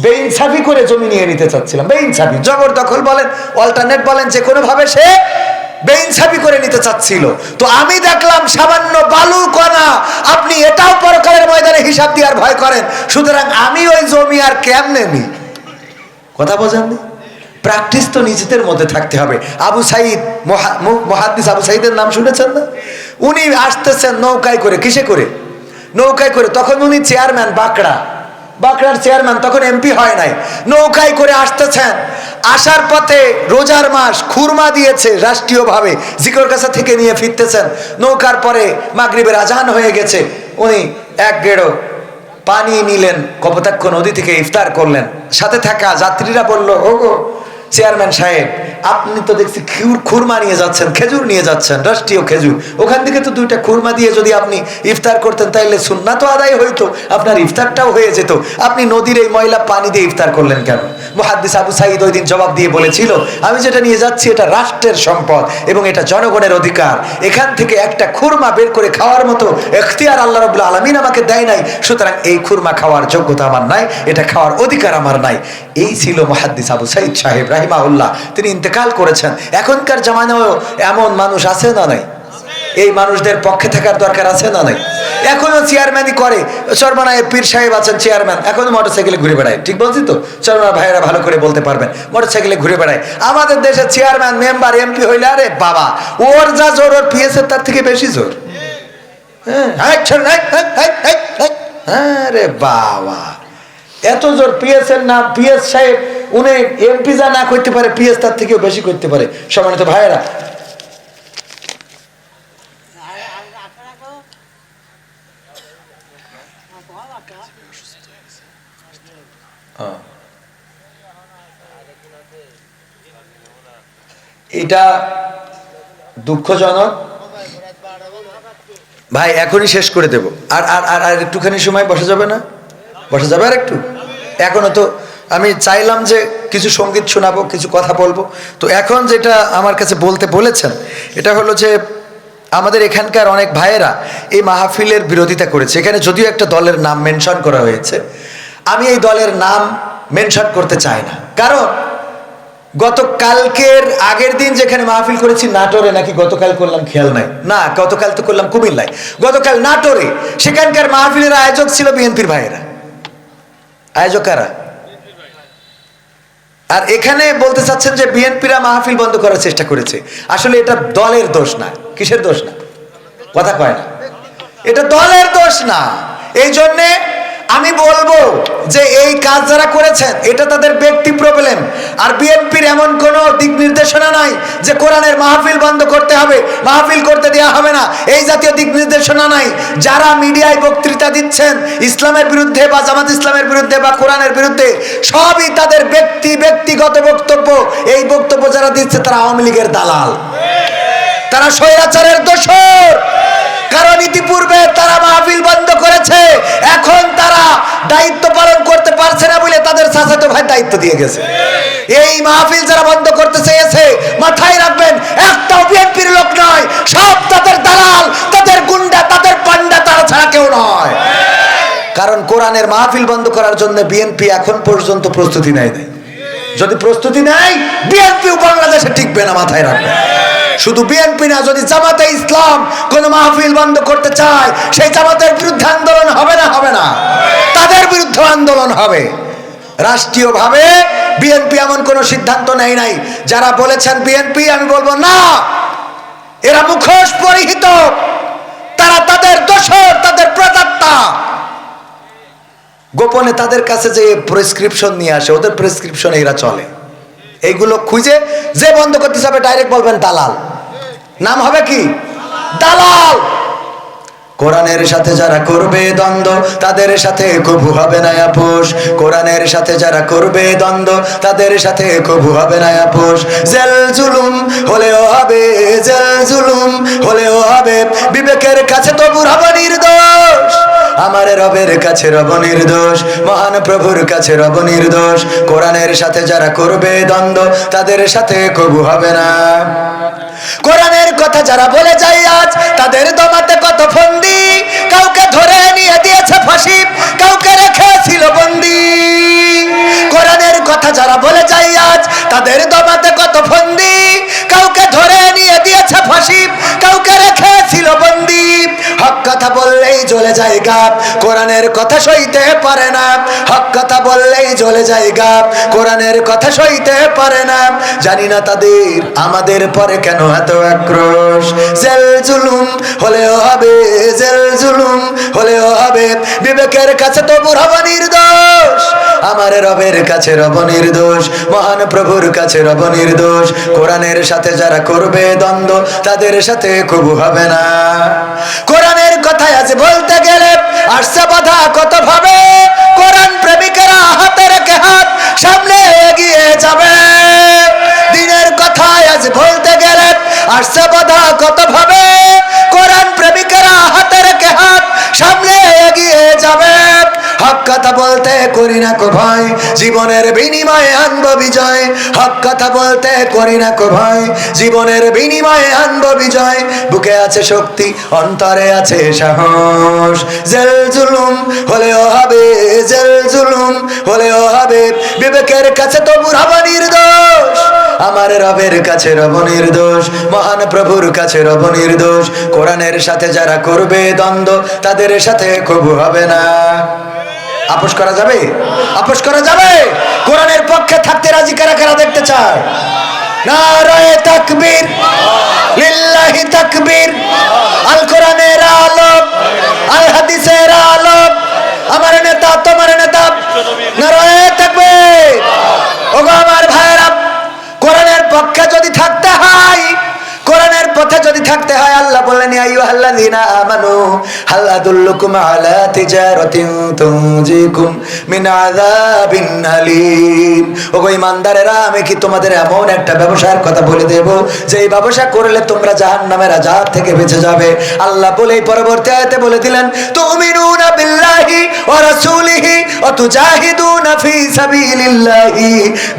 বেইনসাফি করে জমি নিয়ে নিতে চাচ্ছিলাম। বেইনসাফি, জবরদখল বলেন, অল্টারনেট বলেন, যে কোনো ভাবে সে বেইনসাফি করে নিতে চাচ্ছিল। তো আমি দেখলাম সামান্য বালু কণা, আপনি এটাও পরকালের ময়দানে হিসাব দিয়ে আর ভয় করেন, সুতরাং আমি ওই জমি আর কেমনে নি? কথা বোঝেননি? প্র্যাকটিস তো নিজেদের মধ্যে থাকতে হবে। আবু সাঈদ, মুহাদ্দিস আবু সাঈদের নাম শুনেছেন না? উনি আসতেছেন নৌকায় করে। কিসে করে? নৌকায় করে। তখন উনি চেয়ারম্যান, বাঁকড়ার চেয়ারম্যান, তখন এমপি হয় নাই। নৌকায় করে আসতেছেন, আসার পথে রোজার মাস খুরমা দিয়েছে রাষ্ট্রীয়ভাবে, জিকর কাছা থেকে নিয়ে ফিরতেছেন। নৌকার পরে মাগরিবের আজান হয়ে গেছে, উনি এক গেড়ো পানি নিলেন, কপোতাক্ষ নদী থেকে ইফতার করলেন। সাথে থাকা যাত্রীরা বলল, ওগো চেয়ারম্যান সাহেব, আপনি তো দেখছি খুরমা নিয়ে যাচ্ছেন, খেজুর নিয়ে যাচ্ছেন, রাষ্ট্রীয় খেজুর, ওখান থেকে তো 2টা খুরমা দিয়ে যদি আপনি ইফতার করতেন তাইলে সুন্নাত আদায় হইতো, আপনার ইফতারটাও হয়ে যেত, আপনি নদীর এই ময়লা পানি দিয়ে ইফতার করলেন কেন? মুহাদ্দিস আবু সাঈদ ওই দিন জবাব দিয়ে বলেছিল, আমি যেটা নিয়ে যাচ্ছি এটা রাষ্ট্রের সম্পদ এবং এটা জনগণের অধিকার, এখান থেকে একটা খুরমা বের করে খাওয়ার মতো এখতিয়ার আল্লাহ রাব্বুল আলামিন আমাকে দেয় নাই, সুতরাং এই খুরমা খাওয়ার যোগ্যতা আমার নাই, এটা খাওয়ার অধিকার আমার নাই। এই ছিল মুহাদ্দিস আবু সাঈদ সাহেব রাহিমাহুল্লাহ। তিনি ইন্তেকাল করেছেন। এখনকার জামানায়ও এমন মানুষ আছে না নাই? এই মানুষদের পক্ষে থাকার দরকার আছে না নাই? এখনো চেয়ারম্যানই করে। চরমনায় পীর সাহেব আছেন চেয়ারম্যান, এখনো মোটরসাইকেলে ঘুরে বেড়ায়। ঠিক বলছি তো? চরমনা ভাইয়েরা ভালো করে বলতে পারবেন, মোটরসাইকেলে ঘুরে বেড়ায়। আমাদের দেশে চেয়ারম্যান, মেম্বার, এমপি হইলে আরে বাবা, ওর যা জোর ওর পিএসের তার থেকে বেশি জোর। আরে বাবা, এত জোর পিএসের নাম। পিএস সাহেব উনি এমপি যা না করতে পারে, পিএস তার থেকেও বেশি করতে পারে। সম্মানিত ভাইয়েরা, এটা দুঃখজনক ভাই, এখনই শেষ করে দেব। আর আর আর আর একটুখানি সময় বসা যাবে না? বসা যাবে আর একটু? এখনো তো আমি চাইলাম যে কিছু সঙ্গীত শোনাবো, কিছু কথা বলবো। তো এখন যেটা আমার কাছে বলতে বলেছেন, এটা হলো যে আমাদের এখানকার অনেক ভাইয়েরা এই মাহফিলের বিরোধিতা করেছে। এখানে যদিও একটা দলের নাম মেনশন করা হয়েছে, আমি এই দলের নাম মেনশন করতে চাই না, কারণ গতকালকের আগের দিন যেখানে মাহফিল করেছি নাটোরে, নাকি গতকাল করলাম খেয়াল নাই, না গতকাল তো করলাম কুমিল্লায়, গতকাল নাটোরে। সেখানকার মাহফিলের আয়োজক ছিল বিএনপির ভাইয়েরা। আয়োজক কারা? আর এখানে বলতে চাচ্ছেন যে বিএনপিরা মাহফিল বন্ধ করার চেষ্টা করেছে। আসলে এটা দলের দোষ না। কিসের দোষ না? কথা কয় না। এটা দলের দোষ না। এই জন্যে আমি বলবো যে এই কাজ যারা করেছেন এটা তাদের ব্যক্তি প্রবলেম। আর বিএনপির এমন কোনো দিক নির্দেশনা নাই যে কোরআনের মাহফিল বন্ধ করতে হবে, মাহফিল করতে দেওয়া হবে না, এই জাতীয় দিক নির্দেশনা নাই। যারা মিডিয়ায় বক্তৃতা দিচ্ছেন ইসলামের বিরুদ্ধে বা জামাত ইসলামের বিরুদ্ধে বা কোরআনের বিরুদ্ধে, সবই তাদের ব্যক্তিগত বক্তব্য। এই বক্তব্য যারা দিচ্ছে তারা আওয়ামী লীগের দালাল, তারা স্বৈরাচারের দোসর। কারণ ইতিপূর্বে তারা মাহফিল বন্ধ করেছে, এখন তারা দায়িত্ব পালন করতে পারছে না বলে তাদের চাচাতো ভাই দায়িত্ব দিয়ে গেছে। এই মাহফিল যারা বন্ধ করতে চেয়েছে, মাথায় রাখবেন একটাও বিএনপির লোক নয়, সব তাদের দালাল, তাদের গুন্ডা, তাদের পান্ডা, তারা ছাড়া কেউ নয়। কারণ কোরআনের মাহফিল বন্ধ করার জন্য বিএনপি এখন পর্যন্ত প্রস্তুতি নেয় নাই। যদি প্রস্তুতি নেয়, বিএনপিও বাংলাদেশে টিকবে না, মাথায় রাখবেন। শুধু বিএনপি না, যদি জামাতে ইসলাম কোন মাহফিল বন্ধ করতে চায়, সেই জামাতের বিরুদ্ধে আন্দোলন হবে না? হবে না? তাদের বিরুদ্ধে আন্দোলন হবে। রাষ্ট্রীয়ভাবে বিএনপি এমন কোন সিদ্ধান্ত নেয় নাই। যারা বলেছেন বিএনপি, আমি বলবো না, এরা মুখোশ পরিহিত, তারা তাদের দোসর, তাদের প্রেতাত্মা। গোপনে তাদের কাছে যে প্রেসক্রিপশন নিয়ে আসে, ওদের প্রেসক্রিপশনে এরা চলে। এইগুলো খুঁজে যে বন্ধ করতে যাবে ডাইরেক্ট বলবেন দালাল। নাম হবে কি? দালাল। কোরআনের সাথে যারা করবে দ্বন্দ্ব, তাদের সাথে কবু হবে না আপোষ। কোরআনের সাথে যারা করবে দ্বন্দ্ব, তাদের সাথে কবু হবে না আপোষ। জেল জুলুম হলেও হবে, জেল জুলুম হলেও হবে, বিবেকের কাছে তবু রব নির্দোষ। আমার রবের কাছে রব নির্দোষ, মহান প্রভুর কাছে রব নির্দোষ। কোরআনের সাথে যারা করবে দ্বন্দ্ব, তাদের সাথে কবু হবে না। কোরআনের কথা যারা বলে যায় আজ, তাদের দমাতে কত ফন্দি। কাউকে ধরে নিয়ে দিয়েছে ফাঁসি, কাউকে রেখেছিল বন্দি। কোরআনের কথা যারা বলে যায় আজ, তাদের দমাতে কত ফন্দি। কাউকে ধরে নিয়ে দিয়েছে ফাঁসি, কাউকে রেখেছিল বন্দি। হক কথা বললেই জ্বলে যায় গাপ, কোরআনের কথা সইতে পারে না। হক কথা বললেই জ্বলে যায় গাপ, কোরআনের কথা সইতে পারে না। জানি না তাদের আমাদের পরে কেন এত আক্রোশ। জেল জুলুম হলেও হবে, জেল জুলুম হলেও হবে, বিবেকের কাছে তবু রব নির্দোষ। আমার রবের কাছে রব নির্দোষ, মহান প্রভুর কাছে রব নির্দোষ। কোরআনের সাথে যারা করবে দ্বন্দ্ব, তাদের সাথে কবু হবে না। কোরআনের কথায় আজ বলতে গেলে আসছে বাধা কত ভাবে। কোরআন প্রেমিকেরা হাতে রেখে হাত সামনে এগিয়ে যাবে। দিনের কথায় আজ বলতে গেলে আসছে বাধা কত ভাবে। কোরআন প্রেমিকেরা হাতে রেখে হাত সামনে এগিয়ে যাবে। হক কথা বলতে করি না কো ভয়, জীবনের বিনিময়ে আনবো বিজয়। হক কথা বলতে করি না কো ভয়, জীবনের বিনিময়ে আনবো বিজয়। বুকে আছে শক্তি, অন্তরে আছে সাহস। জেল জুলুম হলেও হবে, জেল জুলুম হলেও হবে, বিবেকের কাছে তবু রব নির্দোষ। আমার রবের কাছে রব নির্দোষ, মহান প্রভুর কাছে রব নির্দোষ। কোরআনের সাথে যারা করবে দ্বন্দ্ব, তাদের সাথে কবু হবে না। আপোষ করা যাবে? আপোষ করা যাবে? কোরআনের পক্ষে থাকতে রাজি কারা কারা দেখতে চায়? নারায়ে তাকবীর, লিল্লাহি তাকবীর। আল কোরআনের আলো, আল হাদিসের আলো, আমার নেতা তোমার নেতা। নারায়ে তাকবীর। ওগো আমার ভাইরা, কোরআনের পক্ষে যদি থাকতে হয়, কোরআনের পথে যদি থাকতে হয়, আল্লাহ বললেন ইয়া আইয়ুহাল্লাযীনা আমানু হাল আদুল্লুকুম আলা তিজারাতিন তুনজিকুম মিন আযাবিন আলীম। ওগো ঈমানদারেরা, আমি কি তোমাদের এমন একটা ব্যবসার কথা বলে দেব যে এই ব্যবসা করলে তোমরা জাহান্নামের আযাব থেকে বেঁচে যাবে। আল্লাহ বলেই পরবর্তী আয়াতে বলে দিলেন তুমিনুনা বিল্লাহি ওয়া রাসূলিহি ওয়া তুজাহিদুনা ফি সাবিলিল্লাহি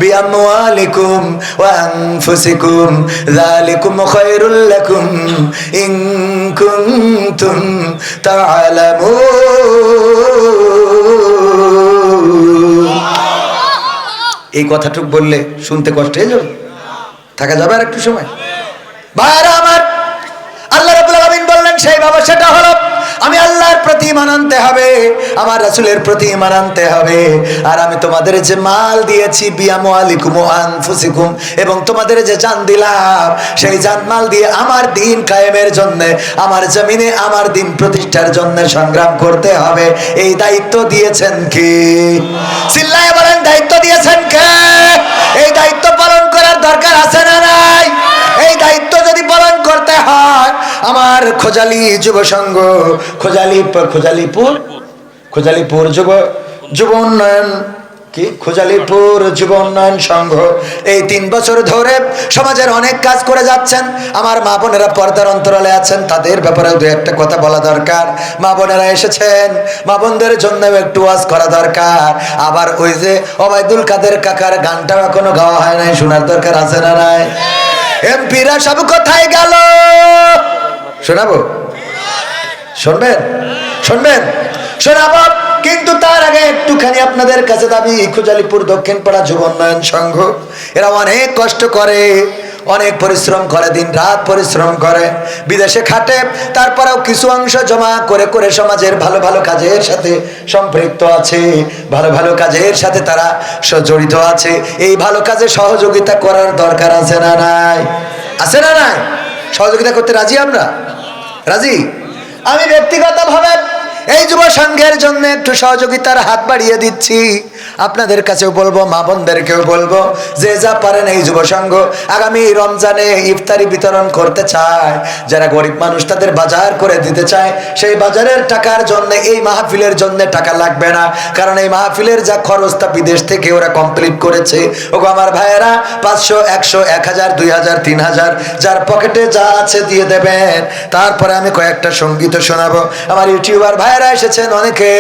বিআমওয়ালিকুম ওয়া আনফুসিকুম যালিকুম খায়রুল লাকুম ইন কুনতুম তা'লামুন। এই কথাটুক বললে শুনতে কষ্ট হয়ে যাবে? থাকা যাবে আর একটু সময়? ভাইরা আমার, আল্লাহ রাব্বুল আলামিন বললেন সেই ব্যবসাটা হলো আমি আল্লাহর প্রতি ঈমান আনতে হবে, আমার রাসূলের প্রতি ঈমান আনতে হবে। আর আমি তোমাদের যে মাল দিয়েছি বিআমওয়ালিকুম ওয়া আনফুসিকুম, এবং তোমাদের যে জান দিলাম, সেই জান মাল দিয়ে আমার দ্বীন কায়েমের জন্য, আমার জমিনে আমার দ্বীন প্রতিষ্ঠার জন্য সংগ্রাম করতে হবে। এই দায়িত্ব দিয়েছেন কে? চিল্লায়ে বলেন, দায়িত্ব দিয়েছেন কে? এই দায়িত্ব পালন করার দরকার আছে না নাই? এই দায়িত্ব যদি পালন করতে হয়, আমার খোঁজালি যুব সংঘ, খোঁজালিপুর যুব উন্নয়ন কি খোঁজালিপুর যুব উন্নয়ন সংঘ এই 3 বছর ধরে সমাজের অনেক কাজ করে যাচ্ছেন। আমার মা বোনেরা পর্দার অন্তরালে আছেন, তাদের ব্যাপারেও দু একটা কথা বলা দরকার। মা বোনেরা এসেছেন, মা বোনদের জন্য একটু ওয়াজ করা দরকার। আবার ওই যে ওবায়দুল কাদের কাকার গানটাও এখনো গাওয়া হয় নাই, শোনার দরকার আছে না নাই? এমপিরা সব কোথায় গেল? শোনাবো? শুনবেন শোনাবো, কিন্তু তার আগে একটুখানি আপনাদের কাছে দাবি, খোঁজালিপুর দক্ষিণ পাড়া যুব উন্নয়ন সংঘ এরা অনেক কষ্ট করে, অনেক পরিশ্রম করে, দিন রাত পরিশ্রম করে, বিদেশে খাটে, তারপরেও কিছু অংশ জমা করে করে সমাজের ভালো ভালো কাজের সাথে সম্পৃক্ত আছে, ভালো ভালো কাজের সাথে তারা জড়িত আছে। এই ভালো কাজে সহযোগিতা করার দরকার আছে না নাই? আছে না নাই? সহযোগিতা করতে রাজি? আমরা রাজি। আমি ব্যক্তিগতভাবে এই যুব সংঘের জন্য একটু সহযোগিতার হাত বাড়িয়ে দিচ্ছি। আপনাদের কাছেও বলবো, মা বোনদেরকেও বলবো, যে যা পারেন এই যুব সংঘ আগামী রমজানে ইফতারি বিতরণ করতে চায়, যারা গরিব মানুষ তাদের বাজার করে দিতে চায়, সেই বাজারের টাকার জন্য এই মাহফিলের জন্য টাকা লাগবে না, কারণ এই মাহফিলের যা খরচ তা বিদেশ থেকে ওরা কমপ্লিট করেছে। ওগো আমার ভাইয়েরা, 500, 100, 1000, 2000, 3000 যার পকেটে যা আছে দিয়ে দেবেন। তারপরে আমি কয়েকটা সঙ্গীত শোনাবো। আমার ইউটিউবার ভাইয়েরা এসেছেন অনেকে,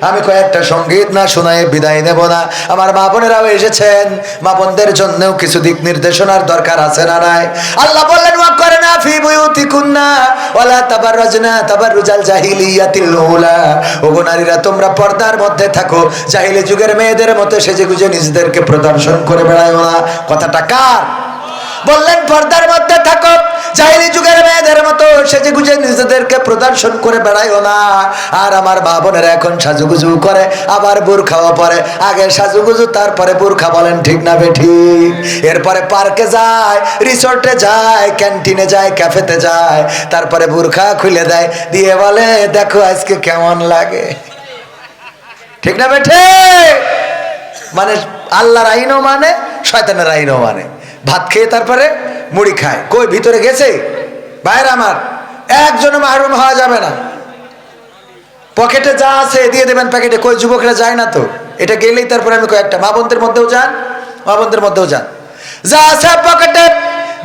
আমি কয়েকটা সঙ্গীত না শোনায় বিদায় নেব না। আমার মা বোনেরাও এসেছেন, মা বোনদের জন্যও কিছু দিক নির্দেশনার দরকার আছে না নাই? আল্লাহ বললেন, ওয়াকরনা ফি বুয়ুতিকুন্না ওয়ালা তাবাররাজনা তাবাররুজাল জাহিলিয়াতিল উলা। ওগো নারীরা, তোমরা পর্দার মধ্যে থাকো, জাহিলি যুগের মেয়েদের মতো সেজেগুজে নিজেদেরকে প্রদর্শন করে বেড়ায়ো না। কথাটা কার? বললেন পর্দার মধ্যে থাকো, জাহিলি যুগের মেয়েদের মতো সেজেগুজে নিজেদেরকে প্রদর্শন করে বেড়ায়ও না। আর আমার মা বোনেরা এখন সাজুগুজু করে, আবার বোরখাও পরে। আগে সাজুগুজু, তারপরে বোরখা। বলেন ঠিক না বেঠিক? এরপরে পার্কে যায়, রিসোর্টে যায়, ক্যান্টিনে যায়, ক্যাফেতে যায়, তারপরে বোরখা খুলে দেয়, দিয়ে বলে দেখো আজকে কেমন লাগে। ঠিক না বেঠিক? মানে আল্লাহর আইনও মানে, শয়তানের আইনও মানে। ভাত খেয়ে তারপরে মুড়ি খায়। কই ভিতরে গেছে? বাইরে আমার একজনও মাহরুম হওয়া যাবে না। পকেটে যা আছে দিয়ে দেবেন প্যাকেটে। কই যুবকরা যায় না তো? এটা গেলেই তারপরে আমি কয়েকটা মা বোনদের মধ্যেও যান, যা আছে পকেটে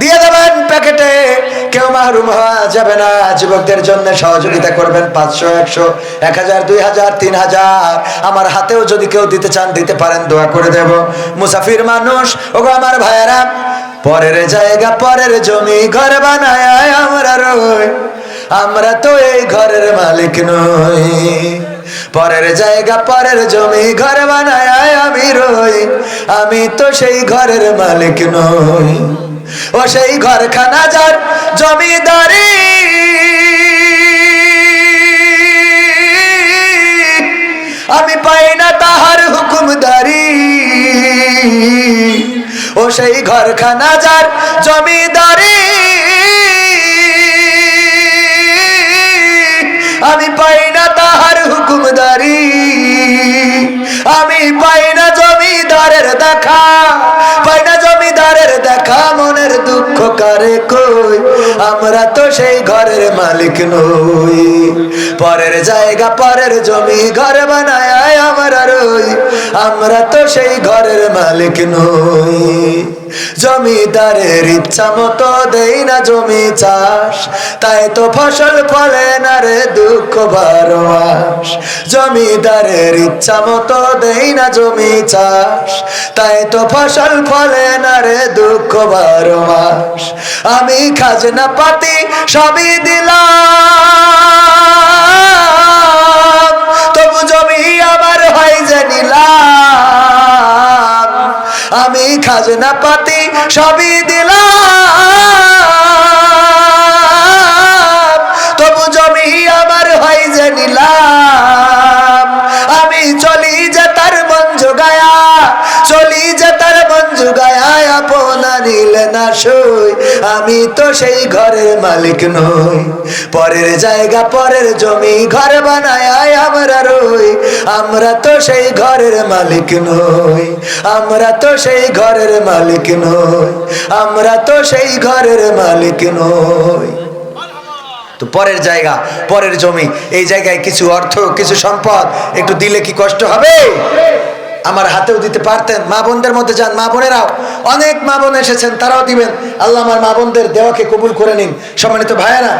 দিয়ে দেবেন প্যাকেটে, কেউ মাহরুম হওয়া যাবে না। যুবকদের জন্য সহযোগিতা করবেন, 500, 100, 1000, 2000, 3000 আমার হাতেও যদি কেউ দিতে চান দিতে পারেন, দোয়া করে দেব। মুসাফির মানুষ, ওগো আমার ভাইয়েরা, পরের জায়গা পরের জমি ঘর বানায় আমরা রই, আমরা তো এই ঘরের মালিক নই। পরের জায়গা পরের জমি ঘর বানায় আমি রই, আমি তো সেই ঘরের মালিক নই। ও সেই ঘরখানা যার জমিদারি, আমি পাই না তাহার হুকুমদারি। ও সেই ঘরখানা যার জমিদারি, আমি পাই না তাহার হুকুমদারি। আমি পাই না জমিদারের দেখা, পাই না জমিদারের দেখা, মনের দুঃখ কারে কই, আমরা তো সেই ঘরের মালিক নই। পরের জায়গা পরের জমি ঘর বানায় আমরা রই, আমরা তো সেই ঘরের মালিক নই। জমিদারের ইচ্ছা মতো দেই না জমি চাষ, তাই তো ফসল ফলে না রে দুঃখ 12 মাস। জমিদারের ইচ্ছা মতো দেই না জমি চাষ, তাই তো ফসল ফলে না রে দুঃখ 12 মাস। আমি খাজনা পাতি সবই দিলাম, তবু জমি আমার হয় যে নিলাম। আমি খাজনা পাতি সবই দিলাম, তবু জমি আমার হয় যে নিলাম। আমি চলি যে তার মন জোগায়া, চলি যে তার মন জোগায়া, আপনা নিলে না সই, আমি তো সেই ঘরের মালিক নই। পরের জায়গা পরের জমি ঘর বানায় আমরা রই, আমরা তো সেই ঘরের মালিক নই, আমরা তো সেই ঘরের মালিক নই, আমরা তো সেই ঘরের মালিক নই। তো পরের জায়গা পরের জমি, এই জায়গায় কিছু অর্থ কিছু সম্পদ একটু দিলে কি কষ্ট হবে? আমার হাতেও দিতে পারতেন। মা বোনদের মধ্যে যান, মা বোনেরাও অনেক মা বোন এসেছেন, তারাও দিবেন। আল্লাহ আমার মা বোনদের দেওয়াকে কবুল করে নিন। সম্মানিত ভাইয়েরা,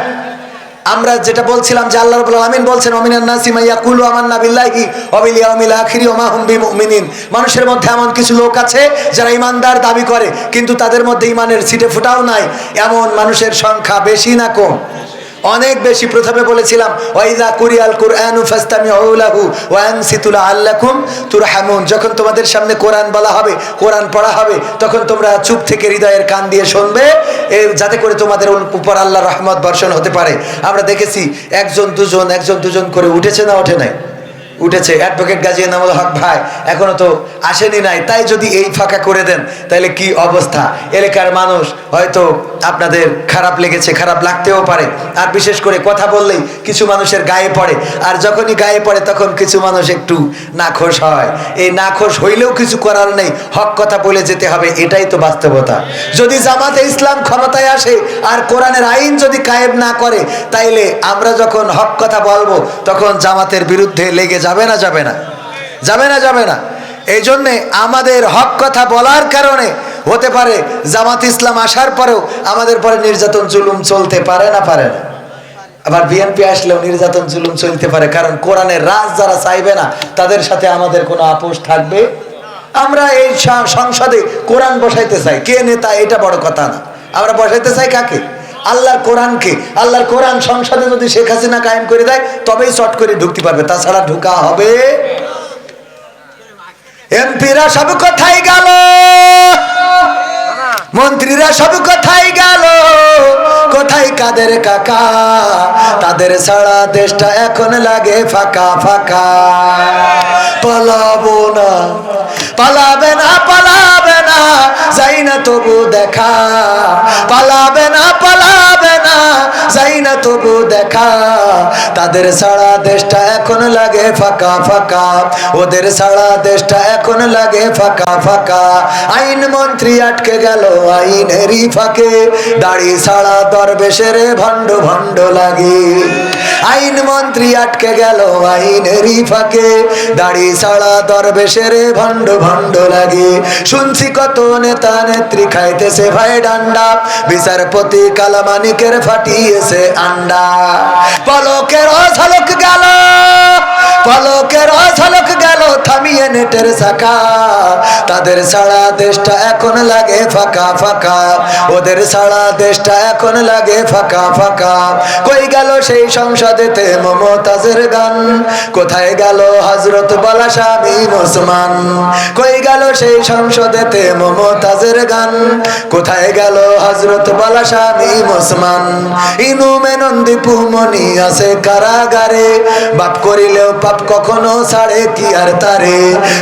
আমরা যেটা বলছিলাম যে আল্লাহ রাব্বুল আলামিন বলছেন ওয়ামিনান নাসি মান ইয়াকুলু আমান্না বিল্লাহি ওয়া বিল ইয়াউমিল আখিরি ওয়া মা হুম বিমুমিনিন। মানুষের মধ্যে এমন কিছু লোক আছে যারা ঈমানদার দাবি করে, কিন্তু তাদের মধ্যে ঈমানের ছিটে ফোঁটাও নাই। এমন মানুষের সংখ্যা বেশি না কম? অনেক বেশি। প্রথমে বলেছিলাম ওয়াইযা কুরিয়াল কুরআনু ফাসতামিউ লাহু ওয়া আনসিতু লাআল্লাকুম তুরহামুন। যখন তোমাদের সামনে কোরআন বলা হবে, কোরআন পড়া হবে, তখন তোমরা চুপ থেকে হৃদয়ের কান দিয়ে শুনবে, যাতে করে তোমাদের উপর আল্লাহর রহমত বর্ষণ হতে পারে। আমরা দেখেছি একজন দুজন করে উঠেছে না ওঠে নাই? উঠেছে। অ্যাডভোকেট গাজী এনামুল হক ভাই এখনো তো আসেনি নাই, তাই যদি এই ফাঁকা করে দেন তাহলে কি অবস্থা। এলাকার মানুষ হয়তো আপনাদের খারাপ লেগেছে, খারাপ লাগতেও পারে। আর বিশেষ করে কথা বললেই কিছু মানুষের গায়ে পড়ে, আর যখনই গায়ে পড়ে তখন কিছু মানুষ একটু নাখোশ হয়। এই নাখোশ হইলেও কিছু করার নেই, হক কথা বলে যেতে হবে, এটাই তো বাস্তবতা। যদি জামাতে ইসলাম ক্ষমতায় আসে আর কোরআনের আইন যদি কায়েম না করে, তাইলে আমরা যখন হক কথা বলবো তখন জামাতের বিরুদ্ধে লেগে যাবে না? যাবে না। এই জন্যে আমাদের হক কথা বলার কারণে হতে পারে জামাত ইসলাম আসার পরেও আমাদের পরে নির্যাতন জুলুম চলতে পারে না? আবার বিএনপি আসলেও নির্যাতন জুলুম চলতে পারে, কারণ কোরআনের রাজ যারা চাইবে না তাদের সাথে আমাদের কোনো আপোষ থাকবে। আমরা এই সংসদে কোরআন বসাইতে চাই, কে নেতা এটা বড় কথা না। আমরা বসাইতে চাই কাকে? আল্লাহর কোরআনকে। আল্লাহর কোরআন সংসদে যদি শেখ হাসিনা কায়েম করে দেয় তবেই চট করে ঢুকতে পারবে, তাছাড়া ঢুকা হবে। এমপিরা সব কোথায় গেল? মন্ত্রীরা সব কোথায় গেল? কোথায় কাদের কাকা? তাদের ছাড়া দেশটা এখন লাগে ফাঁকা ফাঁকা। পালাবো না, পালাবে না, যাই না তবু দেখা। পালাবে না, যাই না তবু দেখা। তাদের ছাড়া দেশটা এখন লাগে ফাঁকা ফাঁকা, ওদের ছাড়া দেশটা এখন লাগে ফাঁকা ফাঁকা। আইন মন্ত্রী আটকে গেল আইনেরই ফাঁকে, দাড়ি ছাড়া দরবেশের ভণ্ড ভণ্ড লাগে। আইন মন্ত্রী আটকে গেল আইনেরই ফাঁকে, দাড়ি ছাড়া দরবেশের ভণ্ড ভণ্ড লাগে। শুনছি কত নেতা নেত্রী খাইতেছে ভাই ডান্ডা, বিচারপতি কালামানিকের ফাটিয়েছে আন্ডা। পলকের ঝলক গেল থামিয়ে নেটের চাকা। তাদের ছাড়া দেশটা এখন লাগে ফাঁকা ফাঁকা, ওদের ছাড়া দেশটা এখন লাগে ফাঁকা ফাঁকা। কই গেল সেই সংসদেতে মমতাজের গান? কোথায় গেল হযরত বালা স্বামী ওসমান? কই গেল সেই সংসদেতে মমতাজের গান? কোথায় গেল হযরত বালা স্বামী ওসমান? ইনু মেনন্দি পুমনি আছে কারাগারে, বাপ করিলেও পাপ কখনো ছাড়ে কি আর তারে।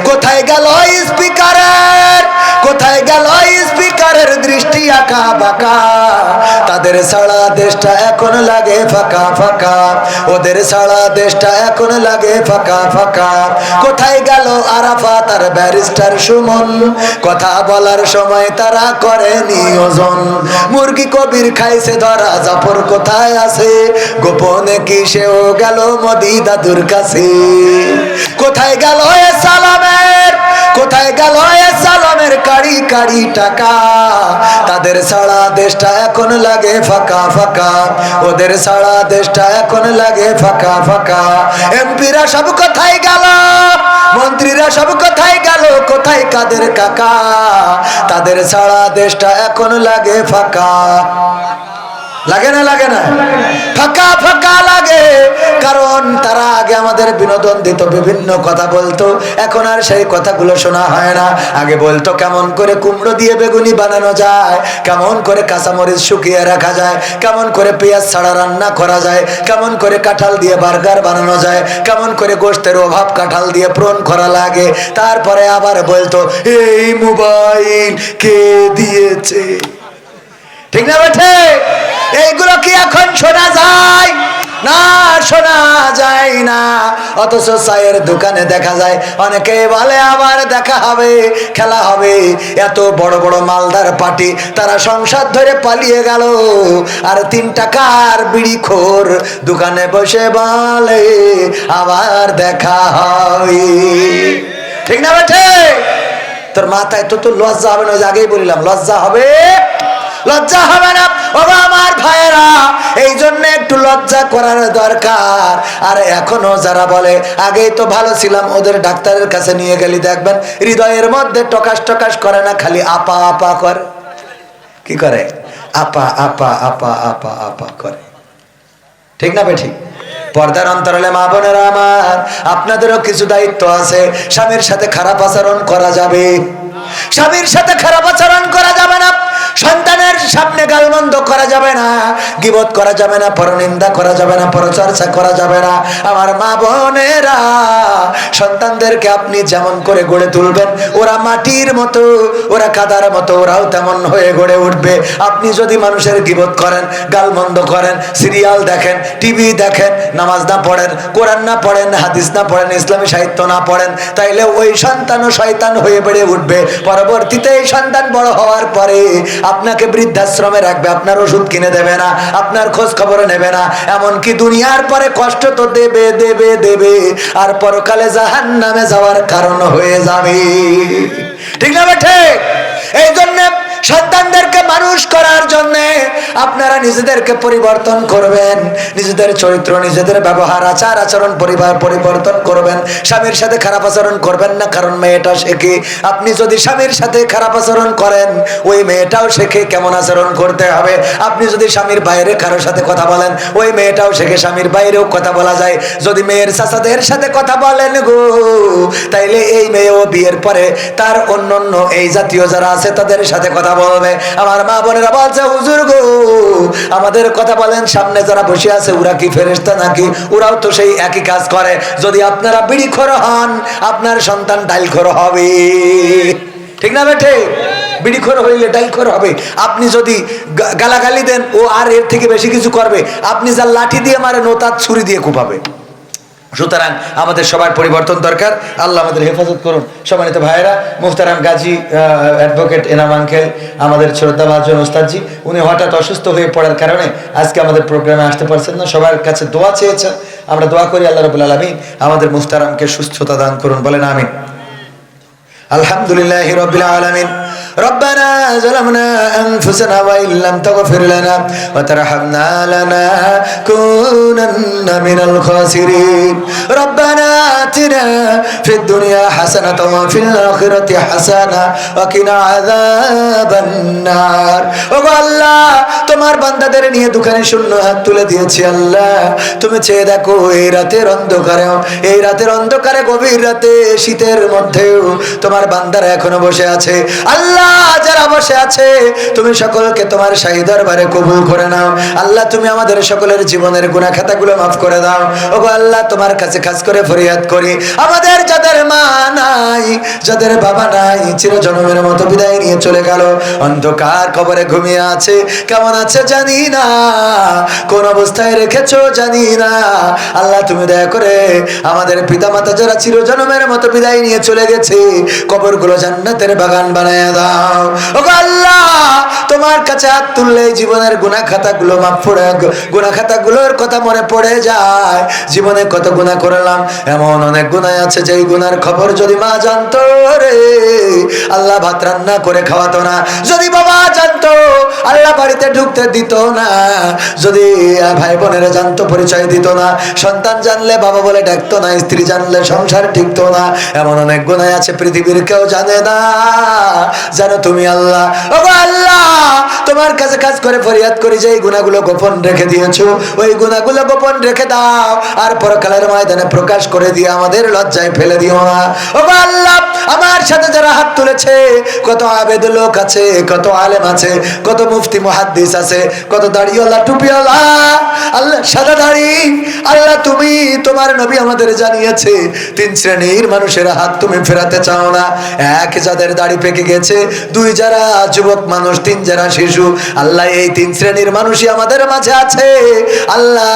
কোথায় গেল স্পিকারের দৃষ্টি আঁকা বাঁকা? তাদের ছাড়া দেশটা এখন লাগে ফাঁকা ফাঁকা, ওদের ছাড়া দেশটা এখন লাগে ফাঁকা ফাঁকা। কোথায় গেল আরাফাত আর ব্যারিস্টার সুমন? কথা বলার সময় তারা করে নিয়োজন। মুরগি কবির খাইছে ধরা, জাফর কোথায় আছে? গোপনে কি সেও গেল মোদি দাদুর কাছে? কোথায় গেল সালামের কাড়ি কাড়ি টাকা? তাদের ছাড়া দেশটা এখন লাগে ফাঁকা ফাঁকা, ওদের ছাড়া দেশটা এখন লাগে ফাঁকা ফাঁকা। এমপিরা সব কোথায় গেল? মন্ত্রীরা সব কোথায় গেল? কোথায় কাদের কাকা? তাদের ছাড়া দেশটা এখন লাগে ফাঁকা। লাগে না লাগে না? ফাঁকা ফাঁকা লাগে, কারণ তারা আগে আমাদের বিনোদন দিত, বিভিন্ন কথা বলতো, এখন আর সেই কথাগুলো শোনা হয় না। আগে বলতো কেমন করে কুমড়ো দিয়ে বেগুনি বানানো যায়, কেমন করে কাঁচামরিচ শুকিয়ে রাখা যায়, কেমন করে পেঁয়াজ ছাড়া রান্না করা যায়, কেমন করে কাঁঠাল দিয়ে বার্গার বানানো যায়, কেমন করে গোশতের অভাব কাঁঠাল দিয়ে পূরণ করা লাগে। তারপরে আবার বলতো এই মোবাইল কে দিয়েছে, ঠিক না বেঠে? এইগুলো কি এখন শোনা যায়? না, শোনা যায় না। অথচ চায়ের দোকানে দেখা যায় অনেকে বলে আবার দেখা হবে, খেলা হবে। এত বড় বড় মালদার পার্টি, তারা সংসার ধরে পালিয়ে গেল, আর 3 টাকার বিড়িখোর দোকানে বসে বলে আবার দেখা হবে, ঠিক না বেঠে? তোর মাথায় তো লজ্জা হবে না? আগেই বলিলাম লজ্জা হবে, লজ্জা হবে না। ওগো আমার ভাইয়েরা, এই জন্য একটু লজ্জা করার দরকার। আর এখনো যারা বলে আগেই তো ভালো ছিলাম, ওদের ডাক্তারের কাছে নিয়ে গেলি দেখবেন হৃদয়ের মধ্যে টকাস টকাস করে না, খালি আপা আপা করে। কি করে? আপা আপা আপা আপা আপা করে, ঠিক না বে ঠিক? পর্দার অন্তরালে মা বোনেরা আমার, আপনাদেরও কিছু দায়িত্ব আছে। স্বামীর সাথে খারাপ আচরণ করা যাবে, স্বামীর সাথে খারাপ আচরণ করা যাবে না, সন্তানের সামনে গালমন্দ করা যাবে না, গীবত করা যাবে না, পরনিন্দা করা যাবে না, পরচর্চা করা যাবে না। আমার মা বোনেরা, সন্তানদেরকে আপনি যেমন করে গড়ে তুলবেন, ওরা মাটির মতো, ওরা কাদার মতো, ওরাও তেমন হয়ে গড়ে উঠবে। আপনি যদি মানুষের গীবত করেন, গালমন্দ করেন, সিরিয়াল দেখেন, টিভি দেখেন, নামাজ না পড়েন, কোরআন না পড়েন, হাদিস না পড়েন, ইসলামী সাহিত্য না পড়েন, তাইলে ওই সন্তানও শয়তান হয়ে বেড়ে উঠবে। পরবর্তীতে এই সন্তান বড় হওয়ার পরে আপনাকে বৃদ্ধাশ্রমে রাখবে, আপনার ওষুধ কিনে দেবে না, আপনার খোঁজ খবর নেবে না, এমনকি দুনিয়ার পরে কষ্ট তো দেবে দেবে দেবে, আর পরকালে জাহান্নামে যাওয়ার কারণ হয়ে যাবে, ঠিক না বেঠে? এই জন্য সন্তানদেরকে মানুষ করার জন্য আপনারা নিজেদেরকে পরিবর্তন করবেন, নিজেদের চরিত্র, নিজেদের ব্যবহার, আচার আচরণ পরিবর্তন করবেন। স্বামীর সাথে খারাপ আচরণ করবেন না, কারণ মেয়েটা শেখে। আপনি যদি স্বামীর সাথে খারাপ আচরণ করেন, ওই মেয়েটাও শেখে কেমন আচরণ করতে হবে। আপনি যদি স্বামীর বাইরে কারোর সাথে কথা বলেন, ওই মেয়েটাও শেখে স্বামীর বাইরেও কথা বলা যায়। যদি মেয়ের চাচাদের সাথে কথা বলেন গো, তাইলে এই মেয়েও বিয়ের পরে তার অন্যান্য এই জাতীয় যারা আছে তাদের সাথে কথা বলবে। আমার মা বোনেরা বলছে হুজুর গো, আমাদের কথা বলেন, সামনে যারা বসে আছে ওরা কি ফেরেশতা নাকি? ওরাও তো সেই একই কাজ করে। যদি আপনারা বিড়িখোর হন, আপনার সন্তান ডাইলখোর হবে, ঠিক না বেঠে? বিড়িখোর হইলে ডাইলখোর হবে। আপনি যদি গালাগালি দেন, ও আর এর থেকে বেশি কিছু করবে। আপনি যা লাঠি দিয়ে মারেন, ও তার ছুরি দিয়ে কোপাবে। সুতরাং আমাদের সবার পরিবর্তন দরকার। আল্লাহ আমাদের হেফাজত করুন। সম্মানিত ভাইয়েরা, মুহতারাম গাজী অ্যাডভোকেট এনাম আঙ্কেল, আমাদের শ্রদ্ধাভাজন ওস্তাদজি, উনি হঠাৎ অসুস্থ হয়ে পড়ার কারণে আজকে আমাদের প্রোগ্রামে আসতে পারছেন না। সবার কাছে দোয়া চেয়েছেন, আমরা দোয়া করি আল্লাহ রাব্বুল আলামিন আমাদের মুহতারামকে সুস্থতা দান করুন, বলেন আমিন। আলহামদুলিল্লাহি রাব্বিল আলামিন। ربنا ظلمنا أنفسنا وإن لم تغفر لنا وترحمنا لنكونن من الخاسرين ربنا آتنا في الدنيا حسنة وفي الآخرة حسنة وقنا عذاب النار ওগো আল্লাহ, তোমার বান্দাদের নিয়ে দোকানে শূন্য হাত তুলে দিয়েছি। আল্লাহ, তুমি চেয়ে দেখো এই রাতের অন্ধকারে, গভীর রাতে, শীতের মধ্যেও তোমার বান্দারা এখনো বসে আছে। আল্লাহ, যারা বসে আছে, তুমি সকলকে তোমার শাহী দরবারে কবুল করে নাও। আল্লাহ, তুমি আমাদের সকলের জীবনের গুনাহ খাতাগুলো মাফ করে দাও। ওগো আল্লাহ, তোমার কাছে খাস করে ফরিয়াদ করি, আমাদের যাদের মা নাই, যাদের বাবা নাই, চিরজন্মের মতো বিদায় নিয়ে চলে গেল, অন্ধকার কবরে ঘুমিয়ে আছে, কেমন আছে জানি না, কোন অবস্থায় রেখেছো জানি না। আল্লাহ, তুমি দয়া করে আমাদের পিতামাতা যারা চিরজন্মের মতো বিদায় নিয়ে চলে গেছে, কবরগুলো জান্নাতের বাগান বানায় দাও। ওগো আল্লাহ, তোমার কাছে হাত তুললে জীবনের গুনাহ খাতাগুলো মাফ করে, গুনাহ খাতাগুলোর কথা মনে পড়ে যায়। জীবনে কত গুনাহ করলাম, এমন অনেক গুনাহ আছে যেই গুনার খবর যদি মা জানতো রে, আল্লাহ ভাত রান্না করে খাওয়াতো না। যদি বাবা জানতো, আল্লাহ বাড়িতে ঢুকতে দিত না। যদি ভাই বোনেরা জানতো, পরিচয় দিত না। সন্তান জানলে বাবা বলে ডাকতো না, স্ত্রী জানলে সংসার টিকতো না। এমন অনেক গুনাহ আছে পৃথিবীর কেউ জানে না, জানো তুমি আল্লাহ। ও আল্লাহ, তোমার কাছে কাজ করে ফরিয়াদ করি যে এই গুনাহগুলো গোপন রেখে দিয়েছো, ওই গুনাহগুলো গোপন রেখে দাও, আর পরকালের ময়দানে প্রকাশ করে দিয়ে আমাদের লজ্জায় ফেলে দিও না। ও আল্লাহ, আমার সাথে যারা হাত তুলেছে, কত আবেদ লোক আছে, কত আলেম আছে, কত মুফতি মুহাদ্দিস আছে, কত দাড়িওয়ালা টুপিওয়ালা, আল্লাহ সাদা দাড়ি, আল্লাহ তুমি তোমার নবী আমাদের জানিয়েছে 3 শ্রেণীর মানুষের হাত তুমি ফেরাতে চাও না। 1 যাদের দাড়ি পেকে গেছে, 2 যারা যুবক মানুষ, 3 যারা শিশু। আল্লাহ এই 3 শ্রেণীর মানুষই আমাদের মাঝে আছে। আল্লাহ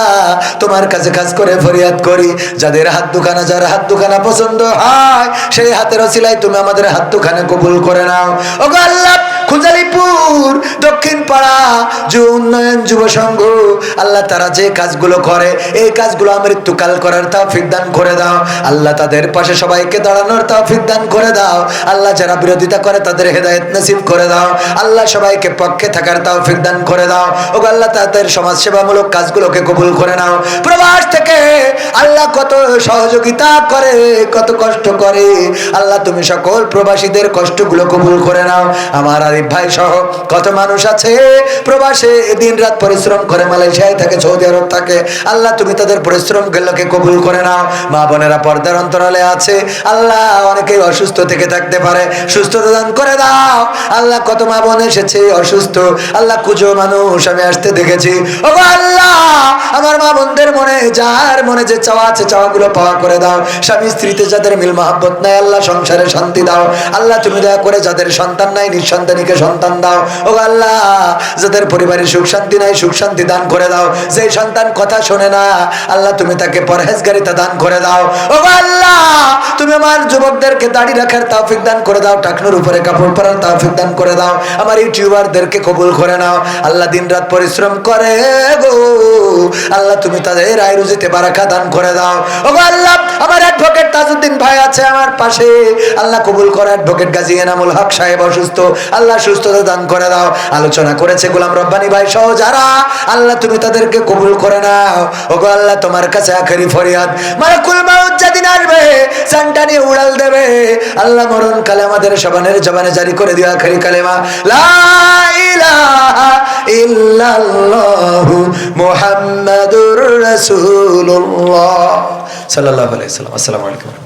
তোমার কাছে কাজ করে ফরিয়াদ করি, যাদের হাত দুখানা, যার হাত দুখানা পছন্দ হয়, সেই হাতের ওসিলায় তুমি আমাদের হাত দুখানা কবুল করে নাও। ওগো আল্লাহ, খুজালিপুর দক্ষিণ পাড়া যুব উন্নয়ন যুব সংঘ, আল্লাহ তারা যে কাজগুলো করে, এই কাজগুলো মৃত্যুকাল করার তৌফিক দান করে দাও। আল্লাহ তাদের পাশে সবাইকে দাঁড়ানোর তৌফিক দান করে দাও। আল্লাহ যারা বিরোধিতা করে তাদের হেদায়েত নসিব করে দাও। আল্লাহ সবাইকে পক্ষে থাকার তৌফিক দান করে দাও। ও আল্লাহ তাদের সমাজ সেবামূলক কাজগুলোকে কবুল করে নাও। প্রবাস থেকে আল্লাহ কত সহযোগিতা করে, কত কষ্ট করে, আল্লাহ তুমি সকল প্রবাসীদের কষ্টগুলো কবুল করে নাও। আমার আরিফ ভাই সহ কত মানুষ আছে প্রবাসে দিনরাত পরিশ্রম করে, মালয়েশিয়ায় থাকে, সৌদি আরব থাকে, আল্লাহ তুমি তাদের পরিশ্রমগুলোকে কবুল করে নাও। মা বোনেরা পর্দার অন্তরালে আছে, আল্লাহ অনেকেই অসুস্থ থেকে থাকতে পারে, সুস্থতা দান করে দাও। আল্লাহ কত মা বোন এসেছে অসুস্থ, আল্লাহ কুজো মানুষ আমি আসতে দেখেছি। ও আল্লাহ, আমার মা বোনদের মনে, যার মনে যে চাওয়া আছে, চাওয়াগুলো পাওয়া করে দাও। স্বামী স্ত্রীতে যাদের মিল মহব্বত নাই, আল্লাহ সংসারে শান্তি দাও। আল্লাহ তুমি দয়া করে যাদের সন্তান নাই, নিঃসন্তানীকে সন্তান দাও। ও আল্লাহ, যাদের পরিবারে সুখ শান্তি নাই, সুখ শান্তি দান করে দাও। যে সন্তান কথা শোনে না, আল্লাহ তুমি তাকে পরহেজগারিতা দান করে দাও। ও আল্লাহ, তুমি আমার যুবকদেরকে দাড়ি রাখার তৌফিক দান করে দাও, টাকনুর উপরে কাপড় পরার তৌফিক দান করে দাও। আমার ইউটিউবারদেরকে কবুল করে নাও। আল্লাহ দিনরাত পরিশ্রম করে গো, আল্লাহ তুমি তাদের আয় রুজিতে বারাকা দান করে দাও। ও আল্লাহ, আমার অ্যাডভোকেট তাজউদ্দিন ভাই আছে আমার পাশে, আল্লাহ কবুল করে। অ্যাডভোকেট গাজী এনামুল হক সাহেব অসুস্থ, আল্লাহ সুস্থতা দান করে দাও। আলোচনা করেছে গোলাম রব্বানী ভাই সহ যারা, আল্লাহ তুমি তাদেরকে কবুল করে নাও। ওগো আল্লাহ, তোমার কাছে আখেরি ফরিয়াদ, মালাকুল মাউত যেদিন আসবে সানটা নিয়ে উড়াল দেবে, আল্লাহ মরণকালে আমাদের সবানের জবানে জারি করে দিও আখেরি কালেমা লা ইলাহা ইল্লাল্লাহু মুহাম্মাদুর রাসূলুল্লাহ সাল্লাল্লাহু আলাইহি ওয়াসাল্লাম। আসসালামু আলাইকুম।